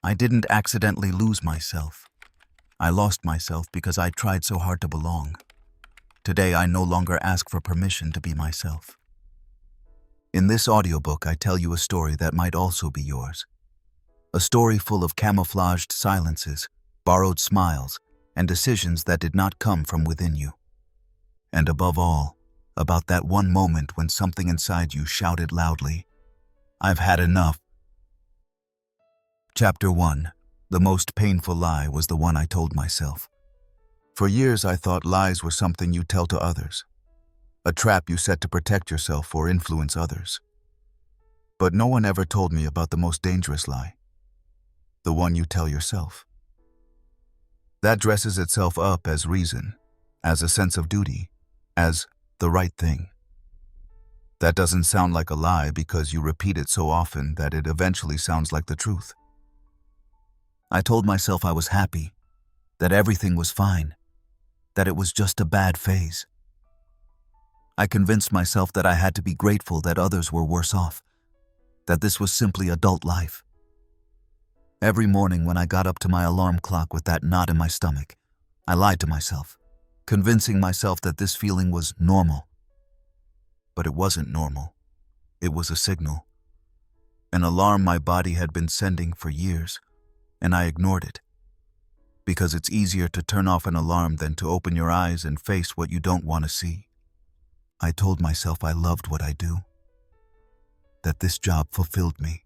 I didn't accidentally lose myself. I lost myself because I tried so hard to belong. Today, I no longer ask for permission to be myself. In this audiobook, I tell you a story that might also be yours. A story full of camouflaged silences, borrowed smiles, and decisions that did not come from within you. And above all, about that one moment when something inside you shouted loudly, "I've had enough." Chapter 1. The most painful lie was the one I told myself. For years, I thought lies were something you tell to others, a trap you set to protect yourself or influence others. But no one ever told me about the most dangerous lie, the one you tell yourself. That dresses itself up as reason, as a sense of duty, as the right thing. That doesn't sound like a lie because you repeat it so often that it eventually sounds like the truth. I told myself I was happy, that everything was fine, that it was just a bad phase. I convinced myself that I had to be grateful that others were worse off, that this was simply adult life. Every morning when I got up to my alarm clock with that knot in my stomach, I lied to myself, convincing myself that this feeling was normal. But it wasn't normal. It was a signal. An alarm my body had been sending for years, and I ignored it. Because it's easier to turn off an alarm than to open your eyes and face what you don't want to see. I told myself I loved what I do, that this job fulfilled me.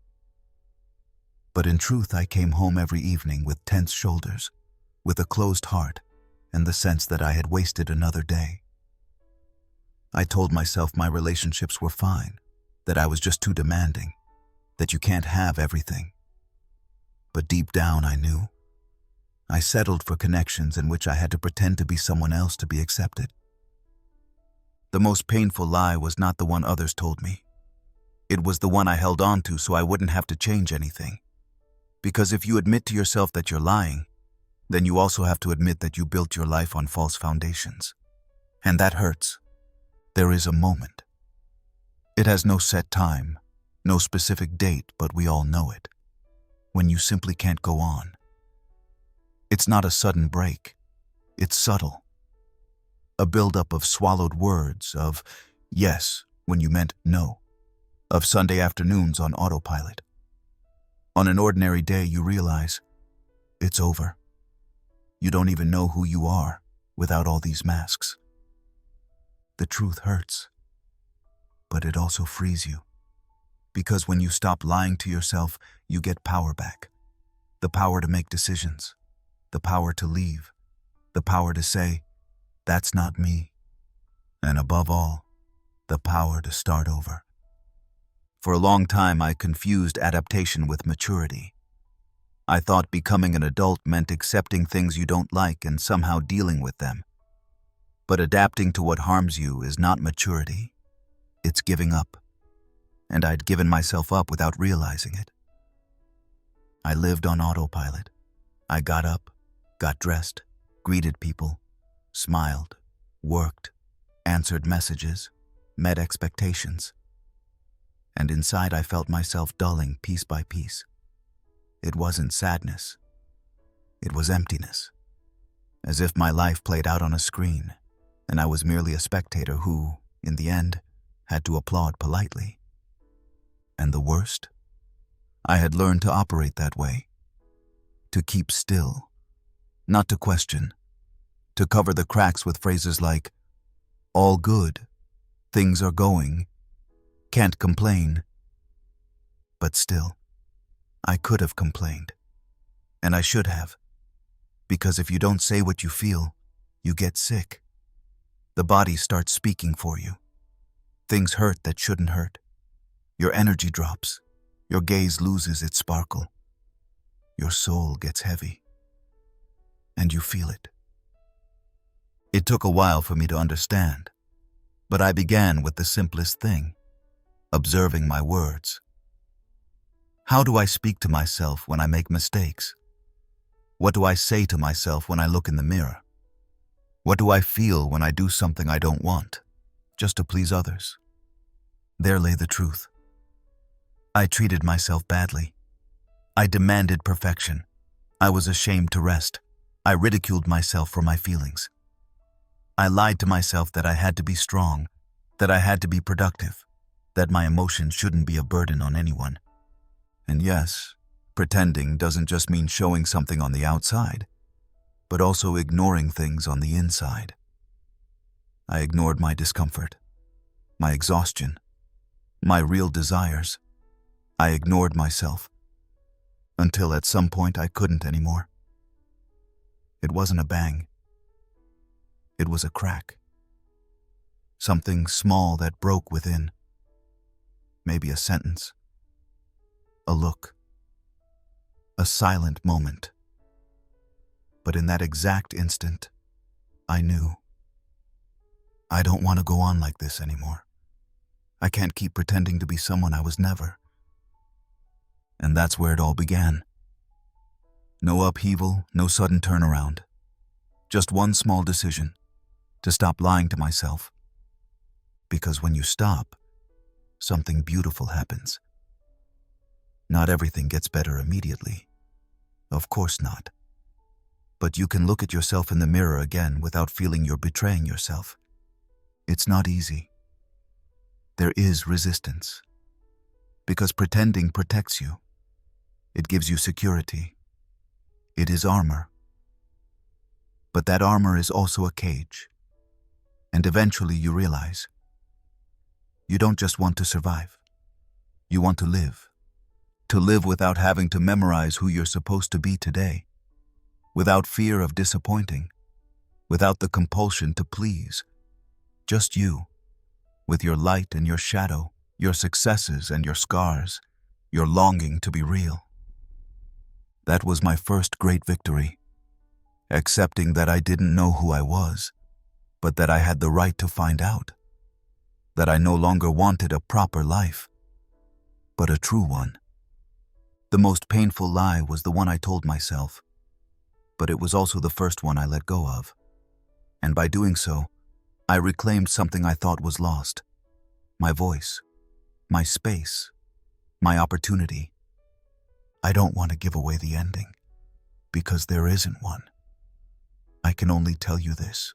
But in truth, I came home every evening with tense shoulders, with a closed heart, and the sense that I had wasted another day. I told myself my relationships were fine, that I was just too demanding, that you can't have everything. But deep down, I knew. I settled for connections in which I had to pretend to be someone else to be accepted. The most painful lie was not the one others told me. It was the one I held on to so I wouldn't have to change anything. Because if you admit to yourself that you're lying, then you also have to admit that you built your life on false foundations. And that hurts. There is a moment. It has no set time, no specific date, but we all know it. When you simply can't go on. It's not a sudden break. It's subtle. A buildup of swallowed words, of yes when you meant no, of Sunday afternoons on autopilot. On an ordinary day, you realize it's over. You don't even know who you are without all these masks. The truth hurts, but it also frees you. Because when you stop lying to yourself, you get power back. The power to make decisions, the power to leave, the power to say, "That's not me." And above all, the power to start over. For a long time, I confused adaptation with maturity. I thought becoming an adult meant accepting things you don't like and somehow dealing with them. But adapting to what harms you is not maturity. It's giving up. And I'd given myself up without realizing it. I lived on autopilot. I got up, got dressed, greeted people, smiled, worked, answered messages, met expectations. And inside I felt myself dulling piece by piece. It wasn't sadness. It was emptiness. As if my life played out on a screen, and I was merely a spectator who, in the end, had to applaud politely. And the worst? I had learned to operate that way. To keep still. Not to question. To cover the cracks with phrases like, "All good. Things are going. Can't complain." But still, I could have complained. And I should have. Because if you don't say what you feel, you get sick. The body starts speaking for you. Things hurt that shouldn't hurt. Your energy drops. Your gaze loses its sparkle. Your soul gets heavy. And you feel it. It took a while for me to understand, but I began with the simplest thing, observing my words. How do I speak to myself when I make mistakes? What do I say to myself when I look in the mirror? What do I feel when I do something I don't want, just to please others? There lay the truth. I treated myself badly. I demanded perfection. I was ashamed to rest. I ridiculed myself for my feelings. I lied to myself that I had to be strong, that I had to be productive, that my emotions shouldn't be a burden on anyone. And yes, pretending doesn't just mean showing something on the outside, but also ignoring things on the inside. I ignored my discomfort, my exhaustion, my real desires. I ignored myself, until at some point I couldn't anymore. It wasn't a bang. It was a crack. Something small that broke within. Maybe a sentence, a look, a silent moment. But in that exact instant, I knew. I don't want to go on like this anymore. I can't keep pretending to be someone I was never. And that's where it all began. No upheaval, no sudden turnaround. Just one small decision, to stop lying to myself. Because when you stop, something beautiful happens. Not everything gets better immediately. Of course not. But you can look at yourself in the mirror again without feeling you're betraying yourself. It's not easy. There is resistance. Because pretending protects you. It gives you security. It is armor. But that armor is also a cage. And eventually you realize, you don't just want to survive. You want to live. To live without having to memorize who you're supposed to be today. Without fear of disappointing. Without the compulsion to please. Just you, with your light and your shadow, your successes and your scars, your longing to be real. That was my first great victory. Accepting that I didn't know who I was, but that I had the right to find out. That I no longer wanted a proper life, but a true one. The most painful lie was the one I told myself, but it was also the first one I let go of. And by doing so, I reclaimed something I thought was lost. My voice, my space, my opportunity. I don't want to give away the ending, because there isn't one. I can only tell you this.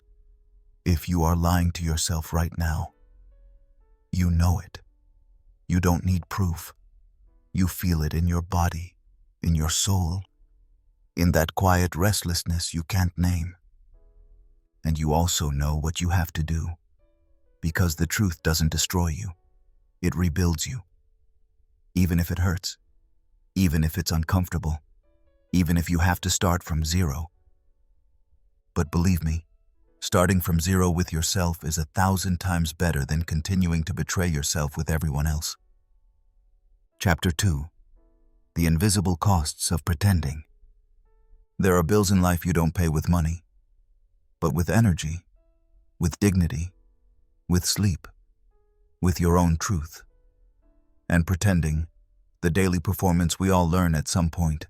If you are lying to yourself right now, you know it. You don't need proof. You feel it in your body, in your soul, in that quiet restlessness you can't name. And you also know what you have to do, because the truth doesn't destroy you. It rebuilds you. Even if it hurts, even if it's uncomfortable, even if you have to start from zero. But believe me, starting from zero with yourself is 1,000 times better than continuing to betray yourself with everyone else. Chapter 2. The Invisible Costs of Pretending. There are bills in life you don't pay with money, but with energy, with dignity, with sleep, with your own truth. And pretending, the daily performance we all learn at some point,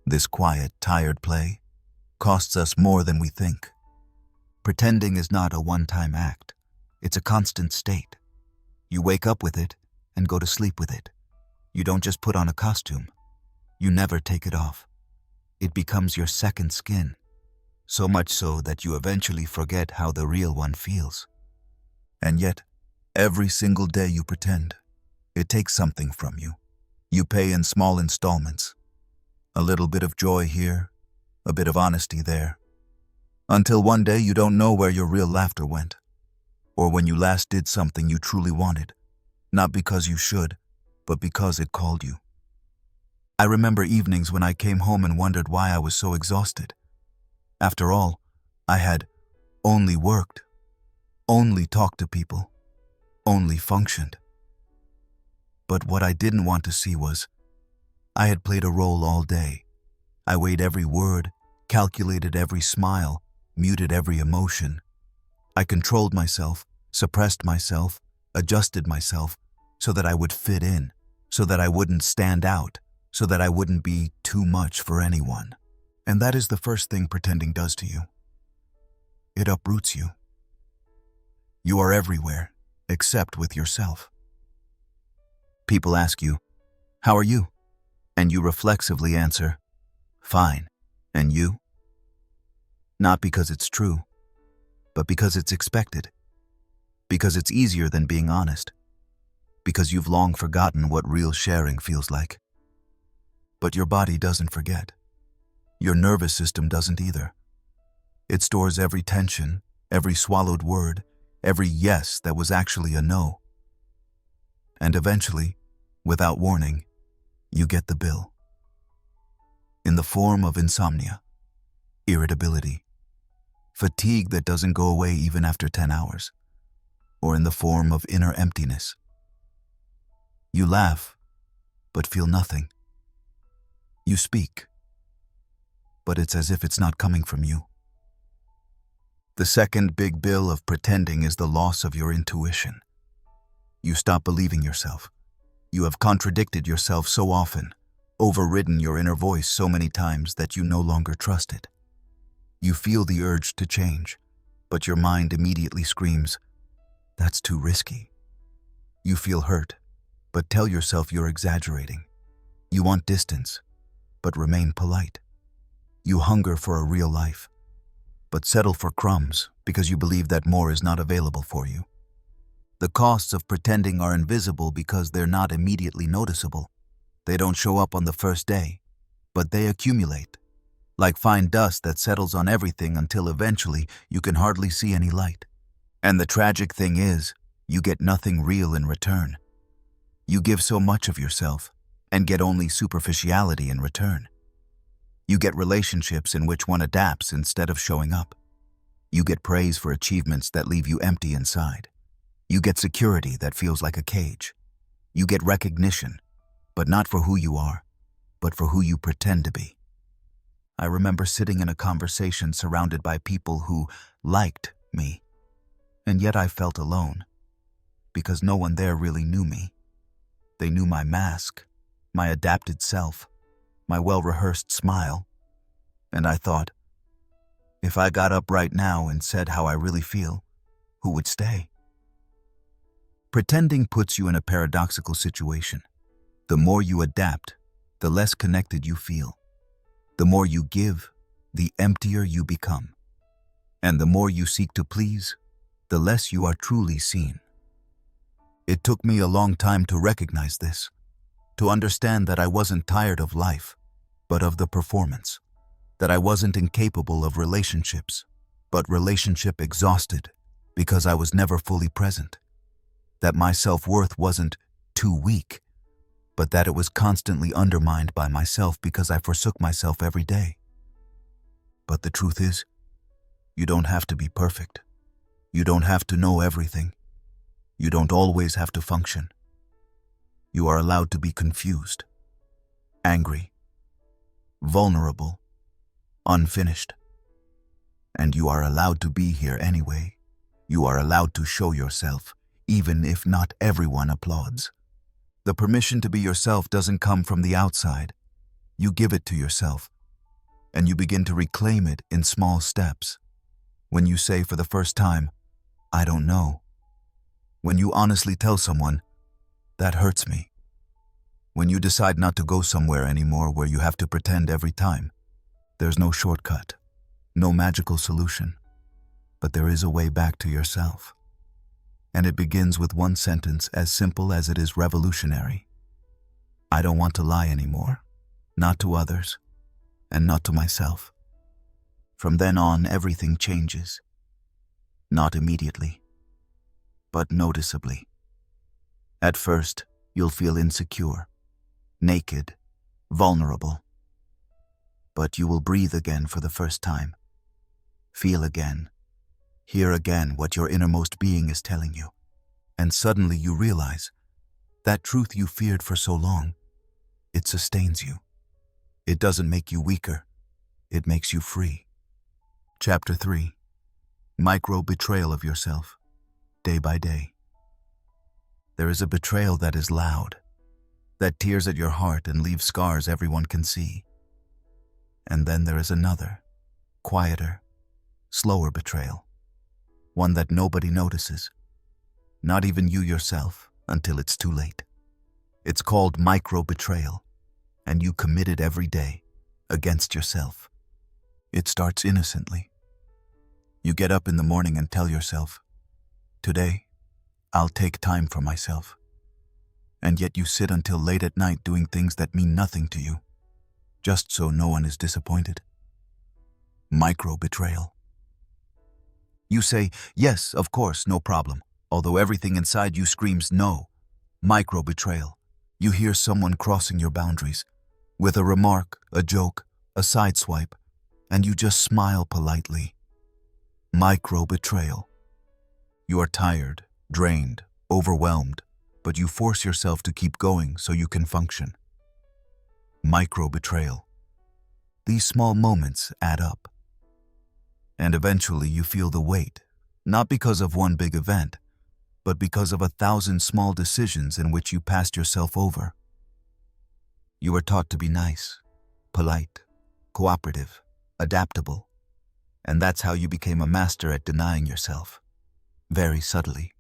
this quiet, tired play, costs us more than we think. Pretending is not a one-time act. It's a constant state. You wake up with it and go to sleep with it. You don't just put on a costume. You never take it off. It becomes your second skin. So much so that you eventually forget how the real one feels. And yet, every single day you pretend, it takes something from you. You pay in small installments. A little bit of joy here, a bit of honesty there. Until one day you don't know where your real laughter went, or when you last did something you truly wanted, not because you should, but because it called you. I remember evenings when I came home and wondered why I was so exhausted. After all, I had only worked, only talked to people, only functioned. But what I didn't want to see was, I had played a role all day. I weighed every word, calculated every smile, muted every emotion. I controlled myself, suppressed myself, adjusted myself, so that I would fit in, so that I wouldn't stand out, so that I wouldn't be too much for anyone. And that is the first thing pretending does to you. It uproots you. You are everywhere, except with yourself. People ask you, "How are you?" And you reflexively answer, "Fine. And you?" Not because it's true, but because it's expected. Because it's easier than being honest. Because you've long forgotten what real sharing feels like. But your body doesn't forget. Your nervous system doesn't either. It stores every tension, every swallowed word, every yes that was actually a no. And eventually, without warning, you get the bill. In the form of insomnia, irritability, fatigue that doesn't go away even after 10 hours, or in the form of inner emptiness. You laugh, but feel nothing. You speak, but it's as if it's not coming from you. The second big bill of pretending is the loss of your intuition. You stop believing yourself. You have contradicted yourself so often, overridden your inner voice so many times that you no longer trust it. You feel the urge to change, but your mind immediately screams, "That's too risky." You feel hurt, but tell yourself you're exaggerating. You want distance, but remain polite. You hunger for a real life, but settle for crumbs because you believe that more is not available for you. The costs of pretending are invisible because they're not immediately noticeable. They don't show up on the first day, but they accumulate, like fine dust that settles on everything until eventually you can hardly see any light. And the tragic thing is, you get nothing real in return. You give so much of yourself and get only superficiality in return. You get relationships in which one adapts instead of showing up. You get praise for achievements that leave you empty inside. You get security that feels like a cage. You get recognition, but not for who you are, but for who you pretend to be. I remember sitting in a conversation surrounded by people who liked me, and yet I felt alone, because no one there really knew me. They knew my mask, my adapted self, my well-rehearsed smile, and I thought, if I got up right now and said how I really feel, who would stay? Pretending puts you in a paradoxical situation. The more you adapt, the less connected you feel. The more you give, the emptier you become. And the more you seek to please, the less you are truly seen. It took me a long time to recognize this, to understand that I wasn't tired of life, but of the performance, that I wasn't incapable of relationships, but relationship exhausted because I was never fully present, that my self-worth wasn't too weak, but that it was constantly undermined by myself because I forsook myself every day. But the truth is, you don't have to be perfect. You don't have to know everything. You don't always have to function. You are allowed to be confused, angry, vulnerable, unfinished. And you are allowed to be here anyway. You are allowed to show yourself, even if not everyone applauds. The permission to be yourself doesn't come from the outside. You give it to yourself, and you begin to reclaim it in small steps. When you say for the first time, "I don't know." When you honestly tell someone, "That hurts me." When you decide not to go somewhere anymore where you have to pretend every time. There's no shortcut, no magical solution, but there is a way back to yourself. And it begins with one sentence as simple as it is revolutionary. I don't want to lie anymore, not to others, and not to myself. From then on, everything changes. Not immediately, but noticeably. At first, you'll feel insecure, naked, vulnerable. But you will breathe again for the first time. Feel again. Hear again what your innermost being is telling you. And suddenly you realize that truth you feared for so long, it sustains you. It doesn't make you weaker. It makes you free. Chapter 3. Micro-betrayal of yourself, day by day. There is a betrayal that is loud, that tears at your heart and leaves scars everyone can see. And then there is another, quieter, slower betrayal, one that nobody notices, not even you yourself, until it's too late. It's called micro-betrayal, and you commit it every day against yourself. It starts innocently. You get up in the morning and tell yourself, "Today, I'll take time for myself." And yet you sit until late at night doing things that mean nothing to you, just so no one is disappointed. Micro-betrayal. You say, "Yes, of course, no problem," although everything inside you screams no. Micro-betrayal. You hear someone crossing your boundaries with a remark, a joke, a sideswipe, and you just smile politely. Micro-betrayal. You are tired, drained, overwhelmed, but you force yourself to keep going so you can function. Micro-betrayal. These small moments add up. And eventually you feel the weight, not because of one big event, but because of 1,000 small decisions in which you passed yourself over. You were taught to be nice, polite, cooperative, adaptable, and that's how you became a master at denying yourself, very subtly.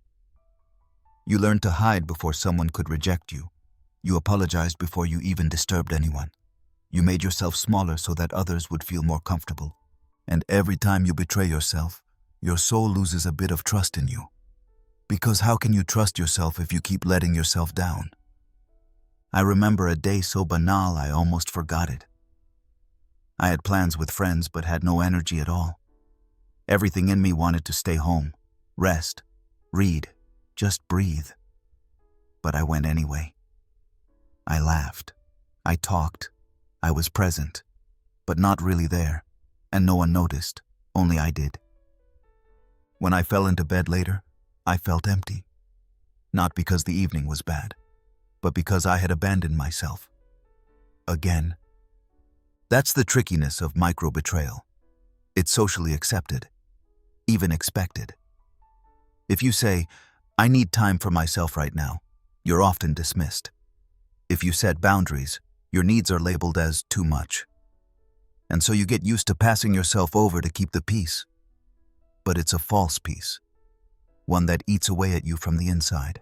You learned to hide before someone could reject you. You apologized before you even disturbed anyone. You made yourself smaller so that others would feel more comfortable. And every time you betray yourself, your soul loses a bit of trust in you. Because how can you trust yourself if you keep letting yourself down? I remember a day so banal I almost forgot it. I had plans with friends but had no energy at all. Everything in me wanted to stay home, rest, read, just breathe. But I went anyway. I laughed. I talked. I was present, but not really there, and no one noticed, only I did. When I fell into bed later, I felt empty. Not because the evening was bad, but because I had abandoned myself. Again. That's the trickiness of micro-betrayal. It's socially accepted, even expected. If you say, "I need time for myself right now," you're often dismissed. If you set boundaries, your needs are labeled as too much. And so you get used to passing yourself over to keep the peace. But it's a false peace, one that eats away at you from the inside.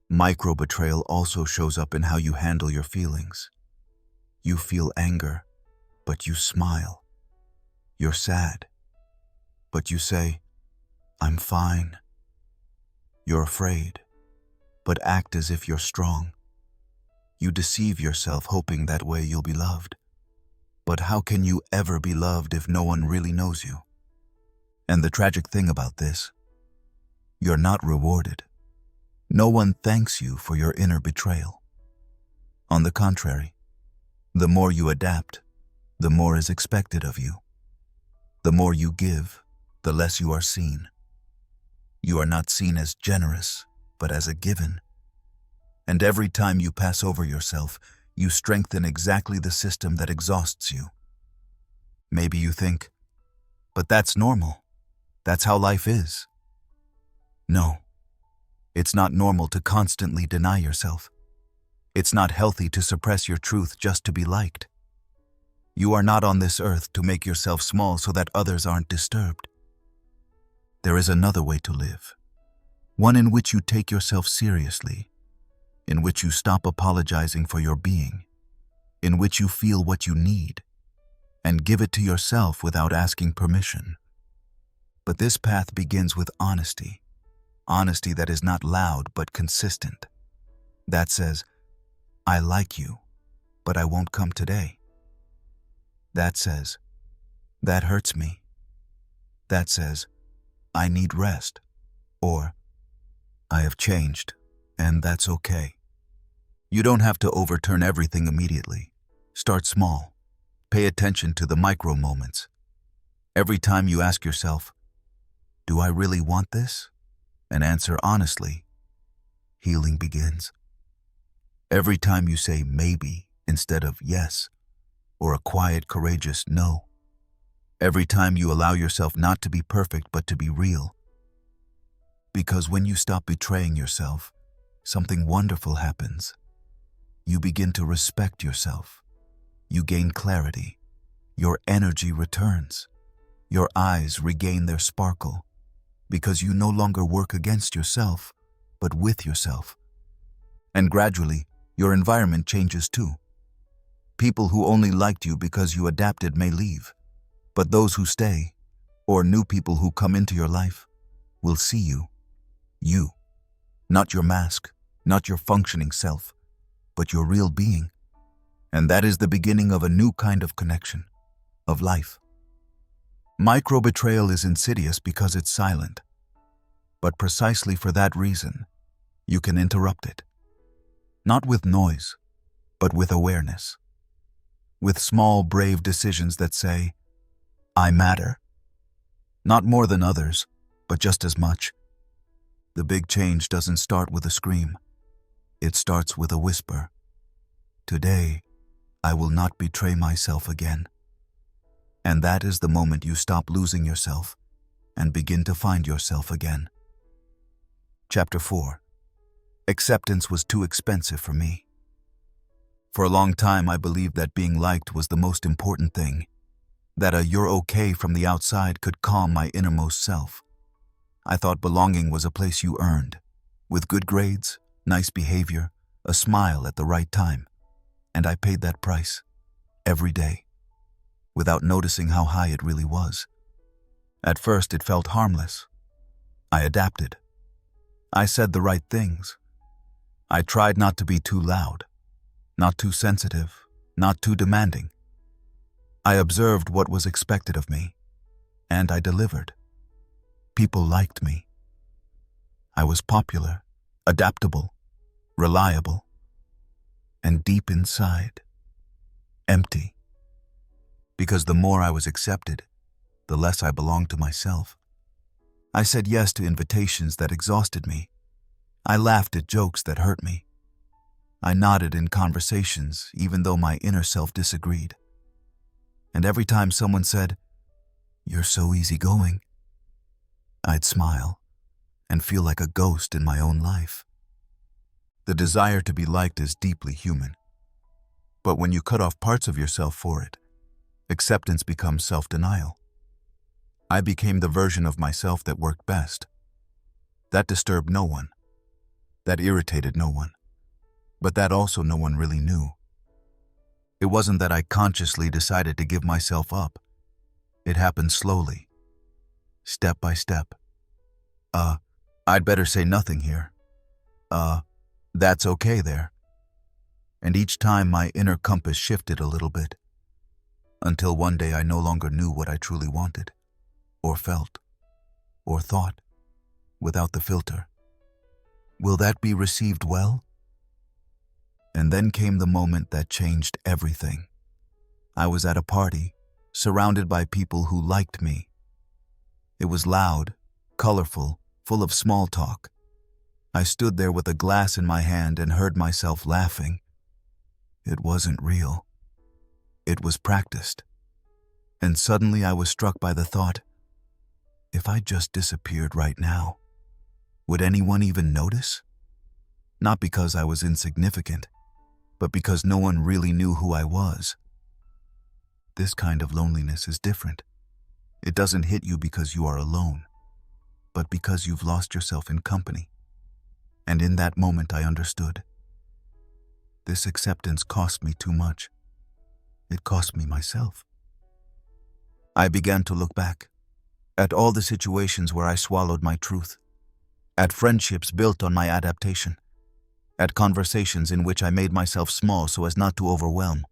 Micro-betrayal also shows up in how you handle your feelings. You feel anger, but you smile. You're sad, but you say, "I'm fine." You're afraid, but act as if you're strong. You deceive yourself hoping that way you'll be loved. But how can you ever be loved if no one really knows you? And the tragic thing about this, you're not rewarded. No one thanks you for your inner betrayal. On the contrary, the more you adapt, the more is expected of you. The more you give, the less you are seen. You are not seen as generous, but as a given. And every time you pass over yourself, you strengthen exactly the system that exhausts you. Maybe you think, "But that's normal. That's how life is." No, it's not normal to constantly deny yourself. It's not healthy to suppress your truth just to be liked. You are not on this earth to make yourself small so that others aren't disturbed. There is another way to live, one in which you take yourself seriously, in which you stop apologizing for your being, in which you feel what you need, and give it to yourself without asking permission. But this path begins with honesty, honesty that is not loud but consistent, that says, "I like you, but I won't come today." That says, "That hurts me." That says, "I need rest," or "I have changed, and that's okay." You don't have to overturn everything immediately. Start small. Pay attention to the micro moments. Every time you ask yourself, "Do I really want this?" and answer honestly, healing begins. Every time you say maybe instead of yes, or a quiet, courageous no. Every time you allow yourself not to be perfect but to be real. Because when you stop betraying yourself, something wonderful happens. You begin to respect yourself. You gain clarity. Your energy returns. Your eyes regain their sparkle, because you no longer work against yourself, but with yourself. And gradually, your environment changes too. People who only liked you because you adapted may leave, but those who stay, or new people who come into your life, will see you. You. Not your mask, not your functioning self, but your real being. And that is the beginning of a new kind of connection, of life. Micro-betrayal is insidious because it's silent. But precisely for that reason, you can interrupt it. Not with noise, but with awareness. With small, brave decisions that say, I matter. Not more than others, but just as much. The big change doesn't start with a scream. It starts with a whisper. Today, I will not betray myself again. And that is the moment you stop losing yourself and begin to find yourself again. Chapter 4. Acceptance was too expensive for me. For a long time, I believed that being liked was the most important thing, that a "you're okay" from the outside could calm my innermost self. I thought belonging was a place you earned, with good grades, nice behavior, a smile at the right time, and I paid that price, every day, without noticing how high it really was. At first, it felt harmless. I adapted. I said the right things. I tried not to be too loud, not too sensitive, not too demanding. I observed what was expected of me, and I delivered. People liked me. I was popular, adaptable, reliable, and deep inside, empty. Because the more I was accepted, the less I belonged to myself. I said yes to invitations that exhausted me. I laughed at jokes that hurt me. I nodded in conversations even though my inner self disagreed. And every time someone said, "You're so easygoing," I'd smile and feel like a ghost in my own life. The desire to be liked is deeply human. But when you cut off parts of yourself for it, acceptance becomes self-denial. I became the version of myself that worked best. That disturbed no one. That irritated no one. But that also no one really knew. It wasn't that I consciously decided to give myself up. It happened slowly, step by step. I'd better say nothing here. That's okay there. And each time my inner compass shifted a little bit, until one day I no longer knew what I truly wanted, or felt, or thought, without the filter. Will that be received well? And then came the moment that changed everything. I was at a party, surrounded by people who liked me. It was loud, colorful, full of small talk. I stood there with a glass in my hand and heard myself laughing. It wasn't real. It was practiced. And suddenly I was struck by the thought, if I just disappeared right now, would anyone even notice? Not because I was insignificant, but because no one really knew who I was. This kind of loneliness is different. It doesn't hit you because you are alone, but because you've lost yourself in company. And in that moment I understood. This acceptance cost me too much. It cost me myself. I began to look back, at all the situations where I swallowed my truth, at friendships built on my adaptation, at conversations in which I made myself small so as not to overwhelm.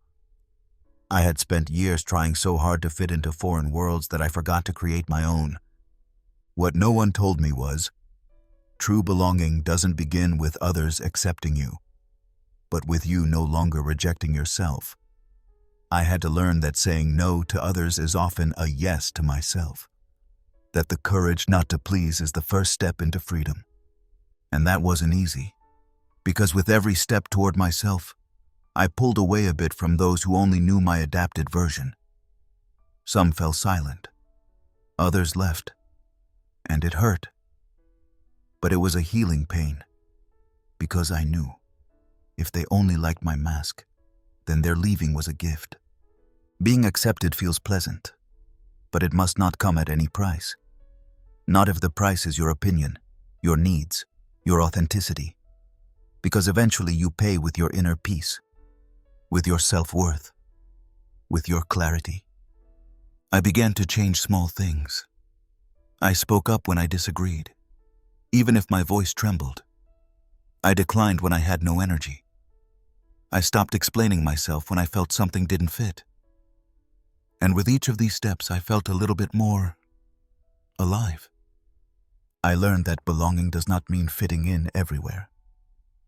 I had spent years trying so hard to fit into foreign worlds that I forgot to create my own. What no one told me was, true belonging doesn't begin with others accepting you, but with you no longer rejecting yourself. I had to learn that saying no to others is often a yes to myself, that the courage not to please is the first step into freedom. And that wasn't easy, because with every step toward myself, I pulled away a bit from those who only knew my adapted version. Some fell silent, others left, and it hurt. But it was a healing pain, because I knew, if they only liked my mask, then their leaving was a gift. Being accepted feels pleasant, but it must not come at any price. Not if the price is your opinion, your needs, your authenticity. Because eventually you pay with your inner peace, with your self-worth. with your clarity. I began to change small things. I spoke up when I disagreed, even if my voice trembled. I declined when I had no energy. I stopped explaining myself when I felt something didn't fit. And with each of these steps, I felt a little bit more alive. I learned that belonging does not mean fitting in everywhere.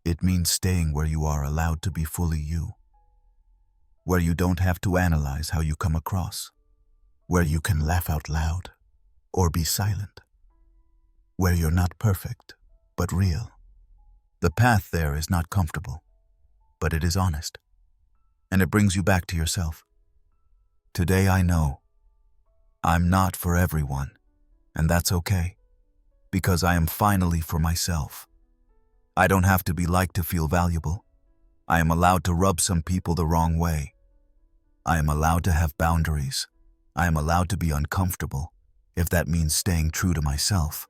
It means staying where you are allowed to be fully you, where you don't have to analyze how you come across, where you can laugh out loud or be silent, where you're not perfect, but real. The path there is not comfortable, but it is honest, and it brings you back to yourself. Today I know I'm not for everyone, and that's okay, because I am finally for myself. I don't have to be liked to feel valuable. I am allowed to rub some people the wrong way. I am allowed to have boundaries. I am allowed to be uncomfortable, if that means staying true to myself.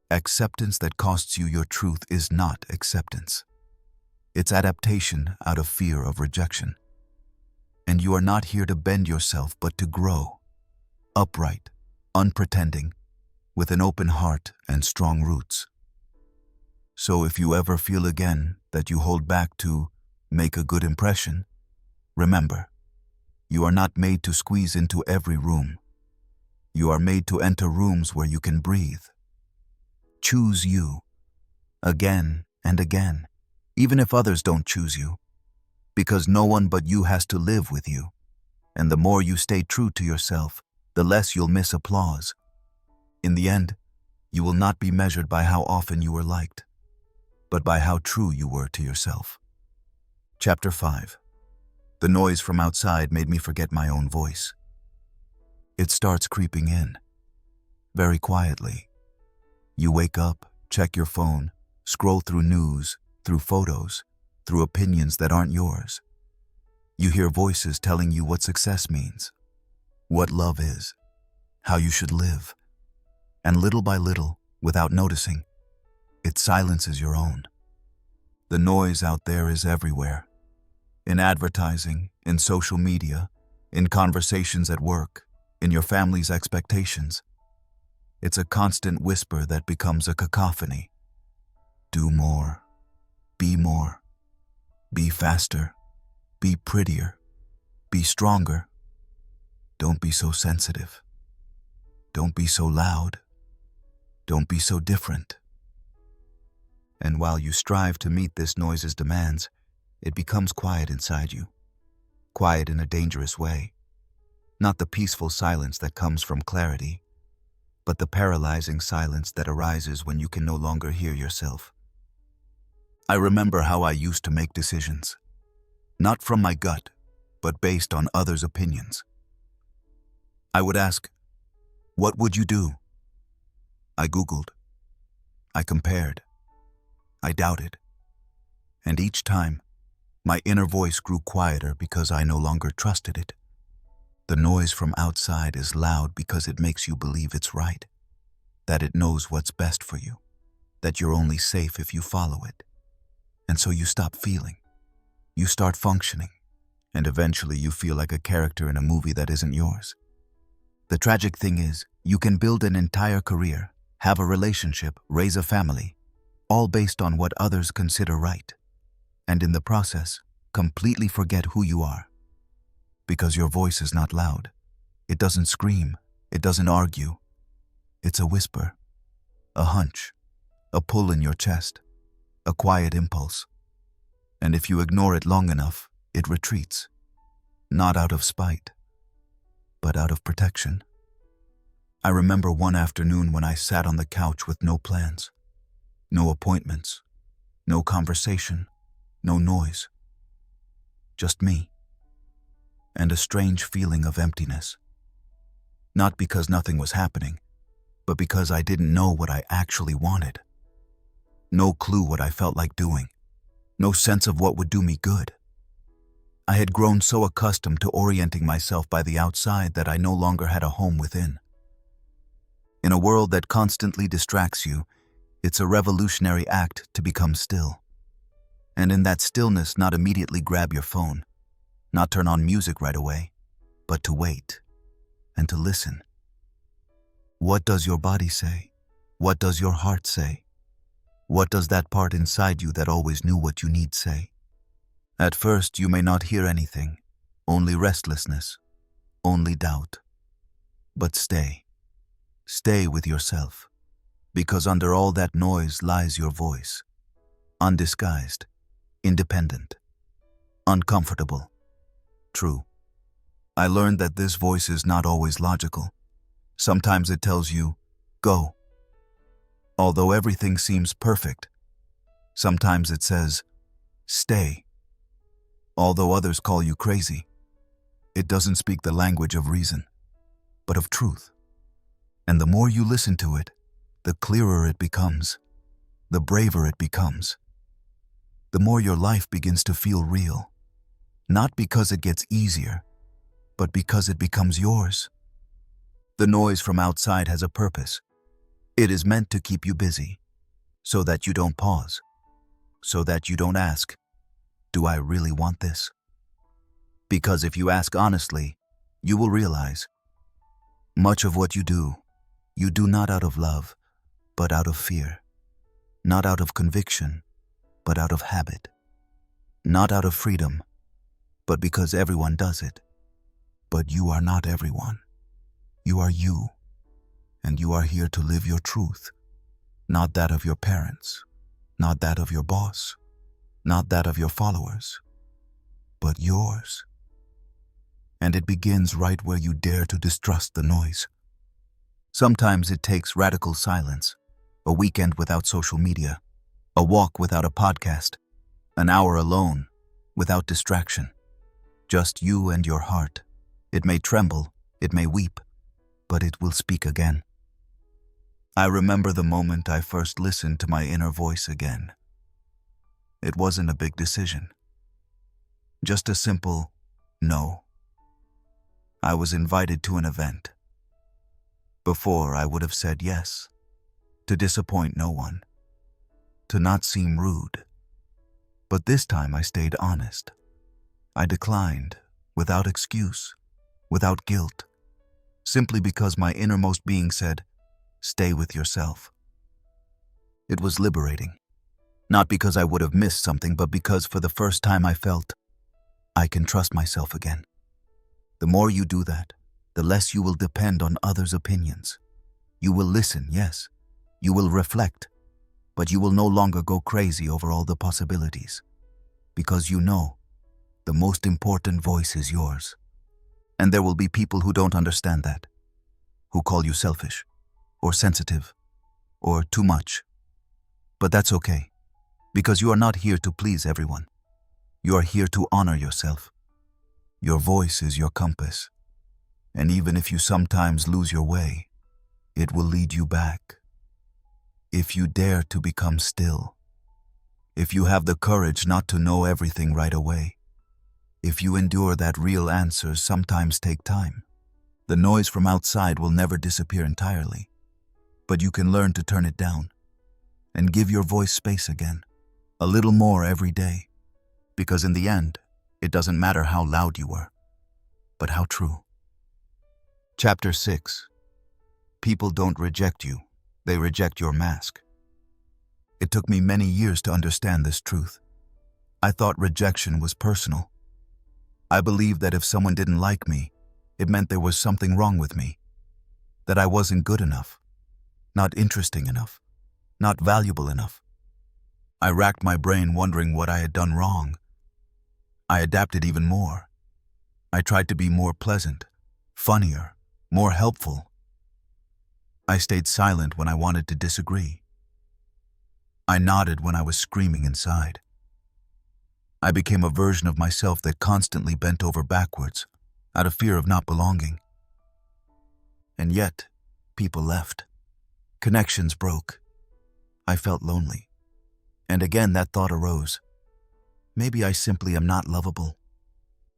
Acceptance that costs you your truth is not acceptance. It's adaptation out of fear of rejection. And you are not here to bend yourself, but to grow, upright, unpretending, with an open heart and strong roots. So if you ever feel again that you hold back to make a good impression, remember, you are not made to squeeze into every room. You are made to enter rooms where you can breathe. Choose you, again and again, even if others don't choose you, because no one but you has to live with you. And the more you stay true to yourself, the less you'll miss applause. In the end, you will not be measured by how often you were liked, but by how true you were to yourself. Chapter 5. The noise from outside made me forget my own voice. It starts creeping in, very quietly. You wake up, check your phone, scroll through news, through photos, through opinions that aren't yours. You hear voices telling you what success means, what love is, how you should live. And little by little, without noticing, it silences your own. The noise out there is everywhere. In advertising, in social media, in conversations at work, in your family's expectations. It's a constant whisper that becomes a cacophony. Do more. Be faster. Be prettier. Be stronger. Don't be so sensitive. Don't be so loud. Don't be so different. And while you strive to meet this noise's demands, it becomes quiet inside you. Quiet in a dangerous way. Not the peaceful silence that comes from clarity, but the paralyzing silence that arises when you can no longer hear yourself. I remember how I used to make decisions, not from my gut, but based on others' opinions. I would ask, "What would you do?" I Googled. I compared. I doubted. And each time, my inner voice grew quieter because I no longer trusted it. The noise from outside is loud because it makes you believe it's right, that it knows what's best for you, that you're only safe if you follow it. And so you stop feeling. You start functioning, and eventually you feel like a character in a movie that isn't yours. The tragic thing is, you can build an entire career, have a relationship, raise a family, all based on what others consider right, and in the process, completely forget who you are. Because your voice is not loud. It doesn't scream. It doesn't argue. It's a whisper, a hunch, a pull in your chest, a quiet impulse. And if you ignore it long enough, it retreats. Not out of spite, but out of protection. I remember one afternoon when I sat on the couch with no plans, no appointments, no conversation, no noise. Just me. And a strange feeling of emptiness. Not because nothing was happening, but because I didn't know what I actually wanted. No clue what I felt like doing. No sense of what would do me good. I had grown so accustomed to orienting myself by the outside that I no longer had a home within. In a world that constantly distracts you, it's a revolutionary act to become still. And in that stillness, not immediately grab your phone. Not turn on music right away, but to wait and to listen. What does your body say? What does your heart say? What does that part inside you that always knew what you need say? At first, you may not hear anything, only restlessness, only doubt. But stay. Stay with yourself, because under all that noise lies your voice, undisguised, independent, uncomfortable, true. I learned that this voice is not always logical. Sometimes it tells you, go. Although everything seems perfect, sometimes it says, stay. Although others call you crazy, it doesn't speak the language of reason, but of truth. And the more you listen to it, the clearer it becomes, the braver it becomes. The more your life begins to feel real, not because it gets easier, but because it becomes yours. The noise from outside has a purpose. It is meant to keep you busy, so that you don't pause, so that you don't ask, do I really want this? Because if you ask honestly, you will realize much of what you do not out of love, but out of fear. Not out of conviction, but out of habit. Not out of freedom, but because everyone does it. But you are not everyone. You are you, and you are here to live your truth, not that of your parents, not that of your boss, not that of your followers, but yours. And it begins right where you dare to distrust the noise. Sometimes it takes radical silence, a weekend without social media, a walk without a podcast, an hour alone, without distraction. Just you and your heart. It may tremble, it may weep, but it will speak again. I remember the moment I first listened to my inner voice again. It wasn't a big decision. Just a simple no. I was invited to an event. Before, I would have said yes, to disappoint no one, to not seem rude. But this time I stayed honest. I declined, without excuse, without guilt, simply because my innermost being said, stay with yourself. It was liberating, not because I would have missed something, but because for the first time I felt I can trust myself again. The more you do that, the less you will depend on others' opinions. You will listen, yes. You will reflect, but you will no longer go crazy over all the possibilities, because you know the most important voice is yours. And there will be people who don't understand that, who call you selfish, or sensitive, or too much. But that's okay, because you are not here to please everyone. You are here to honor yourself. Your voice is your compass, and even if you sometimes lose your way, it will lead you back. If you dare to become still, if you have the courage not to know everything right away, if you endure that real answers sometimes take time, the noise from outside will never disappear entirely, but you can learn to turn it down and give your voice space again, a little more every day, because in the end, it doesn't matter how loud you were, but how true. Chapter 6. People don't reject you, they reject your mask. It took me many years to understand this truth. I thought rejection was personal. I believed that if someone didn't like me, it meant there was something wrong with me, that I wasn't good enough, not interesting enough, not valuable enough. I racked my brain wondering what I had done wrong. I adapted even more. I tried to be more pleasant, funnier, more helpful. I stayed silent when I wanted to disagree. I nodded when I was screaming inside. I became a version of myself that constantly bent over backwards, out of fear of not belonging. And yet, people left. Connections broke. I felt lonely. And again that thought arose. Maybe I simply am not lovable.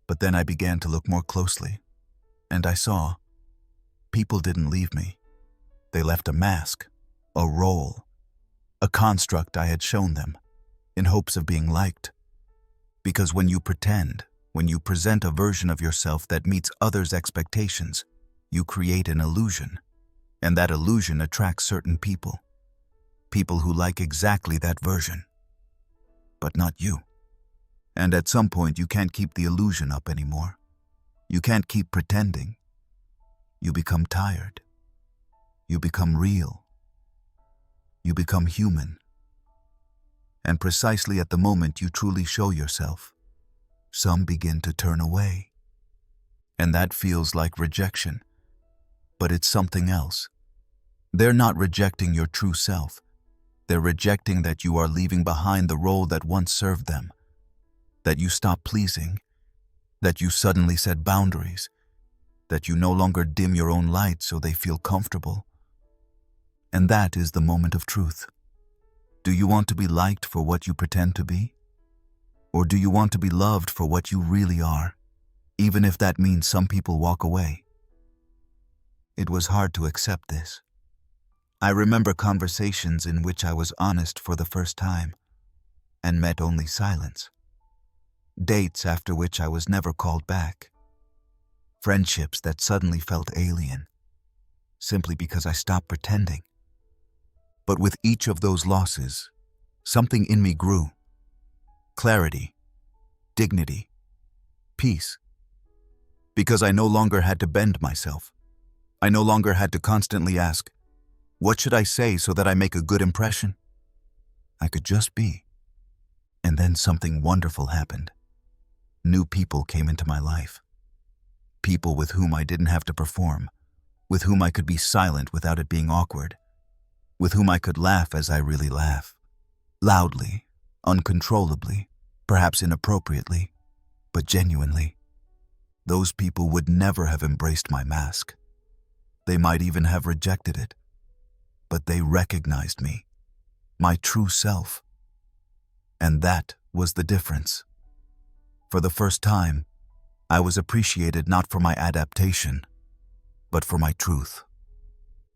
But then I began to look more closely, and I saw people didn't leave me. They left a mask, a role, a construct I had shown them, in hopes of being liked. Because when you pretend, When you present a version of yourself that meets others' expectations, you create an illusion, and that illusion attracts certain people. People who like exactly that version, but not you. And at some point, you can't keep the illusion up anymore. You can't keep pretending. You become tired. You become real. You become human. And precisely at the moment you truly show yourself, some begin to turn away. And that feels like rejection, but it's something else. They're not rejecting your true self. They're rejecting that you are leaving behind the role that once served them, that you stop pleasing, that you suddenly set boundaries, that you no longer dim your own light so they feel comfortable. And that is the moment of truth. Do you want to be liked for what you pretend to be? Or do you want to be loved for what you really are, even if that means some people walk away? It was hard to accept this. I remember conversations in which I was honest for the first time and met only silence. Dates after which I was never called back. Friendships that suddenly felt alien, simply because I stopped pretending. But with each of those losses, something in me grew. Clarity, dignity, peace. Because I no longer had to bend myself. I no longer had to constantly ask, what should I say so that I make a good impression? I could just be. And then something wonderful happened. New people came into my life. People with whom I didn't have to perform, with whom I could be silent without it being awkward, with whom I could laugh as I really laugh, loudly, uncontrollably, perhaps inappropriately, but genuinely. Those people would never have embraced my mask. They might even have rejected it, but they recognized me, my true self. And that was the difference. For the first time, I was appreciated not for my adaptation, but for my truth.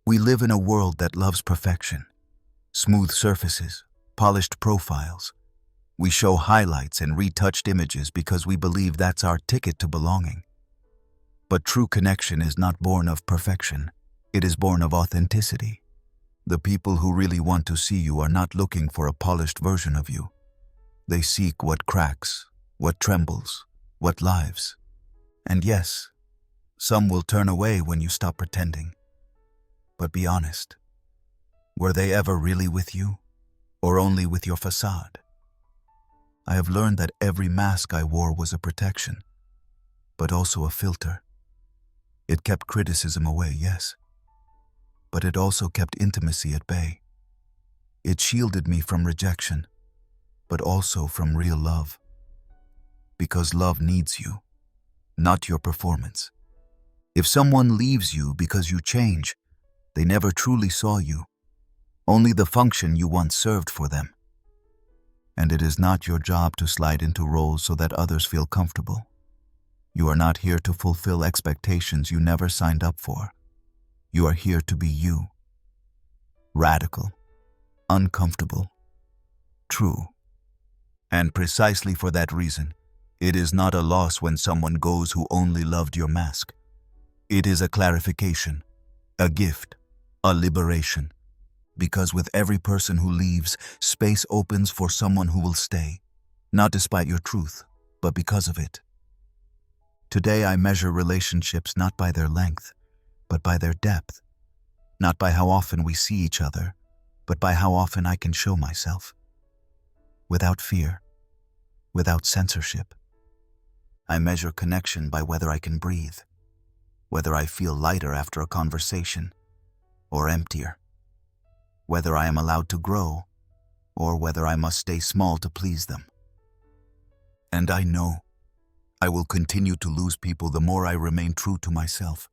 We live in a world that loves perfection, smooth surfaces, polished profiles. We show highlights and retouched images because we believe that's our ticket to belonging. But true connection is not born of perfection. It is born of authenticity. The people who really want to see you are not looking for a polished version of you. They seek what cracks, what trembles, what lives. And yes, some will turn away when you stop pretending. But be honest. Were they ever really with you, or only with your facade? I have learned that every mask I wore was a protection, but also a filter. It kept criticism away, yes, but it also kept intimacy at bay. It shielded me from rejection, but also from real love. Because love needs you, not your performance. If someone leaves you because you change, they never truly saw you, only the function you once served for them. And it is not your job to slide into roles so that others feel comfortable. You are not here to fulfill expectations you never signed up for. You are here to be you. Radical, uncomfortable, true. And precisely for that reason, it is not a loss when someone goes who only loved your mask. It is a clarification, a gift, a liberation. Because with every person who leaves, space opens for someone who will stay, not despite your truth, but because of it. Today I measure relationships not by their length, but by their depth. Not by how often we see each other, but by how often I can show myself. Without fear, without censorship. I measure connection by whether I can breathe, whether I feel lighter after a conversation, or emptier. Whether I am allowed to grow, or whether I must stay small to please them. And I know I will continue to lose people the more I remain true to myself.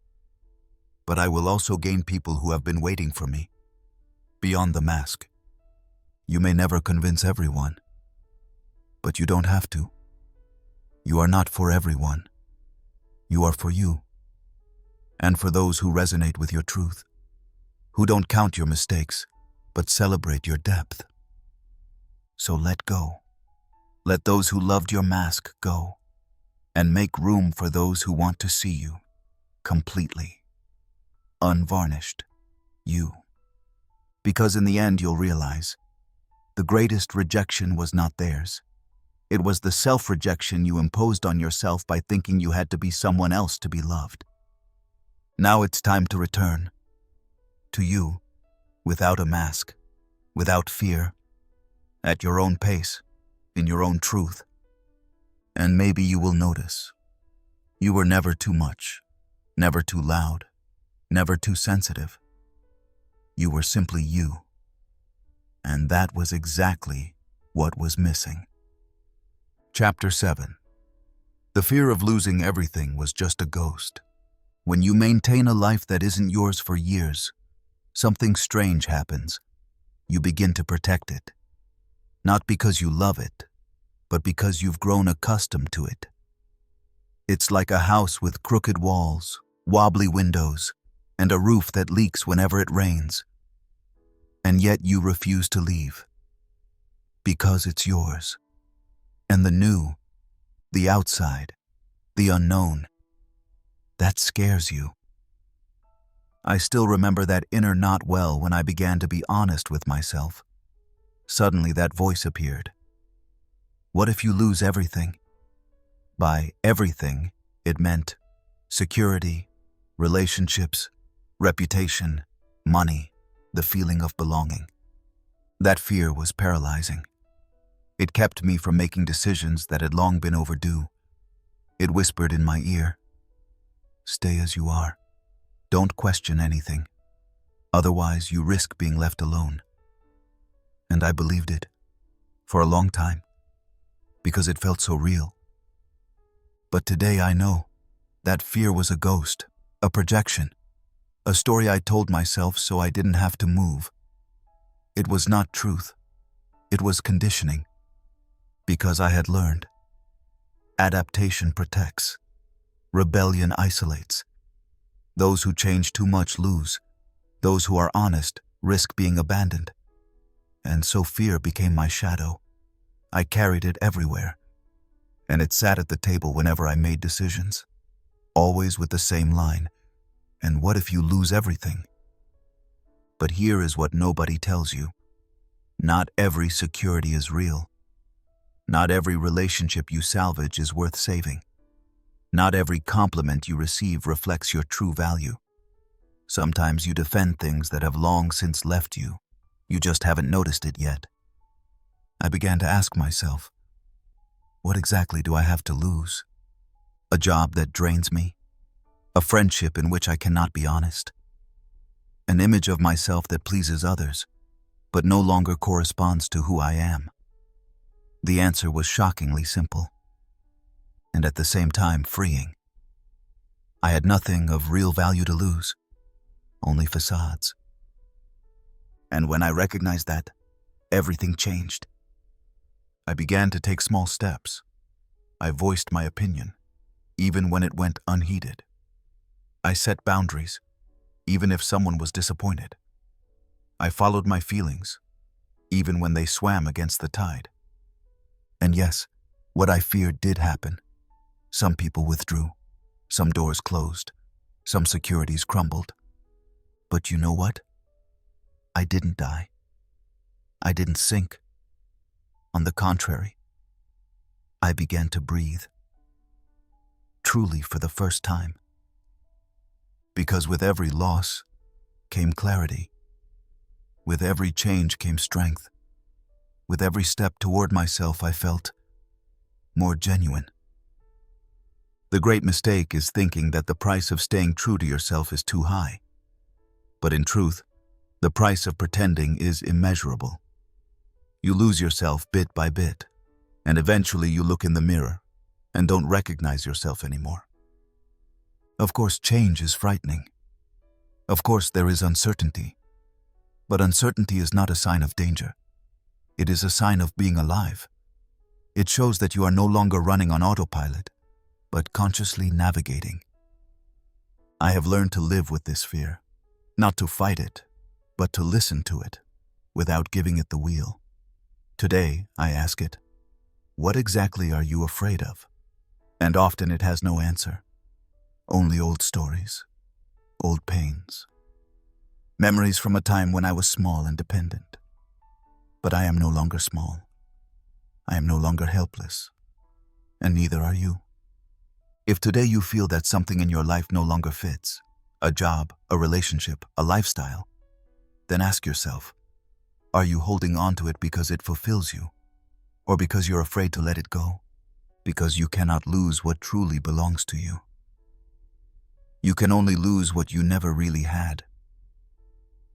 But I will also gain people who have been waiting for me, beyond the mask. You may never convince everyone, but you don't have to. You are not for everyone. You are for you, and for those who resonate with your truth, who don't count your mistakes, but celebrate your depth. So let go. Let those who loved your mask go, and make room for those who want to see you completely, unvarnished, you. Because in the end you'll realize the greatest rejection was not theirs. It was the self-rejection you imposed on yourself by thinking you had to be someone else to be loved. Now it's time to return to you, without a mask, without fear, at your own pace, in your own truth. And maybe you will notice you were never too much, never too loud, never too sensitive. You were simply you. And that was exactly what was missing. Chapter 7. The fear of losing everything was just a ghost. When you maintain a life that isn't yours for years, something strange happens. You begin to protect it. Not because you love it, but because you've grown accustomed to it. It's like a house with crooked walls, wobbly windows, and a roof that leaks whenever it rains. And yet you refuse to leave. Because it's yours. And the new, the outside, the unknown, that scares you. I still remember that inner knot well when I began to be honest with myself. Suddenly that voice appeared. What if you lose everything? By everything, it meant security, relationships, reputation, money, the feeling of belonging. That fear was paralyzing. It kept me from making decisions that had long been overdue. It whispered in my ear, "Stay as you are. Don't question anything. Otherwise, you risk being left alone." And I believed it, for a long time, because it felt so real. But today I know that fear was a ghost, a projection, a story I told myself so I didn't have to move. It was not truth. It was conditioning. Because I had learned. Adaptation protects. Rebellion isolates. Those who change too much lose. Those who are honest risk being abandoned. And so fear became my shadow. I carried it everywhere. And it sat at the table whenever I made decisions. Always with the same line. And what if you lose everything? But here is what nobody tells you. Not every security is real. Not every relationship you salvage is worth saving. Not every compliment you receive reflects your true value. Sometimes you defend things that have long since left you. You just haven't noticed it yet. I began to ask myself, what exactly do I have to lose? A job that drains me? A friendship in which I cannot be honest? An image of myself that pleases others, but no longer corresponds to who I am? The answer was shockingly simple, and at the same time freeing. I had nothing of real value to lose, only facades. And when I recognized that, everything changed. I began to take small steps. I voiced my opinion, even when it went unheeded. I set boundaries, even if someone was disappointed. I followed my feelings, even when they swam against the tide. And yes, what I feared did happen. Some people withdrew, some doors closed, some securities crumbled. But you know what? I didn't die. I didn't sink. On the contrary, I began to breathe. Truly for the first time. Because with every loss came clarity. With every change came strength. With every step toward myself, I felt more genuine. The great mistake is thinking that the price of staying true to yourself is too high. But in truth, the price of pretending is immeasurable. You lose yourself bit by bit, and eventually you look in the mirror and don't recognize yourself anymore. Of course, change is frightening. Of course, there is uncertainty. But uncertainty is not a sign of danger. It is a sign of being alive. It shows that you are no longer running on autopilot, but consciously navigating. I have learned to live with this fear, not to fight it, but to listen to it, without giving it the wheel. Today, I ask it, what exactly are you afraid of? And often it has no answer. Only old stories, old pains. Memories from a time when I was small and dependent. But I am no longer small. I am no longer helpless. And neither are you. If today you feel that something in your life no longer fits, a job, a relationship, a lifestyle, then ask yourself, are you holding on to it because it fulfills you? Or because you're afraid to let it go? Because you cannot lose what truly belongs to you. You can only lose what you never really had.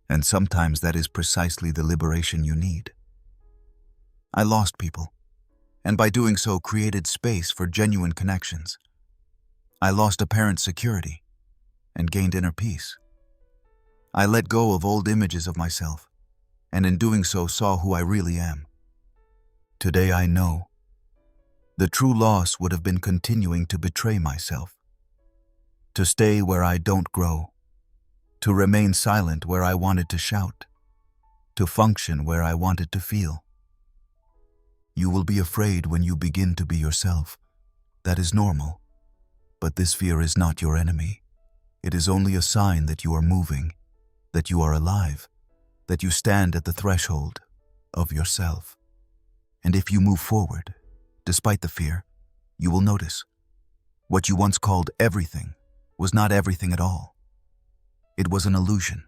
And sometimes that is precisely the liberation you need. I lost people, and by doing so created space for genuine connections. I lost apparent security and gained inner peace. I let go of old images of myself, and in doing so saw who I really am. Today I know the true loss would have been continuing to betray myself, to stay where I don't grow, to remain silent where I wanted to shout, to function where I wanted to feel. You will be afraid when you begin to be yourself. That is normal. But this fear is not your enemy. It is only a sign that you are moving, that you are alive, that you stand at the threshold of yourself. And if you move forward, despite the fear, you will notice what you once called everything was not everything at all. It was an illusion.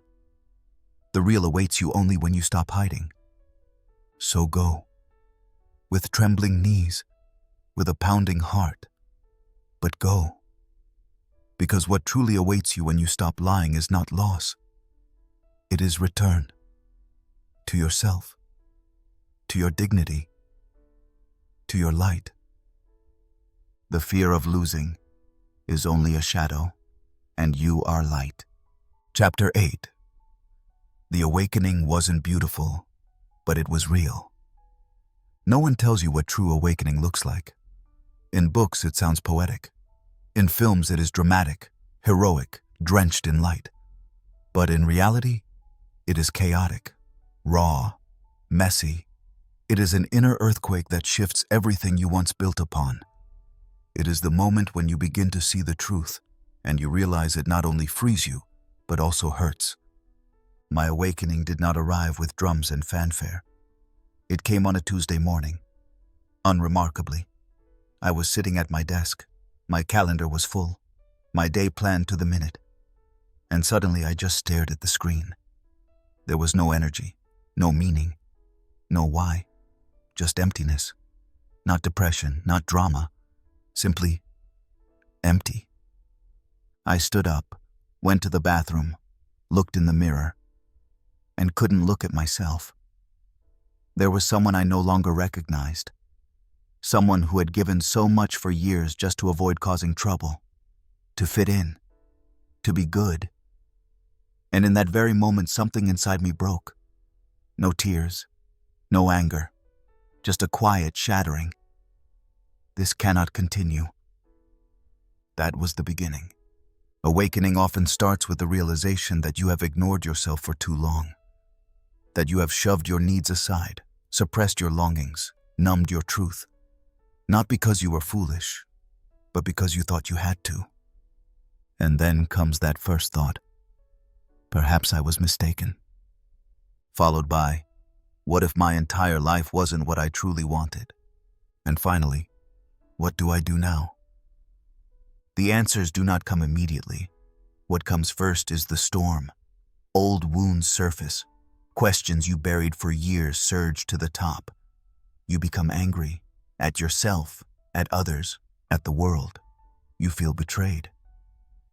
The real awaits you only when you stop hiding. So go, with trembling knees, with a pounding heart, but go. Because what truly awaits you when you stop lying is not loss. It is return to yourself, to your dignity, to your light. The fear of losing is only a shadow, and you are light. Chapter 8. The awakening wasn't beautiful, but it was real. No one tells you what true awakening looks like. In books, it sounds poetic. In films, it is dramatic, heroic, drenched in light. But in reality, it is chaotic, raw, messy. It is an inner earthquake that shifts everything you once built upon. It is the moment when you begin to see the truth, and you realize it not only frees you, but also hurts. My awakening did not arrive with drums and fanfare. It came on a Tuesday morning. Unremarkably, I was sitting at my desk. My calendar was full, my day planned to the minute. And suddenly I just stared at the screen. There was no energy, no meaning, no why, just emptiness. Not depression, not drama, simply empty. I stood up, went to the bathroom, looked in the mirror, and couldn't look at myself. There was someone I no longer recognized. Someone who had given so much for years just to avoid causing trouble, to fit in, to be good. And in that very moment, something inside me broke. No tears, no anger, just a quiet shattering. This cannot continue. That was the beginning. Awakening often starts with the realization that you have ignored yourself for too long, that you have shoved your needs aside, suppressed your longings, numbed your truth. Not because you were foolish, but because you thought you had to. And then comes that first thought. Perhaps I was mistaken. Followed by, what if my entire life wasn't what I truly wanted? And finally, what do I do now? The answers do not come immediately. What comes first is the storm. Old wounds surface. Questions you buried for years surge to the top. You become angry. At yourself, at others, at the world. You feel betrayed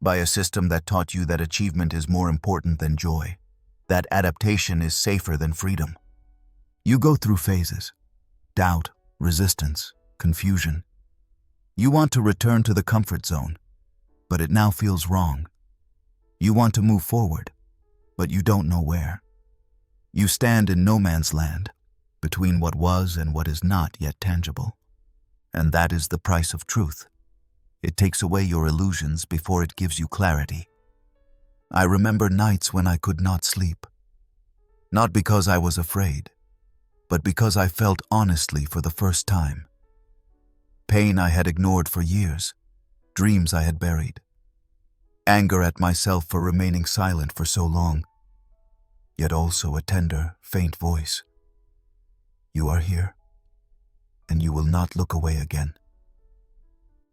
by a system that taught you that achievement is more important than joy, that adaptation is safer than freedom. You go through phases: doubt, resistance, confusion. You want to return to the comfort zone, but it now feels wrong. You want to move forward, but you don't know where. You stand in no man's land, between what was and what is not yet tangible. And that is the price of truth. It takes away your illusions before it gives you clarity. I remember nights when I could not sleep. Not because I was afraid, but because I felt honestly for the first time. pain I had ignored for years, dreams I had buried, anger at myself for remaining silent for so long, yet also a tender, faint voice. You are here, and you will not look away again.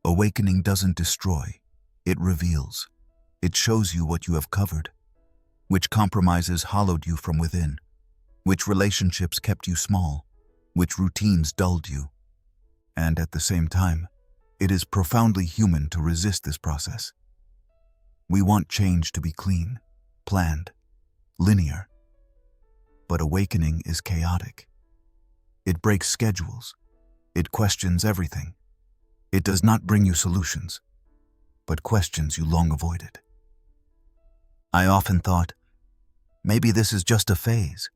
Awakening doesn't destroy, it reveals. It shows you what you have covered, which compromises hollowed you from within, which relationships kept you small, which routines dulled you. And at the same time, it is profoundly human to resist this process. We want change to be clean, planned, linear. But awakening is chaotic. It breaks schedules. It questions everything. It does not bring you solutions, but questions you long avoided. I often thought, maybe this is just a phase.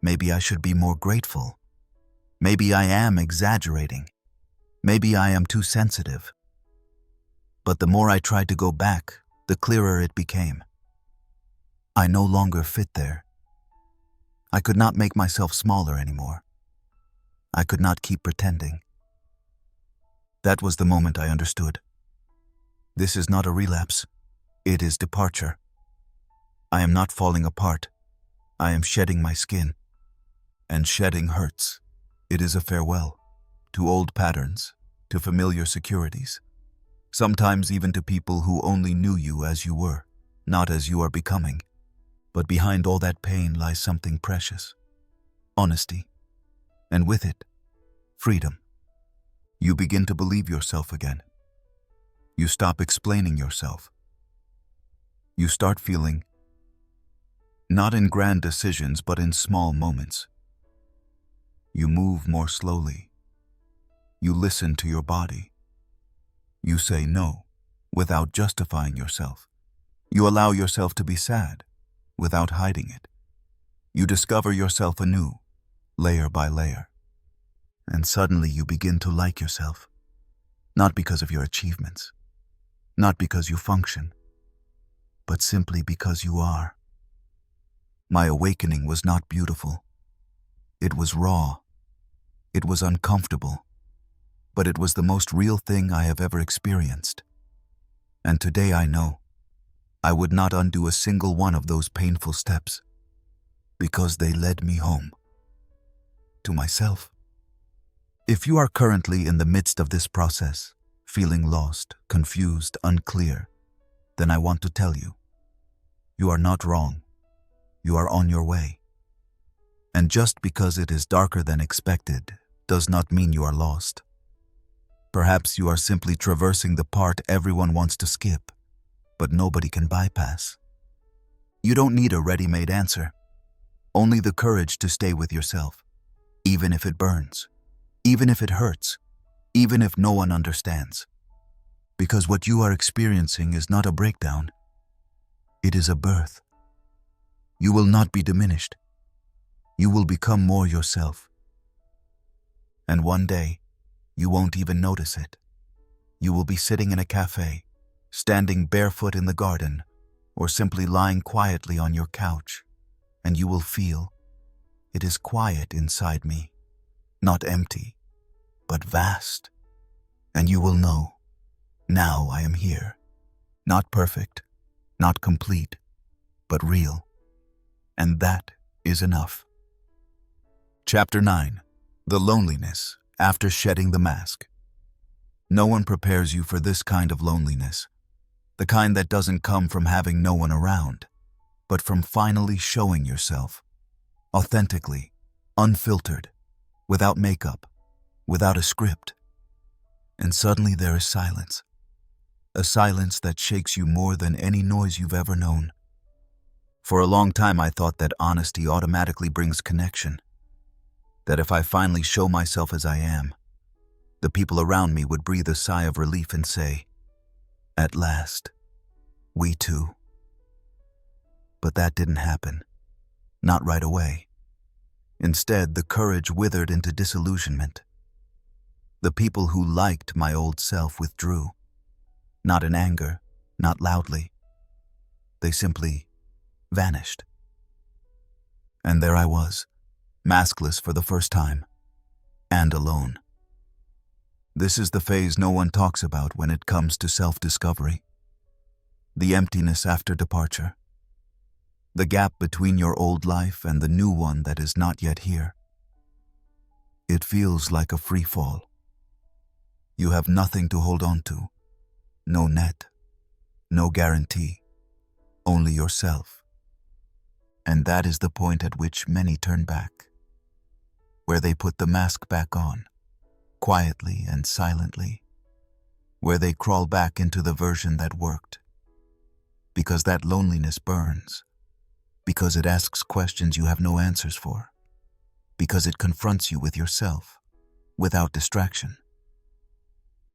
Maybe I should be more grateful. Maybe I am exaggerating. Maybe I am too sensitive. But the more I tried to go back, the clearer it became. I no longer fit there. I could not make myself smaller anymore. I could not keep pretending. That was the moment I understood. This is not a relapse. It is departure. I am not falling apart. I am shedding my skin. And shedding hurts. It is a farewell to old patterns, to familiar securities, sometimes even to people who only knew you as you were, not as you are becoming. But behind all that pain lies something precious. Honesty. And with it, freedom. You begin to believe yourself again. You stop explaining yourself. You start feeling, not in grand decisions, but in small moments. You move more slowly. You listen to your body. You say no without justifying yourself. You allow yourself to be sad without hiding it. You discover yourself anew, layer by layer. And suddenly you begin to like yourself, not because of your achievements, not because you function, but simply because you are. My awakening was not beautiful. It was raw. It was uncomfortable. But it was the most real thing I have ever experienced. And today I know I would not undo a single one of those painful steps, because they led me home, to myself. If you are currently in the midst of this process, feeling lost, confused, unclear, then I want to tell you, you are not wrong. You are on your way. And just because it is darker than expected does not mean you are lost. Perhaps you are simply traversing the part everyone wants to skip, but nobody can bypass. You don't need a ready-made answer, only the courage to stay with yourself, even if it burns, even if it hurts, even if no one understands. Because what you are experiencing is not a breakdown, it is a birth. You will not be diminished. You will become more yourself. And one day, you won't even notice it. You will be sitting in a cafe, standing barefoot in the garden, or simply lying quietly on your couch, and you will feel, it is quiet inside me, not empty, but vast. And you will know, now I am here, not perfect, not complete, but real. And that is enough. Chapter 9. The Loneliness After Shedding the Mask. No one prepares you for this kind of loneliness, the kind that doesn't come from having no one around, but from finally showing yourself, authentically, unfiltered, without makeup, without a script. And suddenly there is silence, a silence that shakes you more than any noise you've ever known. For a long time I thought that honesty automatically brings connection, that if I finally show myself as I am, the people around me would breathe a sigh of relief and say, "At last, we too." But that didn't happen, not right away. Instead, the courage withered into disillusionment. The people who liked my old self withdrew, not in anger, not loudly. They simply vanished. And there I was, maskless for the first time, and alone. This is the phase no one talks about when it comes to self-discovery. The emptiness after departure. The gap between your old life and the new one that is not yet here. It feels like a free fall. You have nothing to hold on to. No net. No guarantee. Only yourself. And that is the point at which many turn back. Where they put the mask back on, quietly and silently. Where they crawl back into the version that worked. Because that loneliness burns. Because it asks questions you have no answers for. Because it confronts you with yourself, without distraction.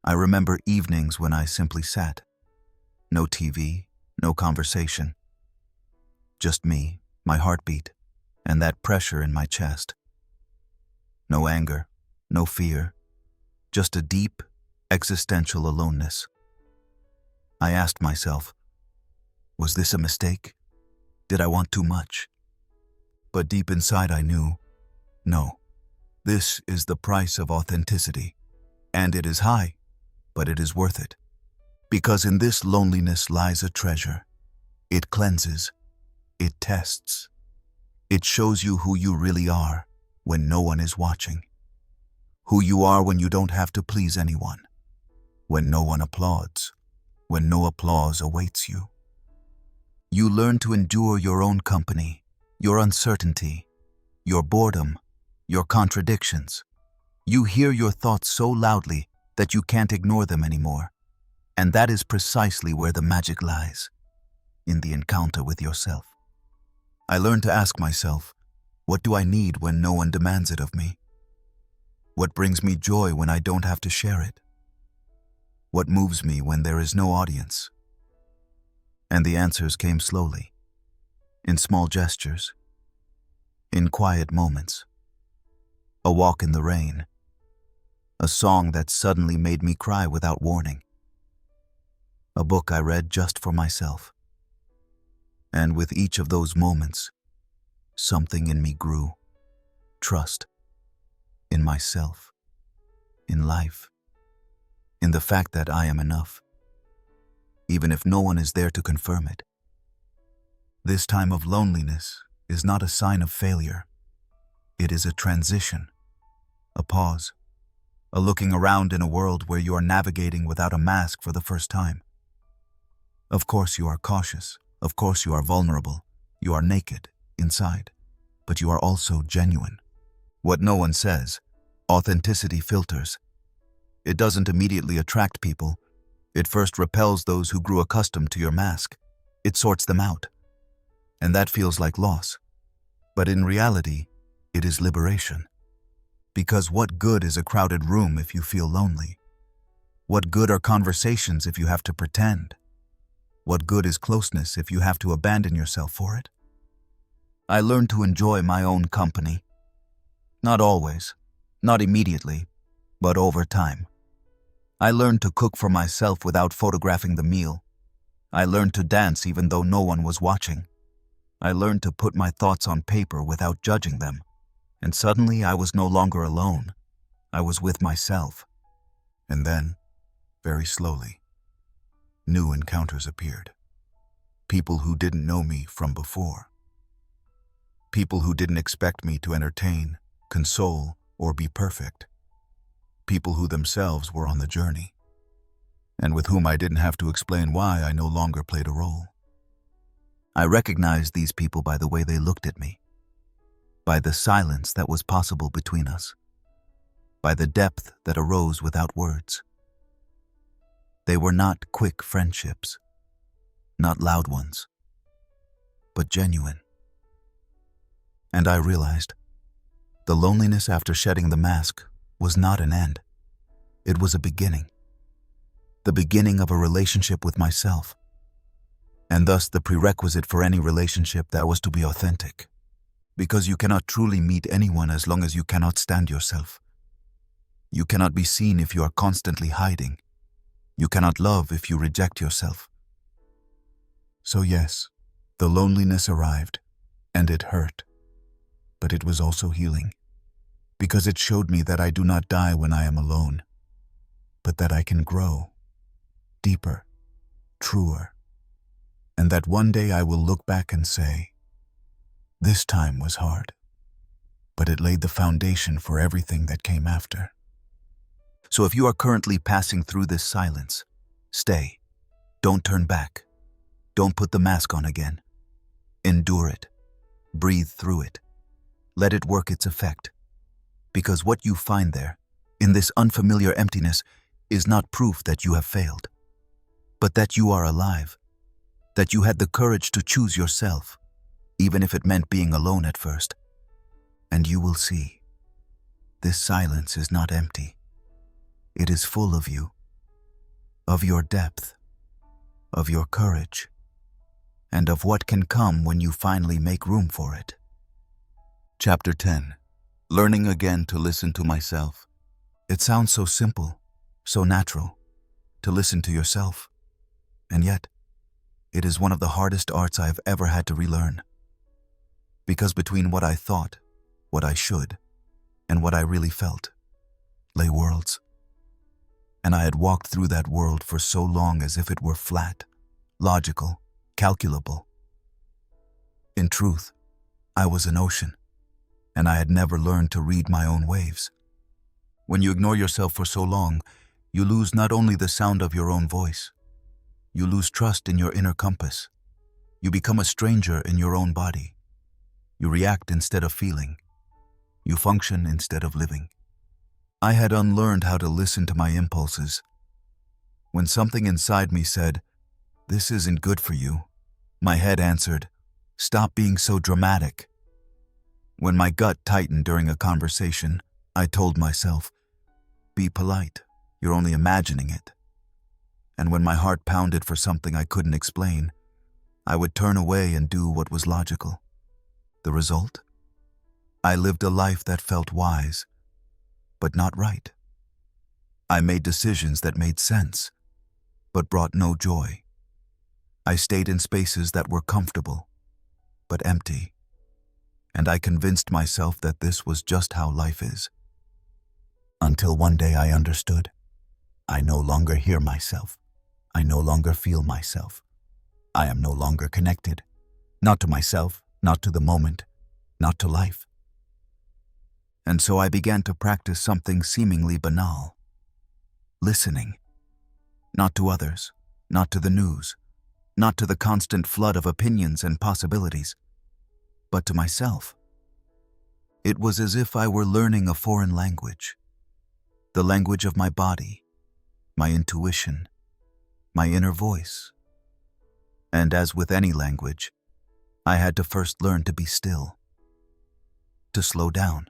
I remember evenings when I simply sat. No TV, no conversation. Just me, my heartbeat, and that pressure in my chest. No anger, no fear, just a deep, existential aloneness. I asked myself, was this a mistake? Did I want too much? But deep inside I knew, no. This is the price of authenticity. And it is high, but it is worth it. Because in this loneliness lies a treasure. It cleanses. It tests. It shows you who you really are when no one is watching. Who you are when you don't have to please anyone. When no one applauds. When no applause awaits you. You learn to endure your own company, your uncertainty, your boredom, your contradictions. You hear your thoughts so loudly that you can't ignore them anymore. And that is precisely where the magic lies, in the encounter with yourself. I learned to ask myself, what do I need when no one demands it of me? What brings me joy when I don't have to share it? What moves me when there is no audience? And the answers came slowly, in small gestures, in quiet moments. A walk in the rain, a song that suddenly made me cry without warning, a book I read just for myself. And with each of those moments, something in me grew. Trust in myself, in life, in the fact that I am enough, even if no one is there to confirm it. This time of loneliness is not a sign of failure. It is a transition, a pause, a looking around in a world where you are navigating without a mask for the first time. Of course you are cautious, of course you are vulnerable, you are naked, inside, but you are also genuine. What no one says, authenticity filters. It doesn't immediately attract people. It first repels those who grew accustomed to your mask. It sorts them out. And that feels like loss. But in reality, it is liberation. Because what good is a crowded room if you feel lonely? What good are conversations if you have to pretend? What good is closeness if you have to abandon yourself for it? I learned to enjoy my own company. Not always, not immediately, but over time. I learned to cook for myself without photographing the meal. I learned to dance even though no one was watching. I learned to put my thoughts on paper without judging them. And suddenly I was no longer alone. I was with myself. And then, very slowly, new encounters appeared. People who didn't know me from before. People who didn't expect me to entertain, console, or be perfect. People who themselves were on the journey, and with whom I didn't have to explain why I no longer played a role. I recognized these people by the way they looked at me, by the silence that was possible between us, by the depth that arose without words. They were not quick friendships, not loud ones, but genuine. And I realized the loneliness after shedding the mask was not an end. It was a beginning. The beginning of a relationship with myself, and thus the prerequisite for any relationship that was to be authentic. Because you cannot truly meet anyone as long as you cannot stand yourself. You cannot be seen if you are constantly hiding. You cannot love if you reject yourself. So yes, the loneliness arrived, and it hurt. But it was also healing. Because it showed me that I do not die when I am alone. but that I can grow deeper, truer, and that one day I will look back and say, this time was hard, but it laid the foundation for everything that came after. So if you are currently passing through this silence, stay. Don't turn back. Don't put the mask on again. Endure it. Breathe through it. Let it work its effect. Because what you find there, in this unfamiliar emptiness, is not proof that you have failed, but that you are alive, that you had the courage to choose yourself, even if it meant being alone at first. And you will see, this silence is not empty. It is full of you, of your depth, of your courage, and of what can come when you finally make room for it. Chapter 10. Learning again to listen to myself. It sounds so simple, so natural, to listen to yourself. And yet, it is one of the hardest arts I have ever had to relearn. Because between what I thought, what I should, and what I really felt, lay worlds. And I had walked through that world for so long as if it were flat, logical, calculable. In truth, I was an ocean, and I had never learned to read my own waves. When you ignore yourself for so long, you lose not only the sound of your own voice, you lose trust in your inner compass. You become a stranger in your own body. You react instead of feeling. You function instead of living. I had unlearned how to listen to my impulses. When something inside me said, "This isn't good for you," my head answered, "Stop being so dramatic." When my gut tightened during a conversation, I told myself, "Be polite, you're only imagining it." And when my heart pounded for something I couldn't explain, I would turn away and do what was logical. The result? I lived a life that felt wise, but not right. I made decisions that made sense, but brought no joy. I stayed in spaces that were comfortable, but empty. And I convinced myself that this was just how life is. Until one day I understood. I no longer hear myself. I no longer feel myself. I am no longer connected. Not to myself, not to the moment, not to life. And so I began to practice something seemingly banal. Listening. Not to others, not to the news, not to the constant flood of opinions and possibilities, but to myself. It was as if I were learning a foreign language. The language of my body, my intuition, my inner voice. And as with any language, I had to first learn to be still, to slow down,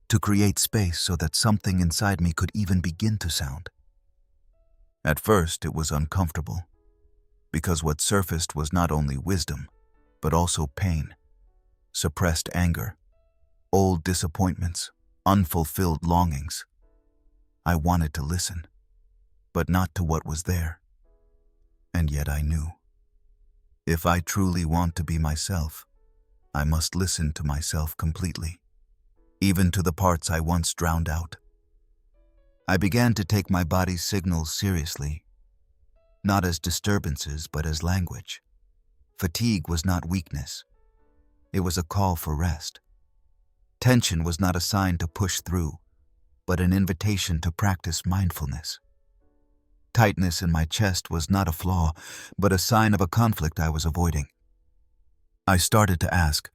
to create space so that something inside me could even begin to sound. At first, it was uncomfortable, because what surfaced was not only wisdom, but also pain, suppressed anger, old disappointments, unfulfilled longings. I wanted to listen, but not to what was there. And yet I knew. If I truly want to be myself, I must listen to myself completely, even to the parts I once drowned out. I began to take my body's signals seriously, not as disturbances, but as language. Fatigue was not weakness. It was a call for rest. Tension was not a sign to push through, but an invitation to practice mindfulness. Tightness in my chest was not a flaw, but a sign of a conflict I was avoiding. I started to ask,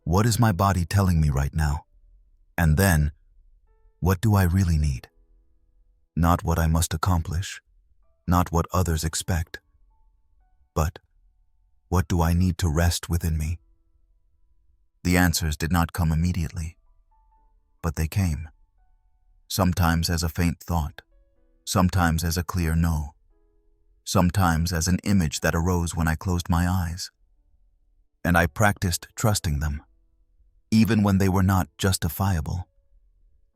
what is my body telling me right now? And then, what do I really need? Not what I must accomplish, not what others expect, but what do I need to rest within me? The answers did not come immediately, but they came, sometimes as a faint thought, sometimes as a clear no, sometimes as an image that arose when I closed my eyes. And I practiced trusting them, even when they were not justifiable,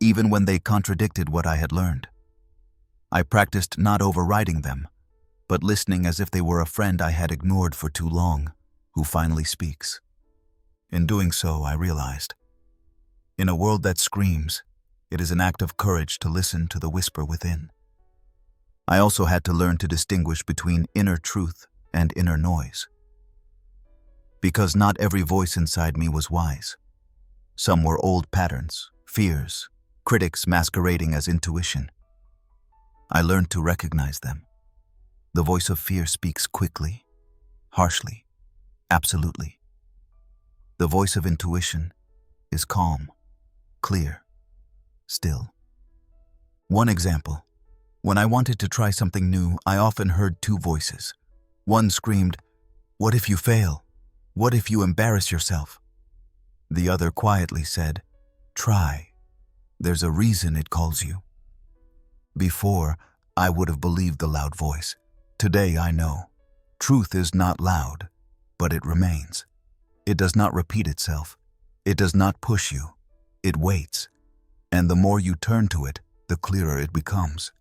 even when they contradicted what I had learned. I practiced not overriding them, but listening as if they were a friend I had ignored for too long, who finally speaks. In doing so, I realized, in a world that screams, it is an act of courage to listen to the whisper within. I also had to learn to distinguish between inner truth and inner noise. Because not every voice inside me was wise. Some were old patterns, fears, critics masquerading as intuition. I learned to recognize them. The voice of fear speaks quickly, harshly, absolutely. The voice of intuition is calm, clear, still. One example. When I wanted to try something new, I often heard two voices. One screamed, "What if you fail? What if you embarrass yourself?" The other quietly said, "Try. There's a reason it calls you." Before, I would have believed the loud voice. Today I know. Truth is not loud, but it remains. It does not repeat itself. It does not push you. It waits. And the more you turn to it, the clearer it becomes.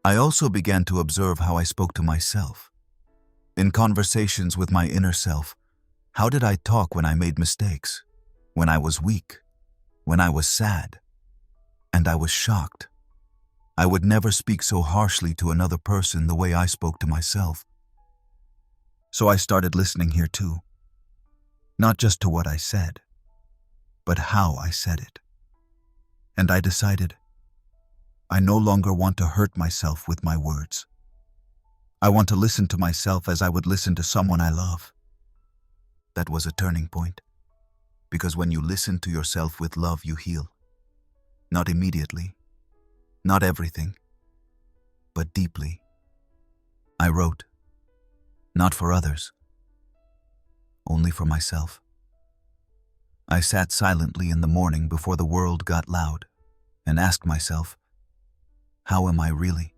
I also began to observe how I spoke to myself. In conversations with my inner self, how did I talk when I made mistakes? When I was weak? When I was sad? And I was shocked. I would never speak so harshly to another person the way I spoke to myself. So I started listening here too. Not just to what I said, but how I said it. And I decided, I no longer want to hurt myself with my words. I want to listen to myself as I would listen to someone I love. That was a turning point, because when you listen to yourself with love, you heal. Not immediately, not everything, but deeply. I wrote, not for others, only for myself. I sat silently in the morning before the world got loud and asked myself, how am I really?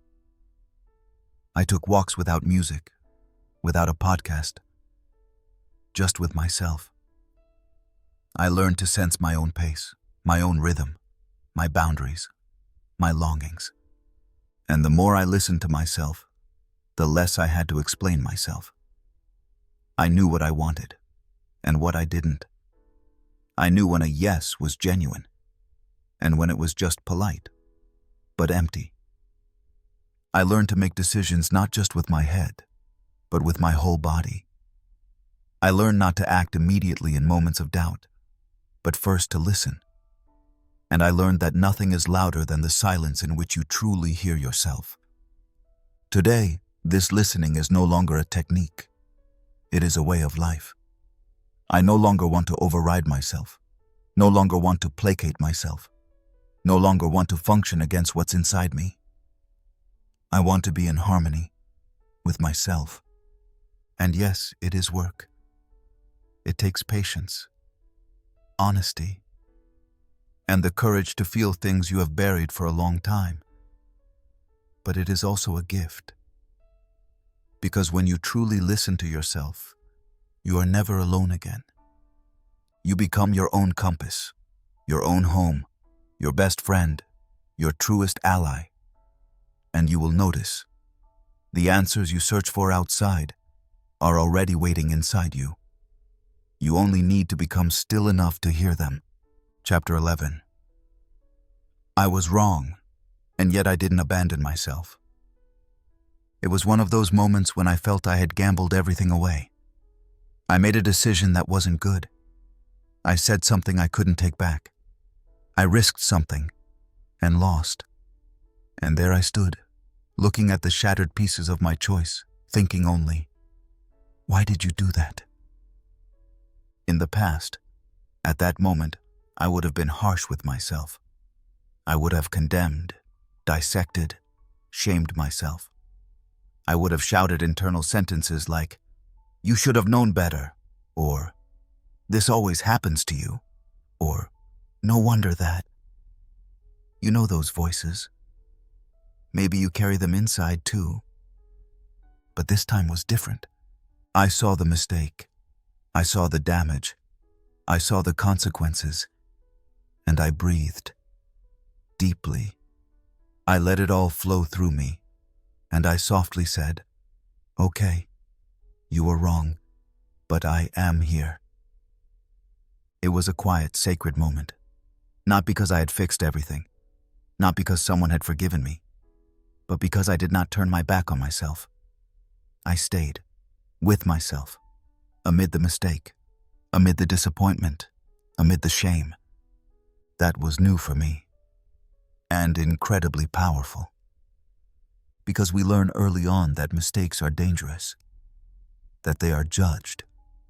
I took walks without music, without a podcast, just with myself. I learned to sense my own pace, my own rhythm, my boundaries, my longings. And the more I listened to myself, the less I had to explain myself. I knew what I wanted and what I didn't. I knew when a yes was genuine and when it was just polite, but empty. I learned to make decisions not just with my head, but with my whole body. I learned not to act immediately in moments of doubt, but first to listen. And I learned that nothing is louder than the silence in which you truly hear yourself. Today, this listening is no longer a technique. It is a way of life. I no longer want to override myself, no longer want to placate myself, no longer want to function against what's inside me. I want to be in harmony with myself. And yes, it is work. It takes patience, honesty, and the courage to feel things you have buried for a long time. But it is also a gift. Because when you truly listen to yourself, you are never alone again. You become your own compass, your own home, your best friend, your truest ally. And you will notice the answers you search for outside are already waiting inside you. You only need to become still enough to hear them. Chapter 11. I was wrong, and yet I didn't abandon myself. It was one of those moments when I felt I had gambled everything away. I made a decision that wasn't good. I said something I couldn't take back. I risked something and lost. And there I stood, looking at the shattered pieces of my choice, thinking only, why did you do that? In the past, at that moment, I would have been harsh with myself. I would have condemned, dissected, shamed myself. I would have shouted internal sentences like, "You should have known better," or "This always happens to you," or "No wonder that." You know those voices. Maybe you carry them inside too. But this time was different. I saw the mistake. I saw the damage. I saw the consequences. And I breathed. Deeply. I let it all flow through me. And I softly said, "Okay, you were wrong, but I am here." It was a quiet, sacred moment. Not because I had fixed everything. Not because someone had forgiven me. but because I did not turn my back on myself. I stayed with myself, amid the mistake, amid the disappointment, amid the shame. That was new for me, and incredibly powerful. Because we learn early on that mistakes are dangerous, that they are judged,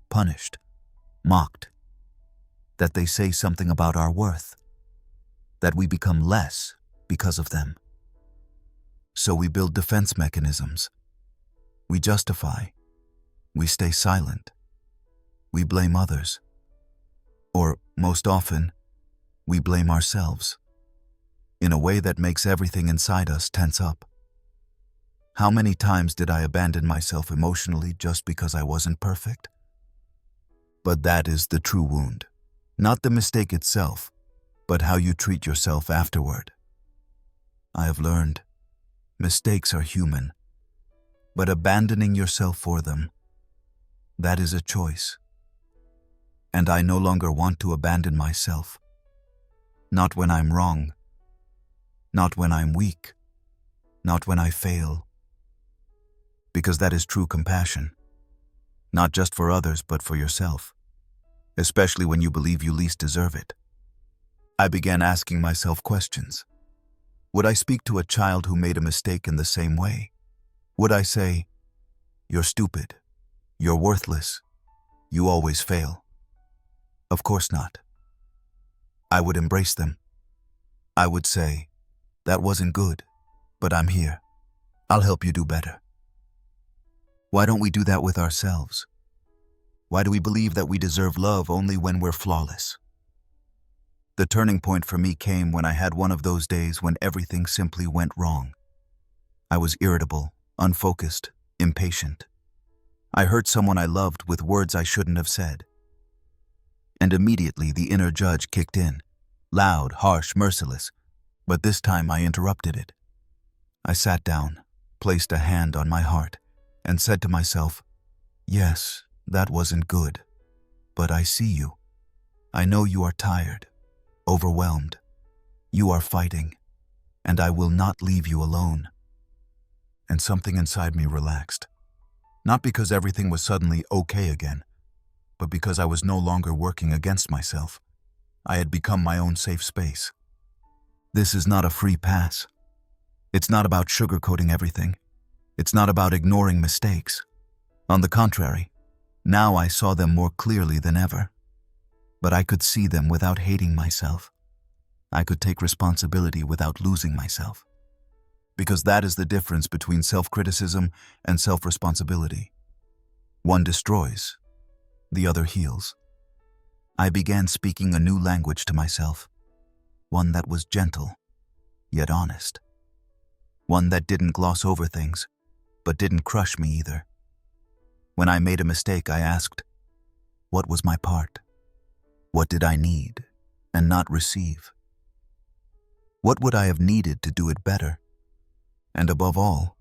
punished, mocked, that they say something about our worth, that we become less because of them. So we build defense mechanisms. We justify. We stay silent. We blame others. Or, most often, we blame ourselves, in a way that makes everything inside us tense up. How many times did I abandon myself emotionally just because I wasn't perfect? But that is the true wound. Not the mistake itself, but how you treat yourself afterward. I have learned mistakes are human, but abandoning yourself for them, that is a choice. And I no longer want to abandon myself. Not when I'm wrong. Not when I'm weak. Not when I fail. Because that is true compassion. Not just for others, but for yourself. Especially when you believe you least deserve it. I began asking myself questions. Would I speak to a child who made a mistake in the same way? Would I say, "You're stupid. You're worthless. You always fail"? Of course not. I would embrace them. I would say, "That wasn't good, but I'm here. I'll help you do better." Why don't we do that with ourselves? Why do we believe that we deserve love only when we're flawless? The turning point for me came when I had one of those days when everything simply went wrong. I was irritable, unfocused, impatient. I hurt someone I loved with words I shouldn't have said. And immediately the inner judge kicked in, loud, harsh, merciless, but this time I interrupted it. I sat down, placed a hand on my heart, and said to myself, "Yes, that wasn't good, but I see you. I know you are tired, overwhelmed. You are fighting, and I will not leave you alone." And something inside me relaxed. Not because everything was suddenly okay again, but because I was no longer working against myself. I had become my own safe space. This is not a free pass. It's not about sugarcoating everything. It's not about ignoring mistakes. On the contrary, now I saw them more clearly than ever. But I could see them without hating myself. I could take responsibility without losing myself. Because that is the difference between self-criticism and self-responsibility. One destroys, the other heals. I began speaking a new language to myself, one that was gentle, yet honest. One that didn't gloss over things, but didn't crush me either. When I made a mistake, I asked, what was my part? What did I need and not receive? What would I have needed to do it better? And above all,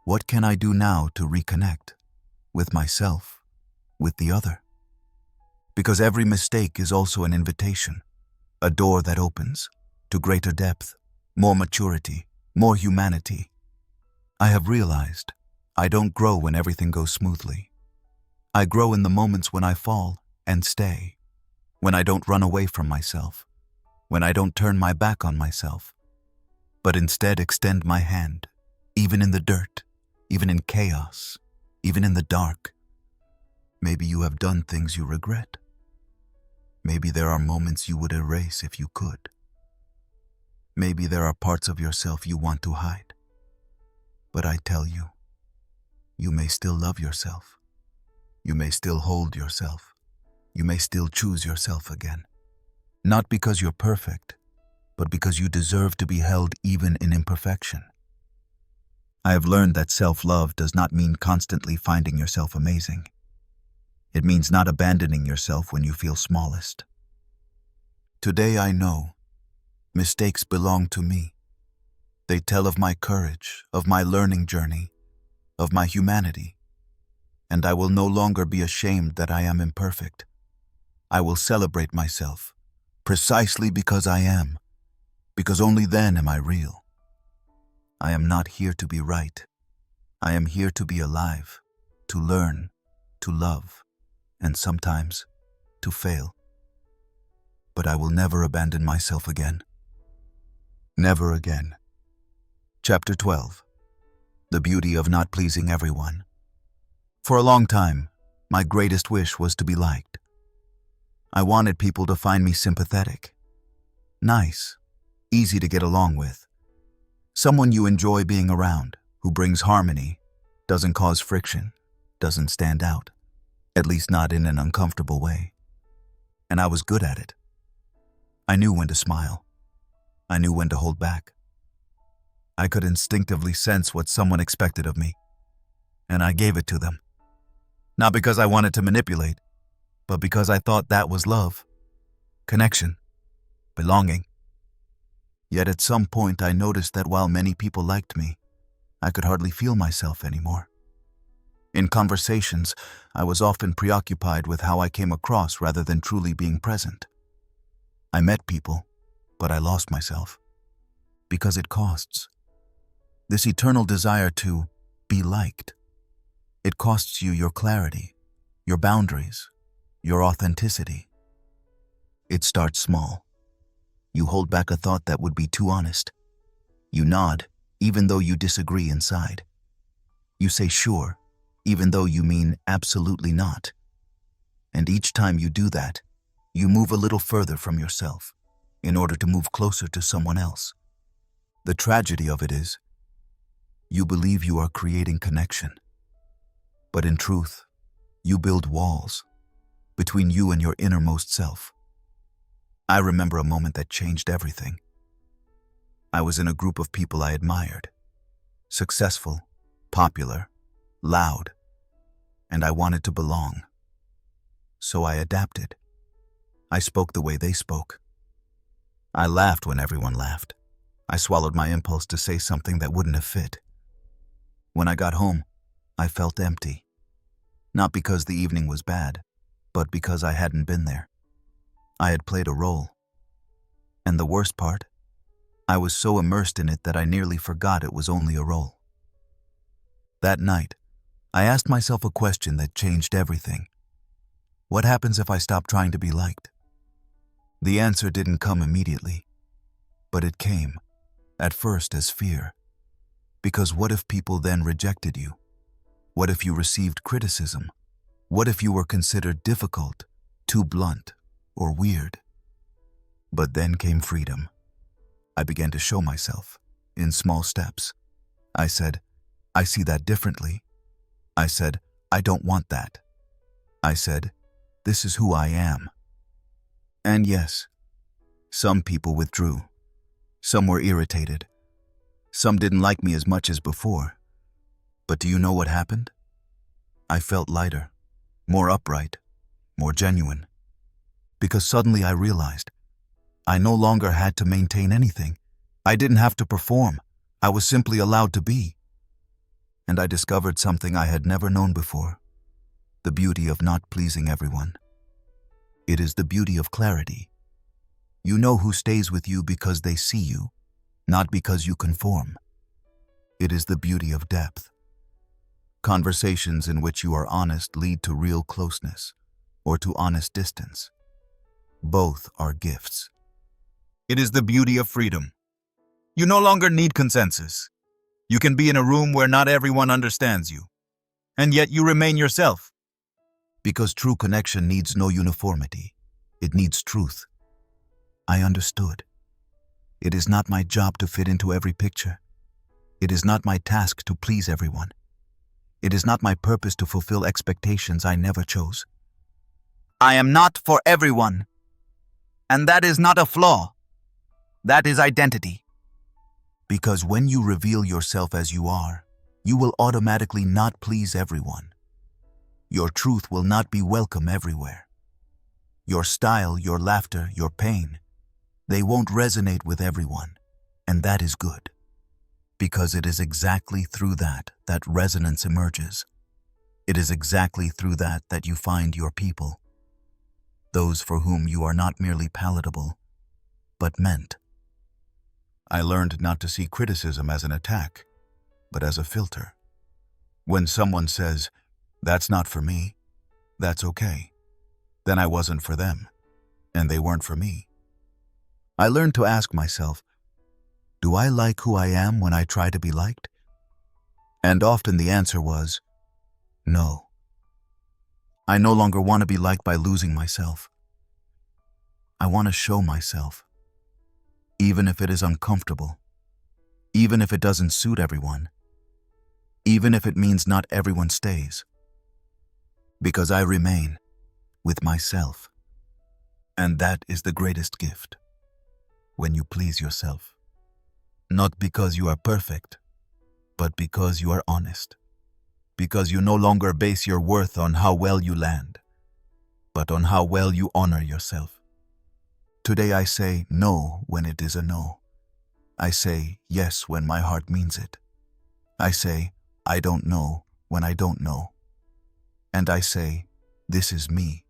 what can I do now to reconnect with myself, with the other? Because every mistake is also an invitation, a door that opens to greater depth, more maturity, more humanity. I have realized I don't grow when everything goes smoothly. I grow in the moments when I fall and stay, when I don't run away from myself, when I don't turn my back on myself, but instead extend my hand, even in the dirt, even in chaos, even in the dark. Maybe you have done things you regret. Maybe there are moments you would erase if you could. Maybe there are parts of yourself you want to hide. But I tell you, you may still love yourself. You may still hold yourself. You may still choose yourself again. Not because you're perfect, but because you deserve to be held even in imperfection. I have learned that self-love does not mean constantly finding yourself amazing. It means not abandoning yourself when you feel smallest. Today I know mistakes belong to me. They tell of my courage, of my learning journey, of my humanity. And I will no longer be ashamed that I am imperfect. I will celebrate myself, precisely because I am, because only then am I real. I am not here to be right. I am here to be alive, to learn, to love, and sometimes to fail. But I will never abandon myself again. Never again. Chapter 12. The Beauty of Not Pleasing Everyone. For a long time, my greatest wish was to be liked. I wanted people to find me sympathetic, nice, easy to get along with, someone you enjoy being around, who brings harmony, doesn't cause friction, doesn't stand out, at least not in an uncomfortable way. And I was good at it. I knew when to smile. I knew when to hold back. I could instinctively sense what someone expected of me, and I gave it to them. Not because I wanted to manipulate, but because I thought that was love, connection, belonging. Yet at some point I noticed that while many people liked me, I could hardly feel myself anymore. In conversations, I was often preoccupied with how I came across rather than truly being present. I met people, but I lost myself. Because it costs. This eternal desire to be liked. It costs you your clarity, your boundaries, your authenticity. It starts small. You hold back a thought that would be too honest. You nod, even though you disagree inside. You say sure, even though you mean absolutely not. And each time you do that, you move a little further from yourself in order to move closer to someone else. The tragedy of it is, you believe you are creating connection. But in truth, you build walls between you and your innermost self. I remember a moment that changed everything. I was in a group of people I admired, successful, popular, loud, and I wanted to belong. So I adapted. I spoke the way they spoke. I laughed when everyone laughed. I swallowed my impulse to say something that wouldn't have fit. When I got home, I felt empty. Not because the evening was bad, but because I hadn't been there. I had played a role. And the worst part? I was so immersed in it that I nearly forgot it was only a role. That night, I asked myself a question that changed everything. What happens if I stop trying to be liked? The answer didn't come immediately, but it came, at first as fear. Because what if people then rejected you? What if you received criticism? What if you were considered difficult, too blunt, or weird? But then came freedom. I began to show myself, in small steps. I said, I see that differently. I said, I don't want that. I said, this is who I am. And yes, some people withdrew. Some were irritated. Some didn't like me as much as before. But do you know what happened? I felt lighter, more upright, more genuine. Because suddenly I realized I no longer had to maintain anything. I didn't have to perform. I was simply allowed to be. And I discovered something I had never known before. The beauty of not pleasing everyone. It is the beauty of clarity. You know who stays with you because they see you, not because you conform. It is the beauty of depth. Conversations in which you are honest lead to real closeness, or to honest distance. Both are gifts. It is the beauty of freedom. You no longer need consensus. You can be in a room where not everyone understands you, and yet you remain yourself. Because true connection needs no uniformity. It needs truth. I understood. It is not my job to fit into every picture. It is not my task to please everyone. It is not my purpose to fulfill expectations I never chose. I am not for everyone. And that is not a flaw. That is identity. Because when you reveal yourself as you are, you will automatically not please everyone. Your truth will not be welcome everywhere. Your style, your laughter, your pain, they won't resonate with everyone, and that is good. Because it is exactly through that resonance emerges. It is exactly through that you find your people. Those for whom you are not merely palatable, but meant. I learned not to see criticism as an attack, but as a filter. When someone says, "That's not for me," that's okay. Then I wasn't for them, and they weren't for me. I learned to ask myself, do I like who I am when I try to be liked? And often the answer was, no. I no longer want to be liked by losing myself. I want to show myself, even if it is uncomfortable, even if it doesn't suit everyone, even if it means not everyone stays, because I remain with myself. And that is the greatest gift, when you please yourself. Not because you are perfect, but because you are honest. Because you no longer base your worth on how well you land, but on how well you honor yourself. Today I say no when it is a no. I say yes when my heart means it. I say I don't know when I don't know. And I say this is me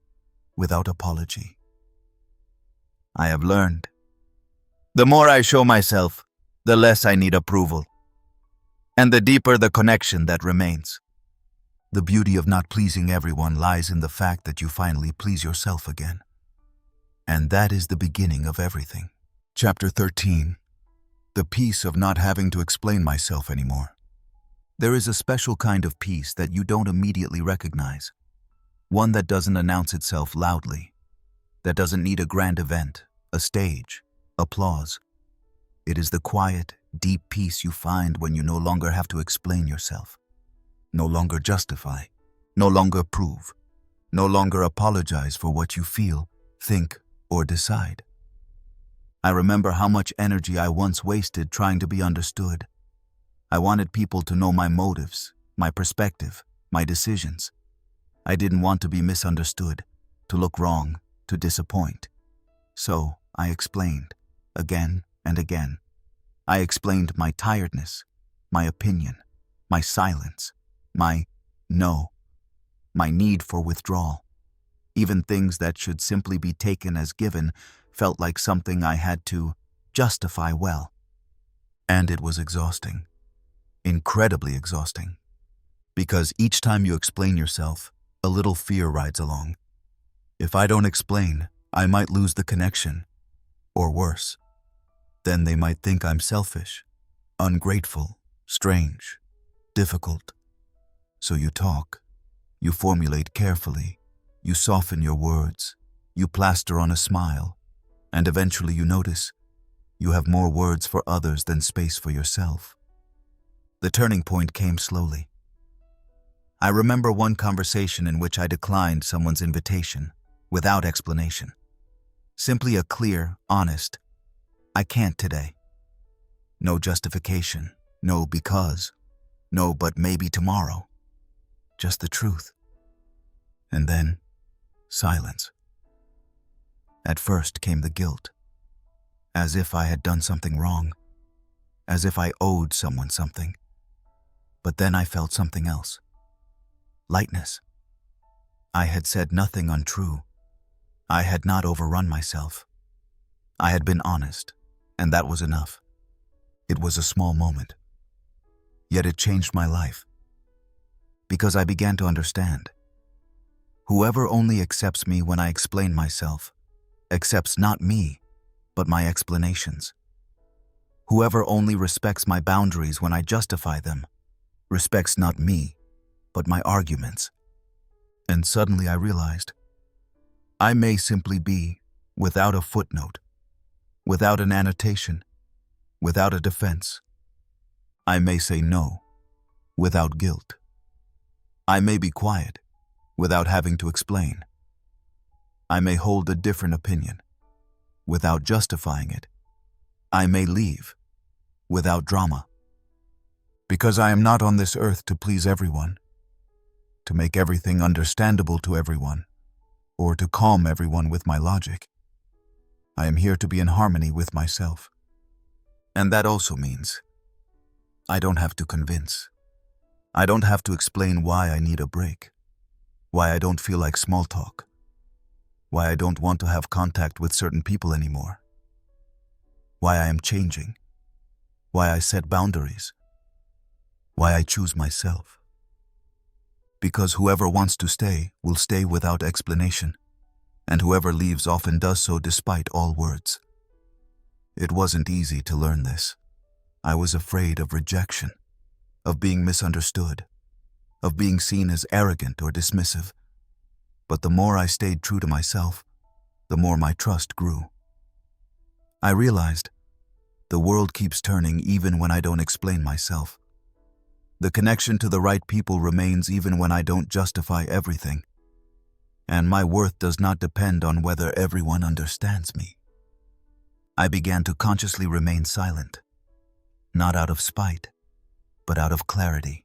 without apology. I have learned, the more I show myself, the less I need approval, and the deeper the connection that remains. The beauty of not pleasing everyone lies in the fact that you finally please yourself again. And that is the beginning of everything. Chapter 13. The peace of not having to explain myself anymore. There is a special kind of peace that you don't immediately recognize. One that doesn't announce itself loudly. That doesn't need a grand event, a stage, applause. It is the quiet, deep peace you find when you no longer have to explain yourself. No longer justify. No longer prove. No longer apologize for what you feel, think, or decide. I remember how much energy I once wasted trying to be understood. I wanted people to know my motives, my perspective, my decisions. I didn't want to be misunderstood, to look wrong, to disappoint. So I explained, again and again. I explained my tiredness, my opinion, my silence, my no, my need for withdrawal. Even things that should simply be taken as given felt like something I had to justify well. And it was exhausting, incredibly exhausting. Because each time you explain yourself, a little fear rides along. If I don't explain, I might lose the connection, or worse. Then they might think I'm selfish, ungrateful, strange, difficult. So you talk, you formulate carefully, you soften your words, you plaster on a smile, and eventually you notice you have more words for others than space for yourself. The turning point came slowly. I remember one conversation in which I declined someone's invitation without explanation. Simply a clear, honest, "I can't today." No justification, no because, no but maybe tomorrow. Just the truth. And then, silence. At first came the guilt, as if I had done something wrong, as if I owed someone something. But then I felt something else. Lightness. I had said nothing untrue. I had not overrun myself. I had been honest, and that was enough. It was a small moment. Yet it changed my life. Because I began to understand. Whoever only accepts me when I explain myself, accepts not me, but my explanations. Whoever only respects my boundaries when I justify them, respects not me, but my arguments. And suddenly I realized, I may simply be without a footnote, without an annotation, without a defense. I may say no, without guilt. I may be quiet, without having to explain. I may hold a different opinion, without justifying it. I may leave, without drama. Because I am not on this earth to please everyone, to make everything understandable to everyone, or to calm everyone with my logic. I am here to be in harmony with myself. And that also means I don't have to convince. I don't have to explain why I need a break, why I don't feel like small talk, why I don't want to have contact with certain people anymore, why I am changing, why I set boundaries, why I choose myself. Because whoever wants to stay will stay without explanation, and whoever leaves often does so despite all words. It wasn't easy to learn this. I was afraid of rejection, of being misunderstood, of being seen as arrogant or dismissive. But the more I stayed true to myself, the more my trust grew. I realized the world keeps turning even when I don't explain myself. The connection to the right people remains even when I don't justify everything. And my worth does not depend on whether everyone understands me. I began to consciously remain silent, not out of spite, but out of clarity,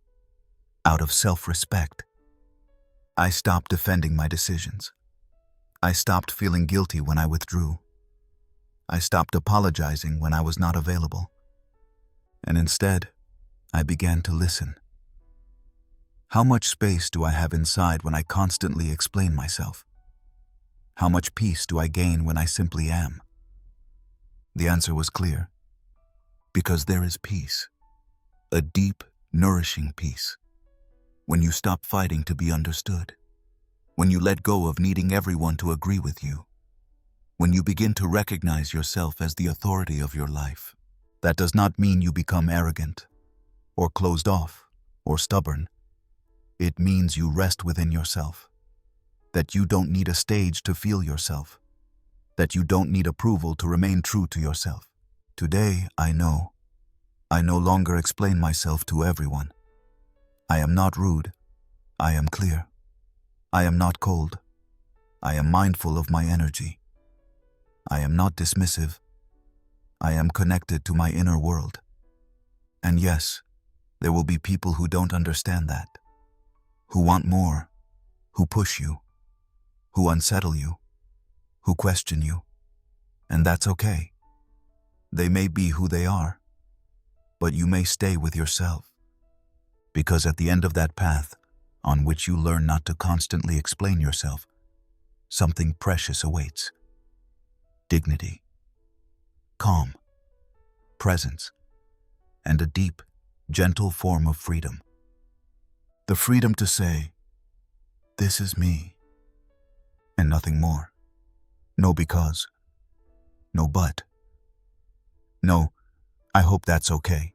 out of self-respect. I stopped defending my decisions. I stopped feeling guilty when I withdrew. I stopped apologizing when I was not available. And instead, I began to listen. How much space do I have inside when I constantly explain myself? How much peace do I gain when I simply am? The answer was clear. Because there is peace. A deep, nourishing peace. When you stop fighting to be understood. When you let go of needing everyone to agree with you. When you begin to recognize yourself as the authority of your life. That does not mean you become arrogant, or closed off, or stubborn. It means you rest within yourself. That you don't need a stage to feel yourself. That you don't need approval to remain true to yourself. Today, I know. I no longer explain myself to everyone. I am not rude. I am clear. I am not cold. I am mindful of my energy. I am not dismissive. I am connected to my inner world. And yes, there will be people who don't understand that, who want more, who push you, who unsettle you, who question you. And that's okay. They may be who they are, but you may stay with yourself. Because at the end of that path, on which you learn not to constantly explain yourself, something precious awaits. Dignity, calm, presence, and a deep, gentle form of freedom. The freedom to say, "This is me," and nothing more. No because, no but. No, I hope that's okay.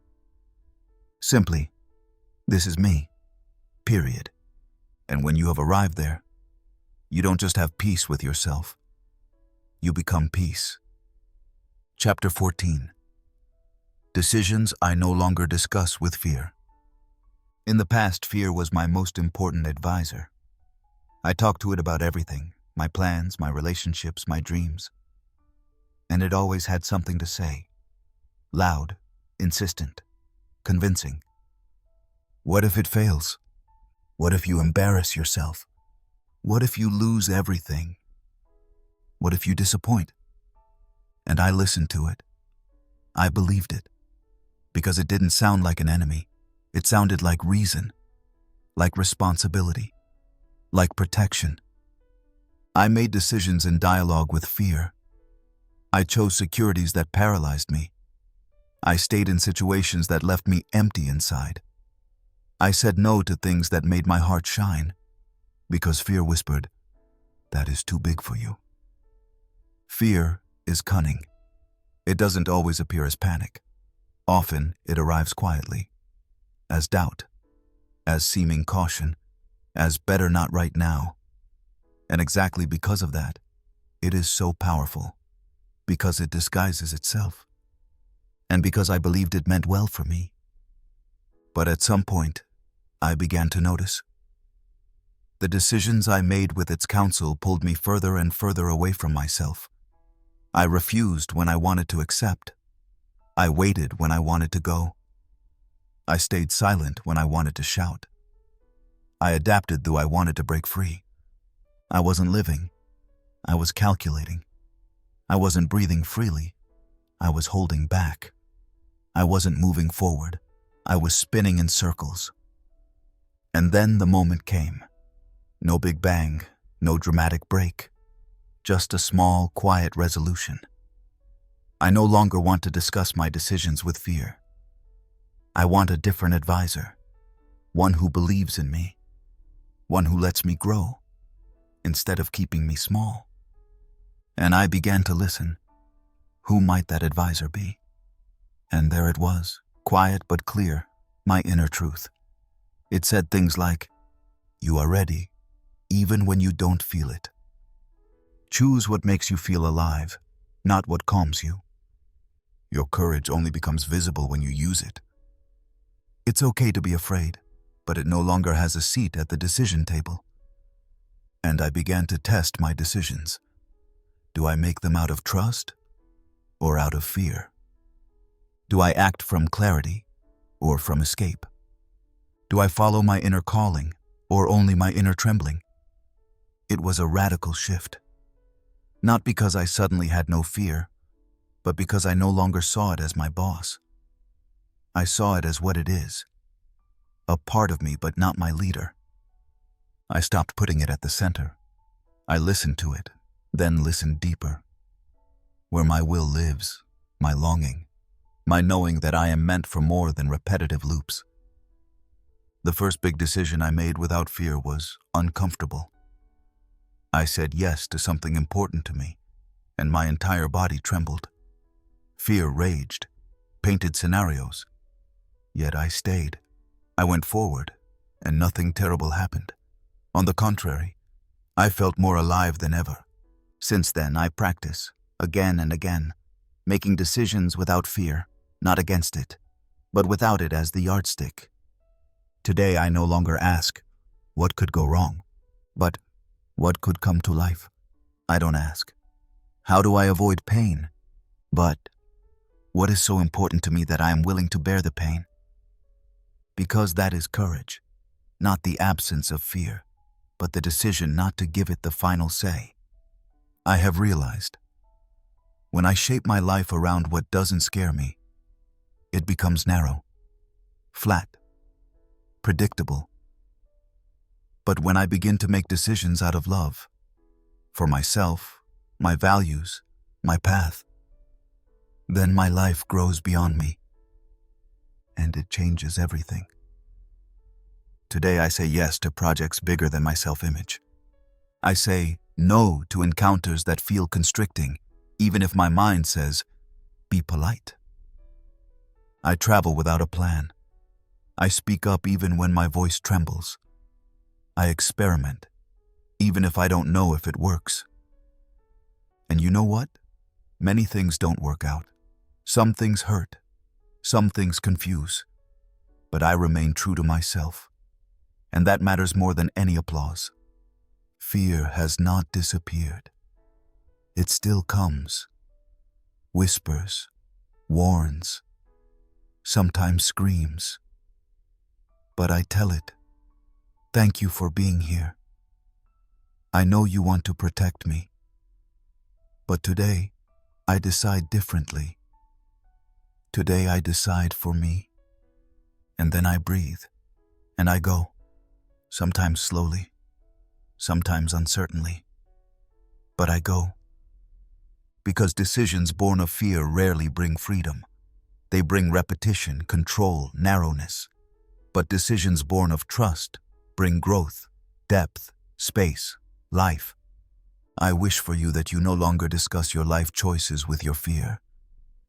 Simply, this is me, period. And when you have arrived there, you don't just have peace with yourself. You become peace. Chapter 14. Decisions I no longer discuss with fear. In the past, fear was my most important advisor. I talked to it about everything, my plans, my relationships, my dreams. And it always had something to say. Loud, insistent, convincing. What if it fails? What if you embarrass yourself? What if you lose everything? What if you disappoint? And I listened to it. I believed it. Because it didn't sound like an enemy. It sounded like reason, like responsibility, like protection. I made decisions in dialogue with fear. I chose securities that paralyzed me. I stayed in situations that left me empty inside. I said no to things that made my heart shine, because fear whispered, "That is too big for you." Fear is cunning. It doesn't always appear as panic. Often it arrives quietly, as doubt, as seeming caution, as better not right now. And exactly because of that, it is so powerful, because it disguises itself, and because I believed it meant well for me. But at some point, I began to notice. The decisions I made with its counsel pulled me further and further away from myself. I refused when I wanted to accept. I waited when I wanted to go. I stayed silent when I wanted to shout. I adapted though I wanted to break free. I wasn't living. I was calculating. I wasn't breathing freely. I was holding back. I wasn't moving forward. I was spinning in circles. And then the moment came. No big bang, no dramatic break. Just a small, quiet resolution. I no longer want to discuss my decisions with fear. I want a different advisor, one who believes in me, one who lets me grow instead of keeping me small. And I began to listen. Who might that advisor be? And there it was, quiet but clear, my inner truth. It said things like, "You are ready, even when you don't feel it. Choose what makes you feel alive, not what calms you. Your courage only becomes visible when you use it. It's okay to be afraid, but it no longer has a seat at the decision table." And I began to test my decisions. Do I make them out of trust or out of fear? Do I act from clarity or from escape? Do I follow my inner calling or only my inner trembling? It was a radical shift. Not because I suddenly had no fear, but because I no longer saw it as my boss. I saw it as what it is, a part of me but not my leader. I stopped putting it at the center. I listened to it, then listened deeper. Where my will lives, my longing, my knowing that I am meant for more than repetitive loops. The first big decision I made without fear was uncomfortable. I said yes to something important to me, and my entire body trembled. Fear raged, painted scenarios. Yet I stayed. I went forward, and nothing terrible happened. On the contrary, I felt more alive than ever. Since then, I practice, again and again, making decisions without fear, not against it, but without it as the yardstick. Today, I no longer ask, what could go wrong? But what could come to life? I don't ask, how do I avoid pain? But what is so important to me that I am willing to bear the pain? Because that is courage, not the absence of fear, but the decision not to give it the final say. I have realized, when I shape my life around what doesn't scare me, it becomes narrow, flat, predictable. But when I begin to make decisions out of love, for myself, my values, my path, then my life grows beyond me, and it changes everything. Today I say yes to projects bigger than my self-image. I say no to encounters that feel constricting, even if my mind says, be polite. I travel without a plan. I speak up even when my voice trembles. I experiment, even if I don't know if it works. And you know what? Many things don't work out. Some things hurt. Some things confuse. But I remain true to myself. And that matters more than any applause. Fear has not disappeared. It still comes, whispers, warns, sometimes screams. But I tell it, thank you for being here. I know you want to protect me. But today, I decide differently. Today I decide for me. And then I breathe, and I go. Sometimes slowly, sometimes uncertainly. But I go. Because decisions born of fear rarely bring freedom. They bring repetition, control, narrowness. But decisions born of trust bring growth, depth, space, life. I wish for you that you no longer discuss your life choices with your fear,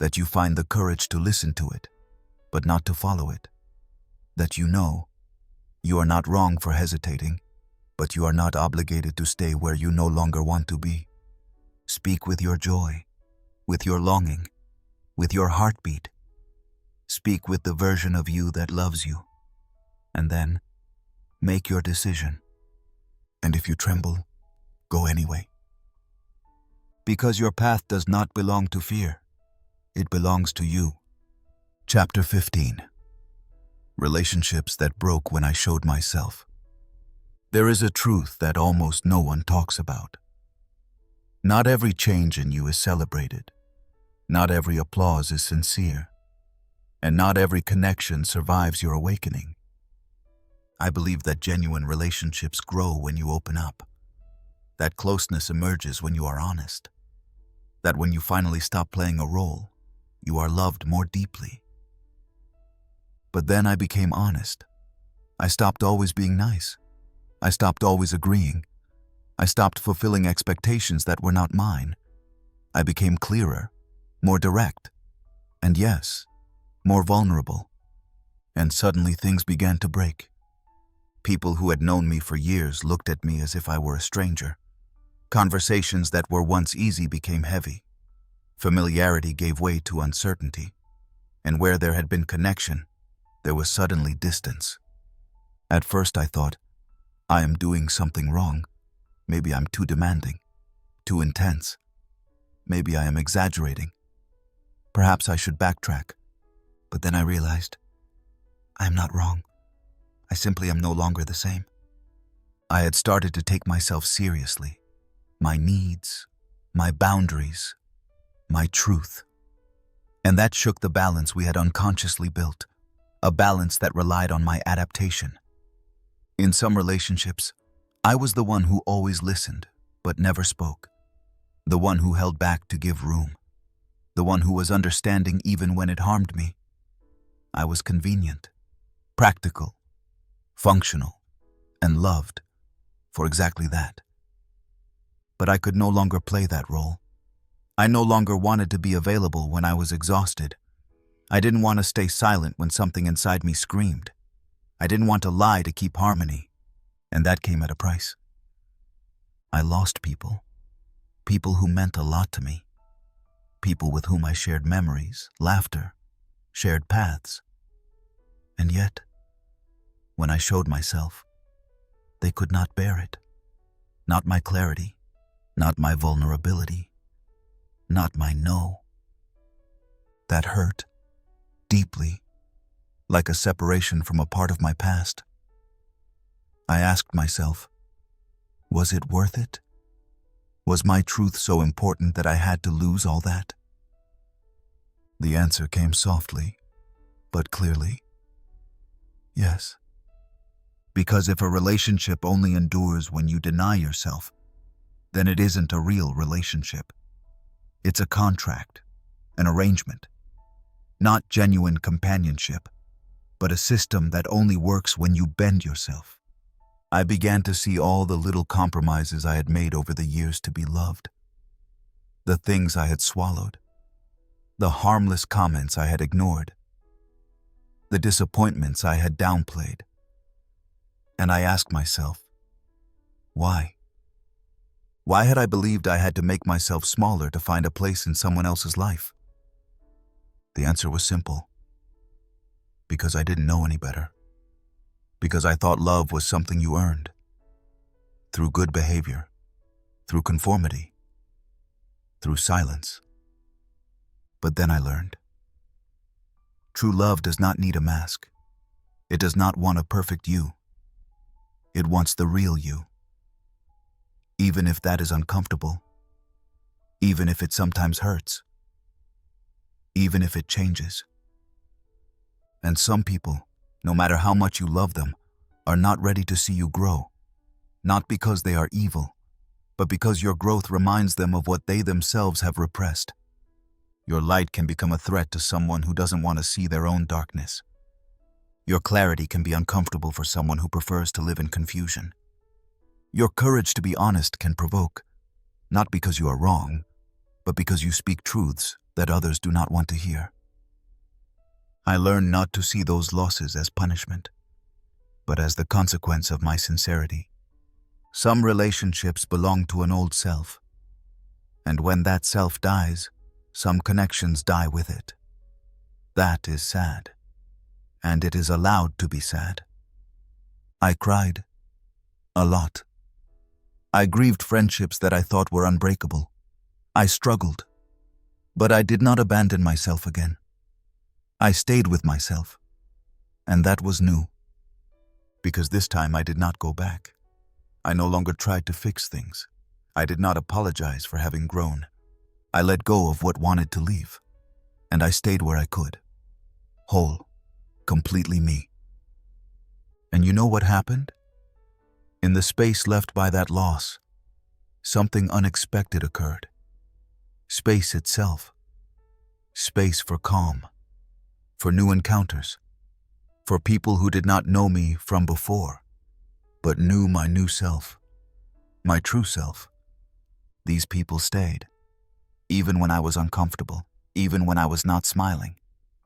that you find the courage to listen to it, but not to follow it, that you know you are not wrong for hesitating, but you are not obligated to stay where you no longer want to be. Speak with your joy, with your longing, with your heartbeat. Speak with the version of you that loves you. And then, make your decision. And if you tremble, go anyway. Because your path does not belong to fear. It belongs to you. Chapter 15. Relationships that broke when I showed myself. There is a truth that almost no one talks about. Not every change in you is celebrated. Not every applause is sincere. And not every connection survives your awakening. I believe that genuine relationships grow when you open up. That closeness emerges when you are honest. That when you finally stop playing a role, you are loved more deeply. But then I became honest. I stopped always being nice. I stopped always agreeing. I stopped fulfilling expectations that were not mine. I became clearer, more direct, and yes, more vulnerable. And suddenly things began to break. People who had known me for years looked at me as if I were a stranger. Conversations that were once easy became heavy. Familiarity gave way to uncertainty. And where there had been connection, there was suddenly distance. At first I thought, I am doing something wrong. Maybe I'm too demanding, too intense. Maybe I am exaggerating. Perhaps I should backtrack. But then I realized, I am not wrong. I simply am no longer the same. I had started to take myself seriously. My needs, my boundaries, my truth. And that shook the balance we had unconsciously built, a balance that relied on my adaptation. In some relationships, I was the one who always listened, but never spoke. The one who held back to give room. The one who was understanding even when it harmed me. I was convenient, practical, functional, and loved for exactly that. But I could no longer play that role. I no longer wanted to be available when I was exhausted. I didn't want to stay silent when something inside me screamed. I didn't want to lie to keep harmony, and that came at a price. I lost people who meant a lot to me, people with whom I shared memories, laughter, shared paths. And yet, when I showed myself, they could not bear it. Not my clarity, not my vulnerability, not my no. That hurt, deeply, like a separation from a part of my past. I asked myself, was it worth it? Was my truth so important that I had to lose all that? The answer came softly, but clearly. Yes. Because if a relationship only endures when you deny yourself, then it isn't a real relationship. It's a contract, an arrangement, not genuine companionship, but a system that only works when you bend yourself. I began to see all the little compromises I had made over the years to be loved, the things I had swallowed, the harmless comments I had ignored, the disappointments I had downplayed. And I asked myself, why? Why had I believed I had to make myself smaller to find a place in someone else's life? The answer was simple. Because I didn't know any better. Because I thought love was something you earned. Through good behavior. Through conformity. Through silence. But then I learned. True love does not need a mask. It does not want a perfect you. It wants the real you. Even if that is uncomfortable. Even if it sometimes hurts. Even if it changes. And some people, no matter how much you love them, are not ready to see you grow. Not because they are evil, but because your growth reminds them of what they themselves have repressed. Your light can become a threat to someone who doesn't want to see their own darkness. Your clarity can be uncomfortable for someone who prefers to live in confusion. Your courage to be honest can provoke, not because you are wrong, but because you speak truths that others do not want to hear. I learned not to see those losses as punishment, but as the consequence of my sincerity. Some relationships belong to an old self, and when that self dies, some connections die with it. That is sad, and it is allowed to be sad. I cried, a lot. I grieved friendships that I thought were unbreakable. I struggled, but I did not abandon myself again. I stayed with myself, and that was new, because this time I did not go back. I no longer tried to fix things. I did not apologize for having grown. I let go of what wanted to leave, and I stayed where I could, whole, completely me. And you know what happened? In the space left by that loss, something unexpected occurred. Space itself. Space for calm, for new encounters, For people who did not know me from before, but knew my new self, my true self. These people stayed, even when I was uncomfortable, even when I was not smiling,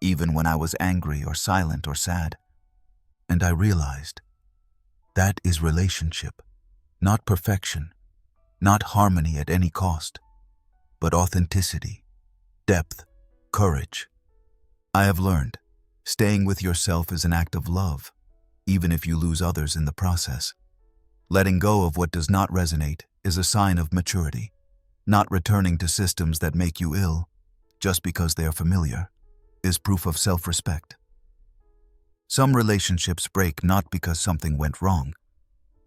even when I was angry or silent or sad. And I realized that is relationship, not perfection, not harmony at any cost, but authenticity, depth, courage. I have learned staying with yourself is an act of love, even if you lose others in the process. Letting go of what does not resonate is a sign of maturity. Not returning to systems that make you ill, just because they are familiar, is proof of self-respect. Some relationships break not because something went wrong,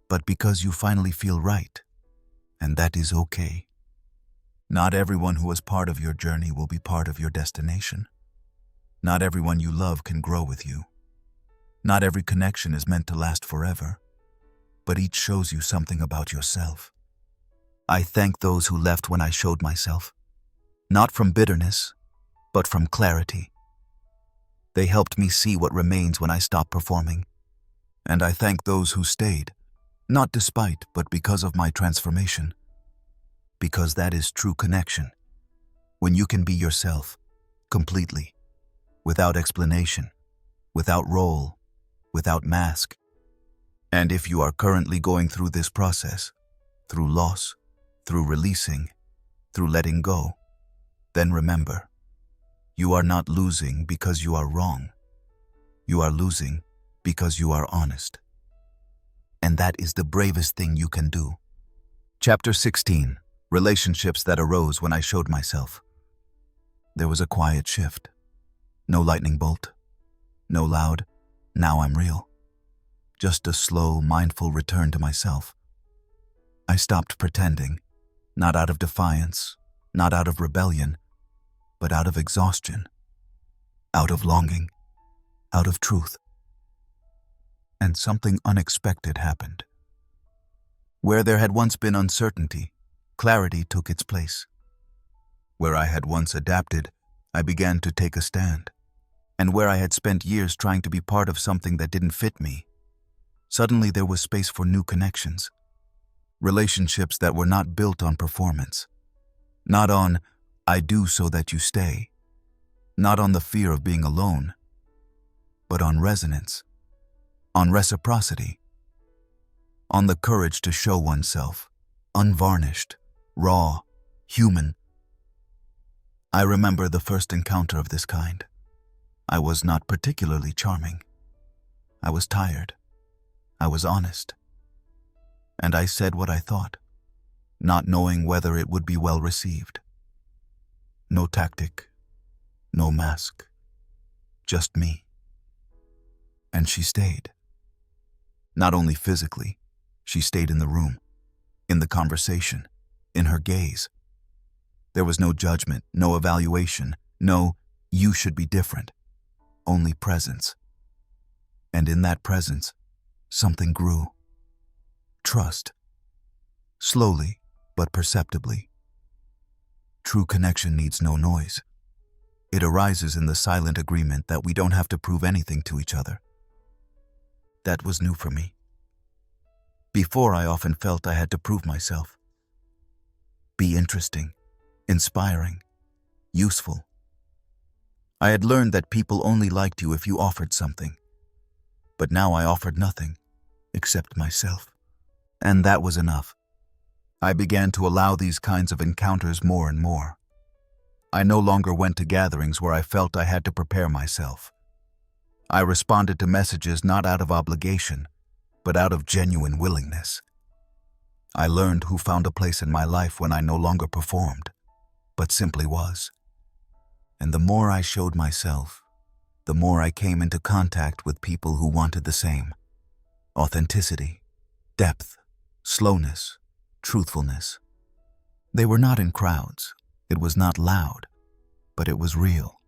but because you finally feel right, and that is okay. Not everyone who is part of your journey will be part of your destination. Not everyone you love can grow with you. Not every connection is meant to last forever, but each shows you something about yourself. I thank those who left when I showed myself, not from bitterness, but from clarity. They helped me see what remains when I stop performing. And I thank those who stayed, not despite, but because of my transformation. Because that is true connection. When you can be yourself, completely, without explanation, without role, without mask. And if you are currently going through this process, through loss, through releasing, through letting go, then remember, you are not losing because you are wrong. You are losing because you are honest. And that is the bravest thing you can do. Chapter 16. Relationships that arose when I showed myself. There was a quiet shift. No lightning bolt. No loud, now I'm real. Just a slow, mindful return to myself. I stopped pretending, not out of defiance, not out of rebellion, but out of exhaustion, out of longing, out of truth. And something unexpected happened. Where there had once been uncertainty, clarity took its place. Where I had once adapted, I began to take a stand. And where I had spent years trying to be part of something that didn't fit me, suddenly there was space for new connections. Relationships that were not built on performance. Not on, I do so that you stay. Not on the fear of being alone, but on resonance, on reciprocity, on the courage to show oneself, unvarnished, raw, human. I remember the first encounter of this kind. I was not particularly charming. I was tired. I was honest. And I said what I thought, not knowing whether it would be well received. No tactic, no mask, just me. And she stayed. Not only physically, she stayed in the room, in the conversation, in her gaze. There was no judgment, no evaluation, no, you should be different, only presence. And in that presence, something grew. Trust. Slowly, but perceptibly. True connection needs no noise. It arises in the silent agreement that we don't have to prove anything to each other. That was new for me. Before, I often felt I had to prove myself. Be interesting, inspiring, useful. I had learned that people only liked you if you offered something. But now I offered nothing, except myself. And that was enough. I began to allow these kinds of encounters more and more. I no longer went to gatherings where I felt I had to prepare myself. I responded to messages not out of obligation, but out of genuine willingness. I learned who found a place in my life when I no longer performed, but simply was. And the more I showed myself, the more I came into contact with people who wanted the same. Authenticity, depth, slowness, truthfulness. They were not in crowds. It was not loud, but it was real.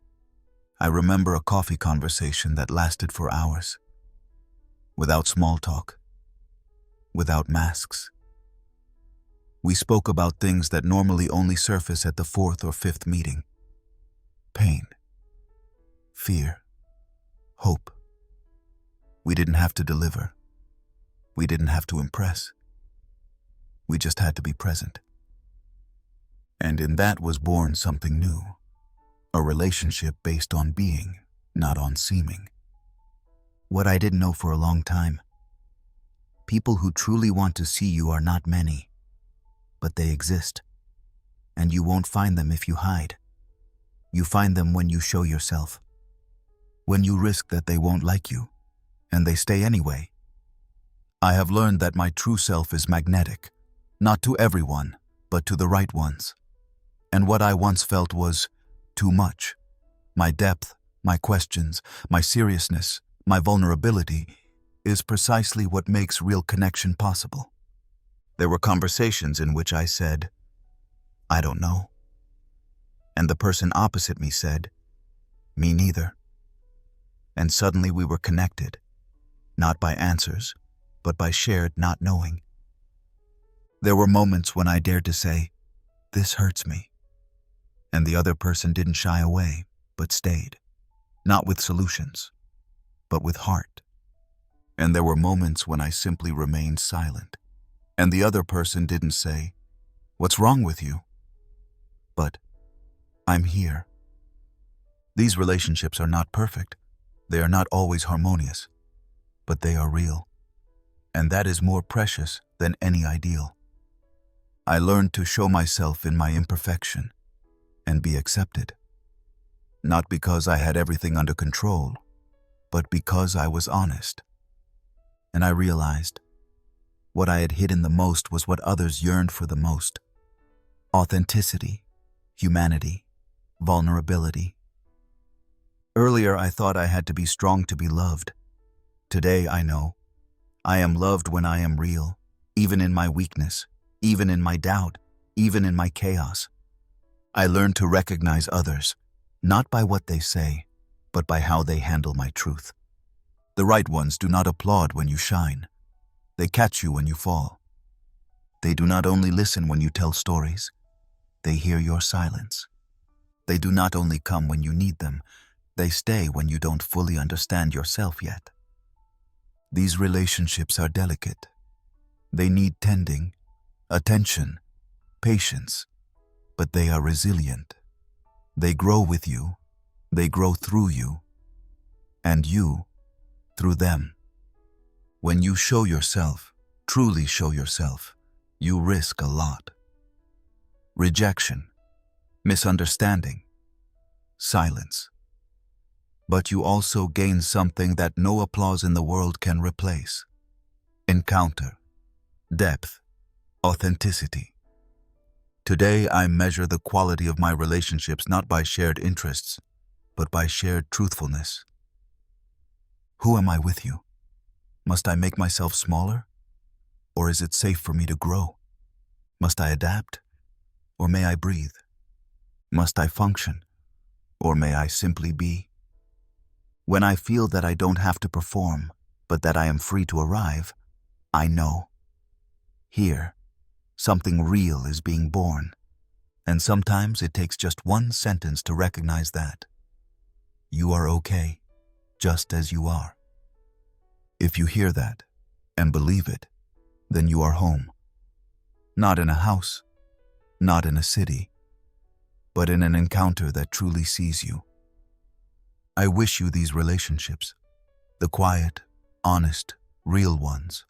I remember a coffee conversation that lasted for hours. Without small talk. Without masks. We spoke about things that normally only surface at the 4th or 5th meeting. Pain. Fear. Hope. We didn't have to deliver. We didn't have to impress. We just had to be present. And in that was born something new, a relationship based on being, not on seeming. What I didn't know for a long time: people who truly want to see you are not many, but they exist, and you won't find them if you hide. You find them when you show yourself, when you risk that they won't like you, and they stay anyway. I have learned that my true self is magnetic, not to everyone, but to the right ones. And what I once felt was too much. My depth, my questions, my seriousness, my vulnerability is precisely what makes real connection possible. There were conversations in which I said, "I don't know." And the person opposite me said, "Me neither." And suddenly we were connected, not by answers, but by shared not knowing. There were moments when I dared to say, "This hurts me." And the other person didn't shy away, but stayed, not with solutions, but with heart. And there were moments when I simply remained silent, and the other person didn't say, "What's wrong with you?" but, "I'm here." These relationships are not perfect. They are not always harmonious, but they are real. And that is more precious than any ideal. I learned to show myself in my imperfection and be accepted, not because I had everything under control, but because I was honest. And I realized what I had hidden the most was what others yearned for the most: authenticity, humanity, vulnerability. Earlier, I thought I had to be strong to be loved. Today, I know I am loved when I am real, even in my weakness, even in my doubt, even in my chaos. I learned to recognize others, not by what they say, but by how they handle my truth. The right ones do not applaud when you shine. They catch you when you fall. They do not only listen when you tell stories, they hear your silence. They do not only come when you need them, they stay when you don't fully understand yourself yet. These relationships are delicate. They need tending, attention, patience, but they are resilient. They grow with you, they grow through you, and you through them. When you show yourself, truly show yourself, you risk a lot. Rejection, misunderstanding, silence. But you also gain something that no applause in the world can replace: encounter, depth, authenticity. Today, I measure the quality of my relationships not by shared interests, but by shared truthfulness. Who am I with you? Must I make myself smaller? Or is it safe for me to grow? Must I adapt? Or may I breathe? Must I function? Or may I simply be? When I feel that I don't have to perform, but that I am free to arrive, I know. Here, something real is being born. And sometimes it takes just one sentence to recognize that. You are okay, just as you are. If you hear that and believe it, then you are home. Not in a house, not in a city, but in an encounter that truly sees you. I wish you these relationships, the quiet, honest, real ones,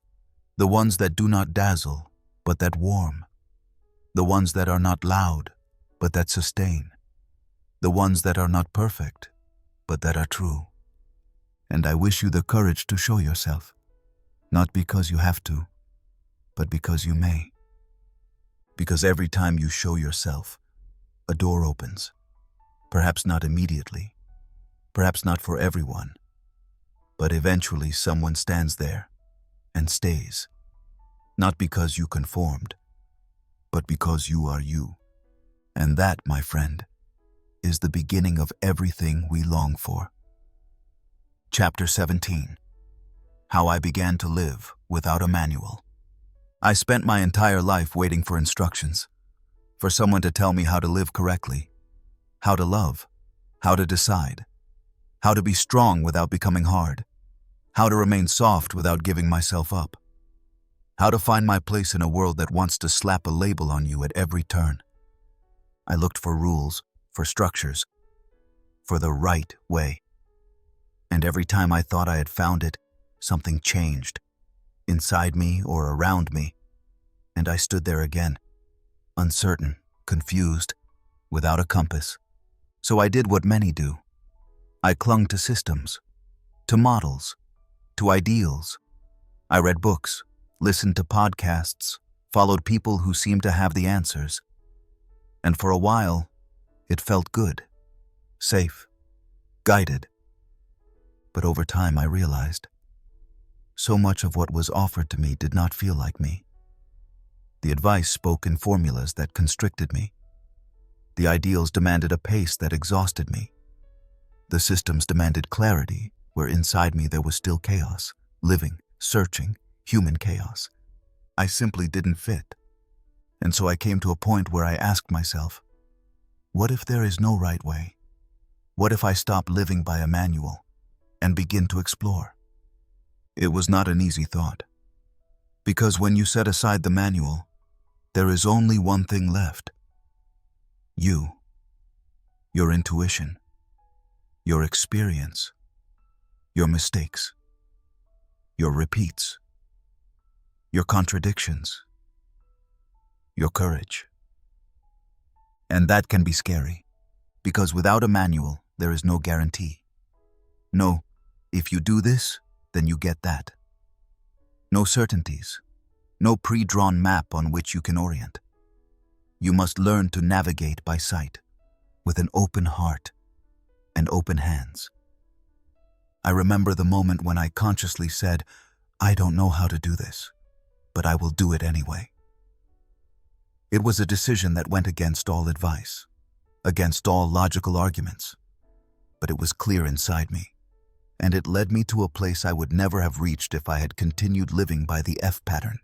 the ones that do not dazzle, but that warm, the ones that are not loud, but that sustain, the ones that are not perfect, but that are true. And I wish you the courage to show yourself, not because you have to, but because you may. Because every time you show yourself, a door opens, perhaps not immediately, perhaps not for everyone, but eventually someone stands there and stays, not because you conformed, but because you are you. And that, my friend, is the beginning of everything we long for. Chapter 17. How I began to live without a manual. I spent my entire life waiting for instructions, for someone to tell me how to live correctly, how to love, how to decide, how to be strong without becoming hard. How to remain soft without giving myself up. How to find my place in a world that wants to slap a label on you at every turn. I looked for rules, for structures, for the right way. And every time I thought I had found it, something changed, inside me or around me, and I stood there again, uncertain, confused, without a compass. So I did what many do. I clung to systems, to models, to ideals. I read books, listened to podcasts, followed people who seemed to have the answers. And for a while, it felt good, safe, guided. But over time I realized, so much of what was offered to me did not feel like me. The advice spoke in formulas that constricted me. The ideals demanded a pace that exhausted me. The systems demanded clarity, where inside me there was still chaos, living, searching, human chaos. I simply didn't fit. And so I came to a point where I asked myself, what if there is no right way? What if I stop living by a manual and begin to explore? It was not an easy thought. Because when you set aside the manual, there is only one thing left. You, your intuition, your experience, your mistakes, your repeats, your contradictions, your courage. And that can be scary, because without a manual, there is no guarantee. No, if you do this, then you get that. No certainties, no pre-drawn map on which you can orient. You must learn to navigate by sight, with an open heart and open hands. I remember the moment when I consciously said, I don't know how to do this, but I will do it anyway. It was a decision that went against all advice, against all logical arguments, but it was clear inside me, and it led me to a place I would never have reached if I had continued living by the F pattern.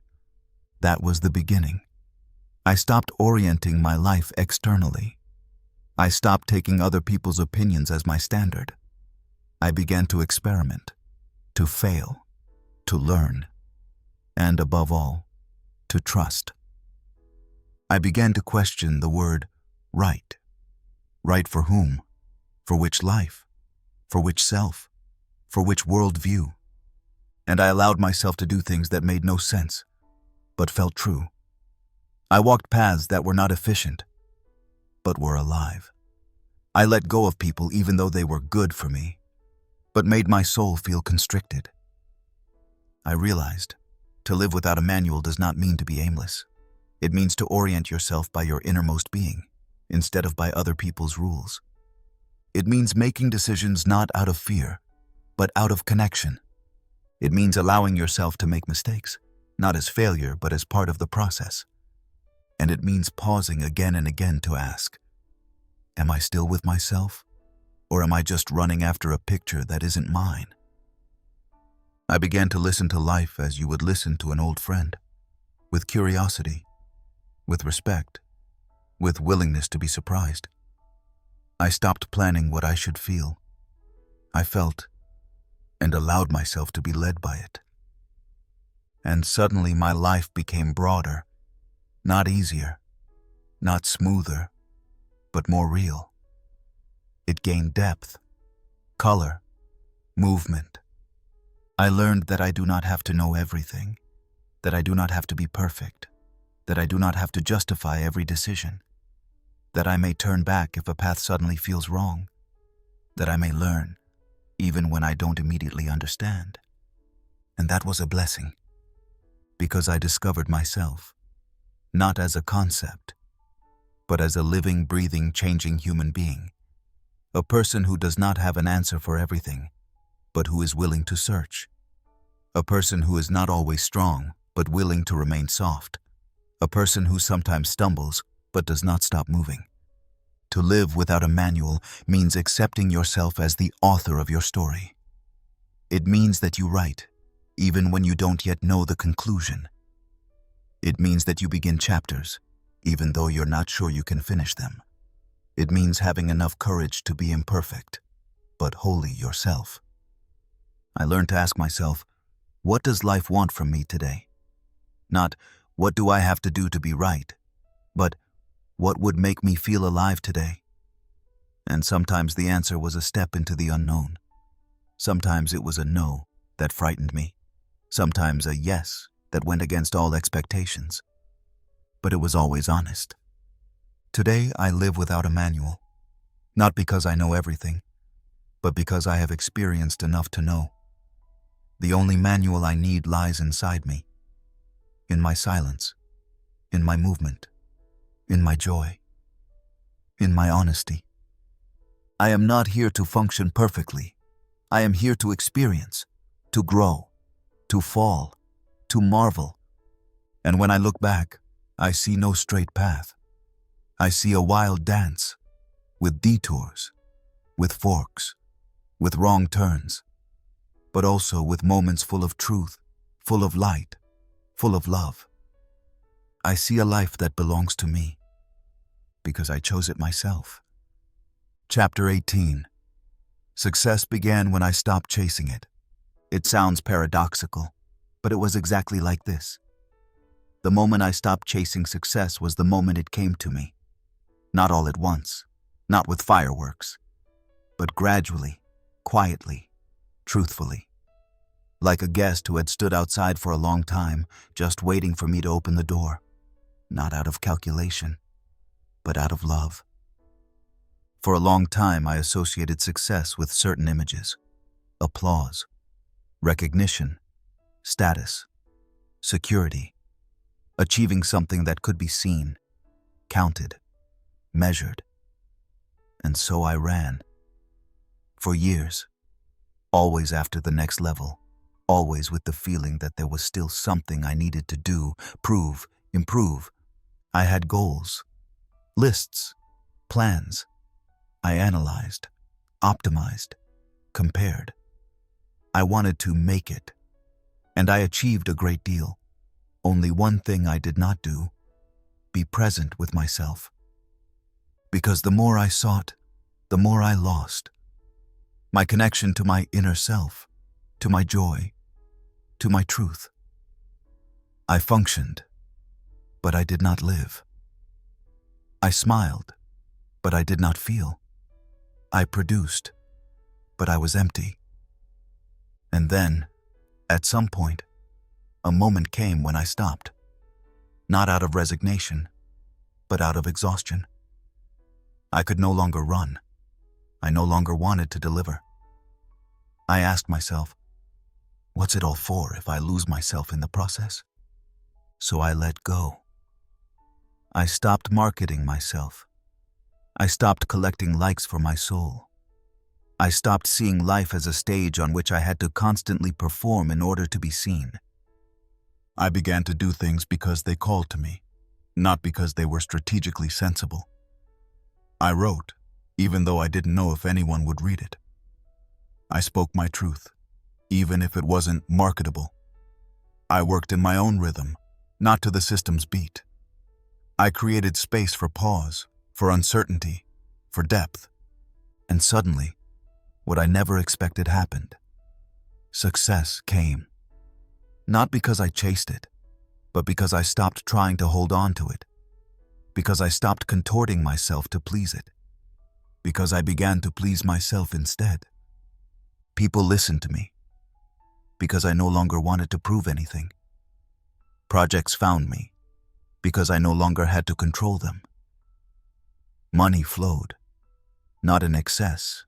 That was the beginning. I stopped orienting my life externally. I stopped taking other people's opinions as my standard. I began to experiment, to fail, to learn, and above all, to trust. I began to question the word right. Right for whom? For which life? For which self? For which worldview? And I allowed myself to do things that made no sense, but felt true. I walked paths that were not efficient, but were alive. I let go of people even though they were good for me, but made my soul feel constricted. I realized, to live without a manual does not mean to be aimless. It means to orient yourself by your innermost being, instead of by other people's rules. It means making decisions not out of fear, but out of connection. It means allowing yourself to make mistakes, not as failure, but as part of the process. And it means pausing again and again to ask, am I still with myself? Or am I just running after a picture that isn't mine? I began to listen to life as you would listen to an old friend, with curiosity, with respect, with willingness to be surprised. I stopped planning what I should feel. I felt and allowed myself to be led by it. And suddenly my life became broader, not easier, not smoother, but more real. It gained depth, color, movement. I learned that I do not have to know everything, that I do not have to be perfect, that I do not have to justify every decision, that I may turn back if a path suddenly feels wrong, that I may learn, even when I don't immediately understand. And that was a blessing, because I discovered myself, not as a concept, but as a living, breathing, changing human being, a person who does not have an answer for everything, but who is willing to search, a person who is not always strong, but willing to remain soft, a person who sometimes stumbles, but does not stop moving. To live without a manual means accepting yourself as the author of your story. It means that you write, even when you don't yet know the conclusion. It means that you begin chapters, even though you're not sure you can finish them. It means having enough courage to be imperfect, but wholly yourself. I learned to ask myself, what does life want from me today? Not, what do I have to do to be right, but what would make me feel alive today? And sometimes the answer was a step into the unknown. Sometimes it was a no that frightened me. Sometimes a yes that went against all expectations. But it was always honest. Today I live without a manual, not because I know everything, but because I have experienced enough to know. The only manual I need lies inside me, in my silence, in my movement, in my joy, in my honesty. I am not here to function perfectly. I am here to experience, to grow, to fall, to marvel. And when I look back, I see no straight path. I see a wild dance, with detours, with forks, with wrong turns, but also with moments full of truth, full of light, full of love. I see a life that belongs to me, because I chose it myself. Chapter 18. Success began when I stopped chasing it. It sounds paradoxical, but it was exactly like this. The moment I stopped chasing success was the moment it came to me. Not all at once, not with fireworks, but gradually, quietly, truthfully. Like a guest who had stood outside for a long time, just waiting for me to open the door. Not out of calculation, but out of love. For a long time, I associated success with certain images: applause, recognition, status, security, achieving something that could be seen, counted, measured. And so I ran. For years, always after the next level, always with the feeling that there was still something I needed to do, prove, improve. I had goals, lists, plans. I analyzed, optimized, compared. I wanted to make it, and I achieved a great deal. Only one thing I did not do: be present with myself. Because the more I sought, the more I lost. My connection to my inner self, to my joy, to my truth. I functioned, but I did not live. I smiled, but I did not feel. I produced, but I was empty. And then, at some point, a moment came when I stopped. Not out of resignation, but out of exhaustion. I could no longer run. I no longer wanted to deliver. I asked myself, what's it all for if I lose myself in the process? So I let go. I stopped marketing myself. I stopped collecting likes for my soul. I stopped seeing life as a stage on which I had to constantly perform in order to be seen. I began to do things because they called to me, not because they were strategically sensible. I wrote, even though I didn't know if anyone would read it. I spoke my truth, even if it wasn't marketable. I worked in my own rhythm, not to the system's beat. I created space for pause, for uncertainty, for depth. And suddenly, what I never expected happened. Success came. Not because I chased it, but because I stopped trying to hold on to it. Because I stopped contorting myself to please it. Because I began to please myself instead. People listened to me. Because I no longer wanted to prove anything. Projects found me. Because I no longer had to control them. Money flowed, not in excess,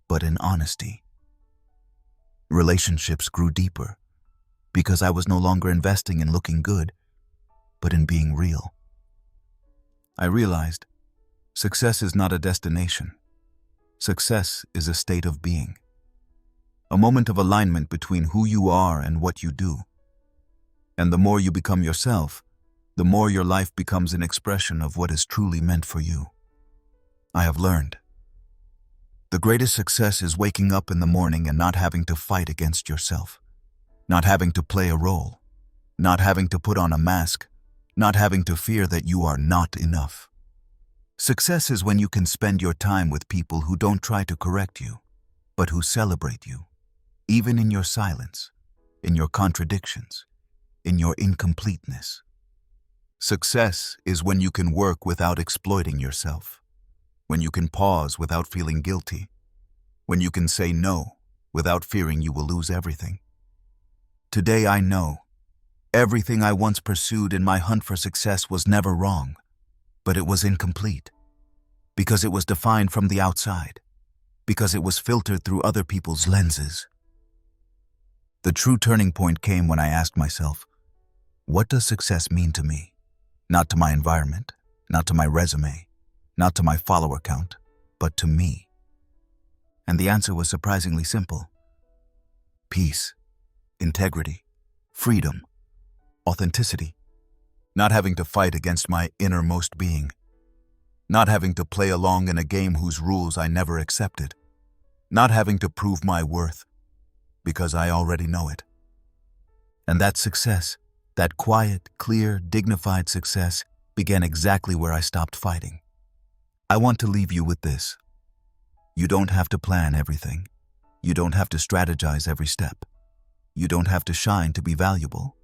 but in honesty. Relationships grew deeper, because I was no longer investing in looking good, but in being real. I realized success is not a destination. Success is a state of being. A moment of alignment between who you are and what you do. And the more you become yourself, the more your life becomes an expression of what is truly meant for you. I have learned. The greatest success is waking up in the morning and not having to fight against yourself. Not having to play a role. Not having to put on a mask. Not having to fear that you are not enough. Success is when you can spend your time with people who don't try to correct you, but who celebrate you. even in your silence, in your contradictions, in your incompleteness. Success is when you can work without exploiting yourself, when you can pause without feeling guilty, when you can say no without fearing you will lose everything. Today I know everything I once pursued in my hunt for success was never wrong, but it was incomplete, because it was defined from the outside, because it was filtered through other people's lenses. The true turning point came when I asked myself, what does success mean to me? Not to my environment, not to my resume, not to my follower count, but to me. And the answer was surprisingly simple. Peace, integrity, freedom, authenticity. Not having to fight against my innermost being. Not having to play along in a game whose rules I never accepted. Not having to prove my worth, because I already know it. And that success, that quiet, clear, dignified success, began exactly where I stopped fighting. I want to leave you with this. You don't have to plan everything. You don't have to strategize every step. You don't have to shine to be valuable.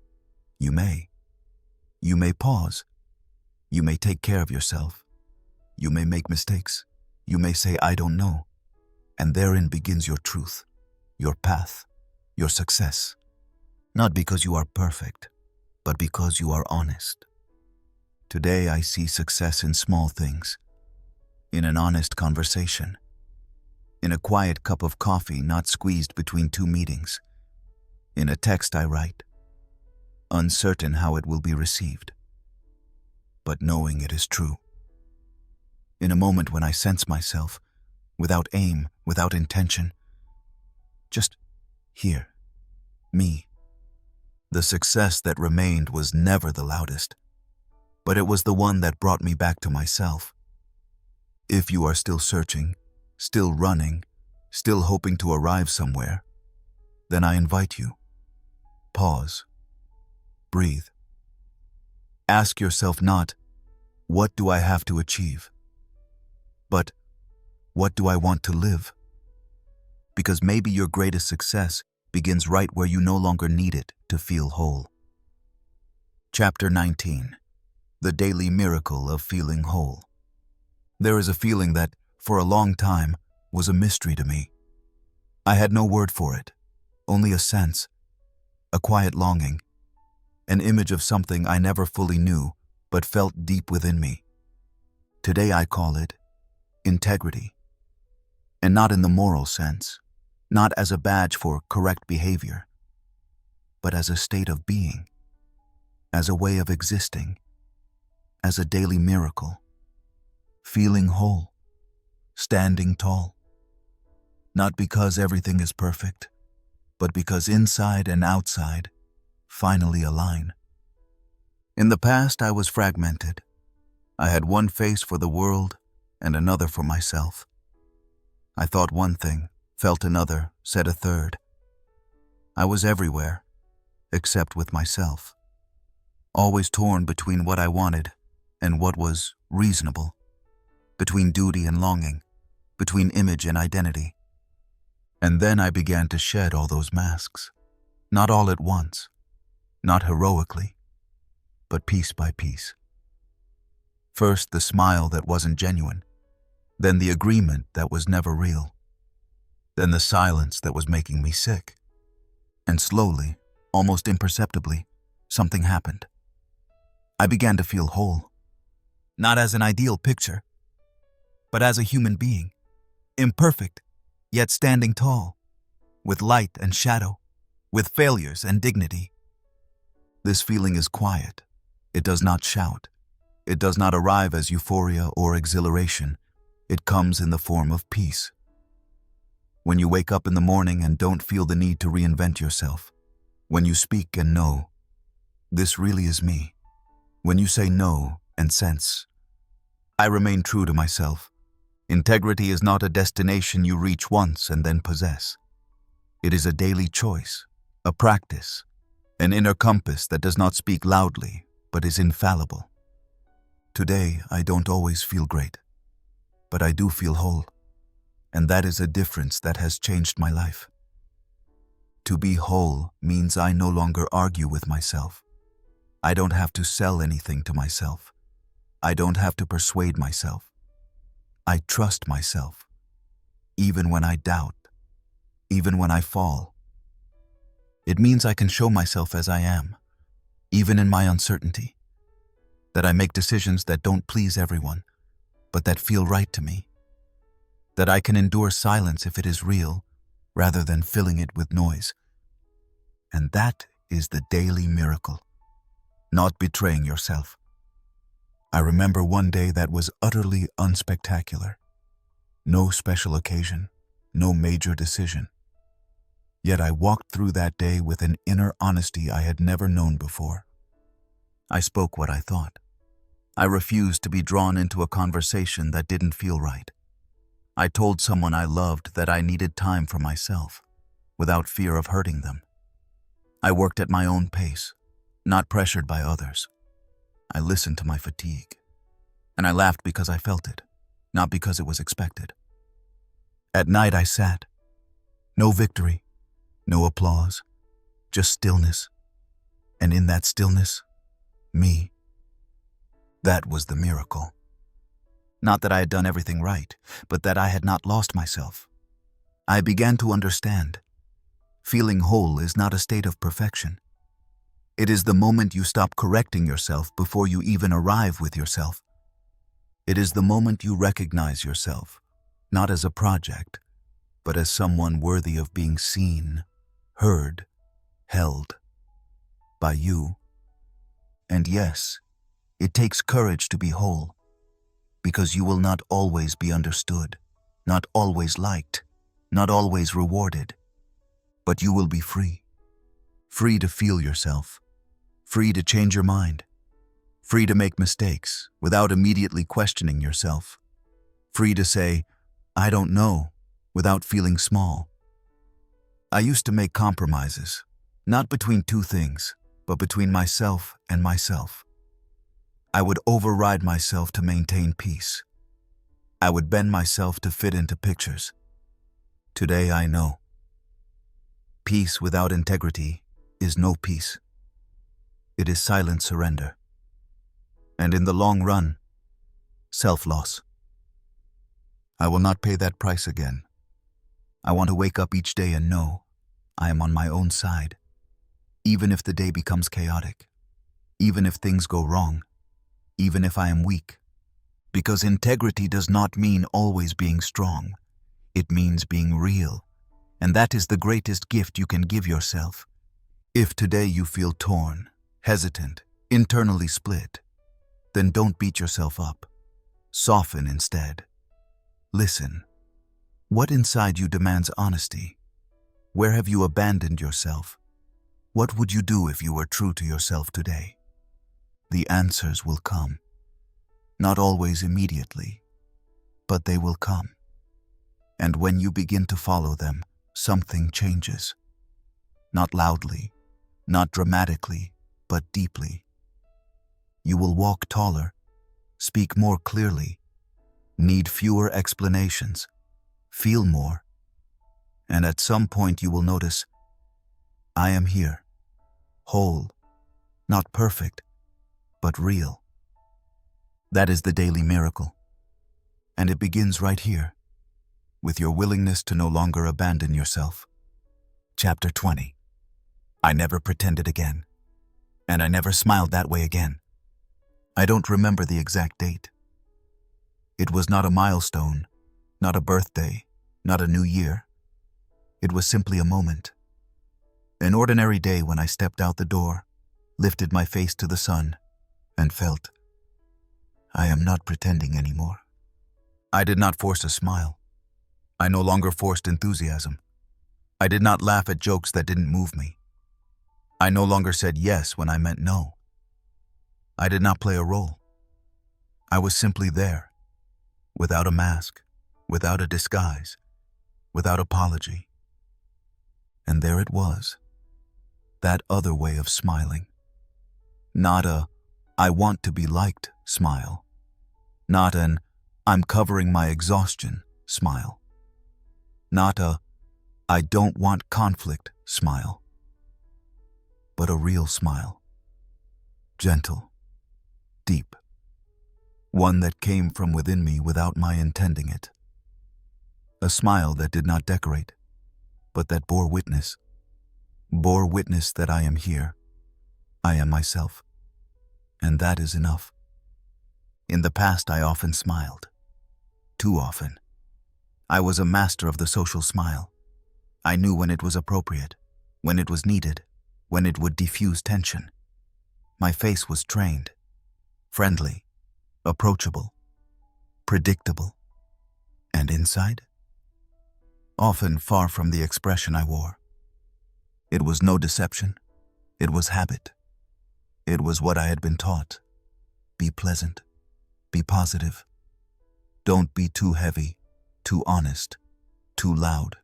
You may. You may pause. You may take care of yourself. You may make mistakes. You may say, I don't know. And therein begins your truth, your path, your success. Not because you are perfect, but because you are honest. Today I see success in small things, in an honest conversation, in a quiet cup of coffee not squeezed between two meetings, in a text I write, uncertain how it will be received, but knowing it is true. In a moment when I sense myself, without aim, without intention, just here, me. The success that remained was never the loudest, but it was the one that brought me back to myself. If you are still searching, still running, still hoping to arrive somewhere, then I invite you. Pause. Breathe. Ask yourself not, what do I have to achieve? But, what do I want to live? Because maybe your greatest success begins right where you no longer need it to feel whole. Chapter 19. The Daily Miracle of Feeling Whole. There is a feeling that, for a long time, was a mystery to me. I had no word for it, only a sense, a quiet longing, an image of something I never fully knew but felt deep within me. Today I call it integrity. And not in the moral sense, not as a badge for correct behavior, but as a state of being, as a way of existing, as a daily miracle, feeling whole, standing tall. Not because everything is perfect, but because inside and outside finally align. In the past, I was fragmented. I had one face for the world and another for myself. I thought one thing, felt another, said a third. I was everywhere, except with myself. Always torn between what I wanted and what was reasonable, between duty and longing, between image and identity. And then I began to shed all those masks, not all at once, not heroically, but piece by piece. First, the smile that wasn't genuine, then the agreement that was never real, then the silence that was making me sick. And slowly, almost imperceptibly, something happened. I began to feel whole, not as an ideal picture, but as a human being, imperfect, yet standing tall, with light and shadow, with failures and dignity. This feeling is quiet. It does not shout. It does not arrive as euphoria or exhilaration. It comes in the form of peace. When you wake up in the morning and don't feel the need to reinvent yourself. When you speak and know, this really is me. When you say no and sense, I remain true to myself. Integrity is not a destination you reach once and then possess. It is a daily choice, a practice, an inner compass that does not speak loudly, but is infallible. Today, I don't always feel great, but I do feel whole, and that is a difference that has changed my life. To be whole means I no longer argue with myself. I don't have to sell anything to myself. I don't have to persuade myself. I trust myself, even when I doubt, even when I fall. It means I can show myself as I am, even in my uncertainty, that I make decisions that don't please everyone, but that feel right to me, that I can endure silence if it is real, rather than filling it with noise. And that is the daily miracle, not betraying yourself. I remember one day that was utterly unspectacular. No special occasion, no major decision. Yet I walked through that day with an inner honesty I had never known before. I spoke what I thought. I refused to be drawn into a conversation that didn't feel right. I told someone I loved that I needed time for myself, without fear of hurting them. I worked at my own pace, not pressured by others. I listened to my fatigue, and I laughed because I felt it, not because it was expected. At night I sat. No victory, no applause, just stillness. And in that stillness, me. That was the miracle. Not that I had done everything right, but that I had not lost myself. I began to understand. Feeling whole is not a state of perfection. It is the moment you stop correcting yourself before you even arrive with yourself. It is the moment you recognize yourself, not as a project, but as someone worthy of being seen, heard, held by you. And yes, it takes courage to be whole, because you will not always be understood, not always liked, not always rewarded, but you will be free. Free to feel yourself, free to change your mind, free to make mistakes without immediately questioning yourself, free to say, I don't know, without feeling small. I used to make compromises, not between two things, but between myself and myself. I would override myself to maintain peace. I would bend myself to fit into pictures. Today I know. Peace without integrity is no peace. It is silent surrender. And in the long run, self-loss. I will not pay that price again. I want to wake up each day and know I am on my own side, even if the day becomes chaotic, even if things go wrong, even if I am weak. Because integrity does not mean always being strong. It means being real. And that is the greatest gift you can give yourself. If today you feel torn, hesitant, internally split, then don't beat yourself up. Soften instead. Listen. What inside you demands honesty? Where have you abandoned yourself? What would you do if you were true to yourself today? The answers will come. Not always immediately, but they will come. And when you begin to follow them, something changes. Not loudly, not dramatically, but deeply. You will walk taller, speak more clearly, need fewer explanations, feel more. And at some point you will notice, I am here, whole, not perfect, but real. That is the daily miracle. And it begins right here, with your willingness to no longer abandon yourself. Chapter 20. I never pretended again, and I never smiled that way again. I don't remember the exact date. It was not a milestone, not a birthday, not a new year. It was simply a moment. An ordinary day when I stepped out the door, lifted my face to the sun, and felt, I am not pretending anymore. I did not force a smile. I no longer forced enthusiasm. I did not laugh at jokes that didn't move me. I no longer said yes when I meant no. I did not play a role. I was simply there, without a mask, without a disguise, without apology. And there it was, that other way of smiling. Not a, I want to be liked smile. Not an, I'm covering my exhaustion smile. Not a, I don't want conflict smile. But a real smile. Gentle, deep. One that came from within me without my intending it. A smile that did not decorate, but that bore witness. Bore witness that I am here. I am myself. And that is enough. In the past, I often smiled. Too often. I was a master of the social smile. I knew when it was appropriate, when it was needed, when it would diffuse tension. My face was trained, friendly, approachable, predictable. And inside? Often far from the expression I wore. It was no deception. It was habit. It was what I had been taught. Be pleasant. Be positive. Don't be too heavy, too honest, too loud,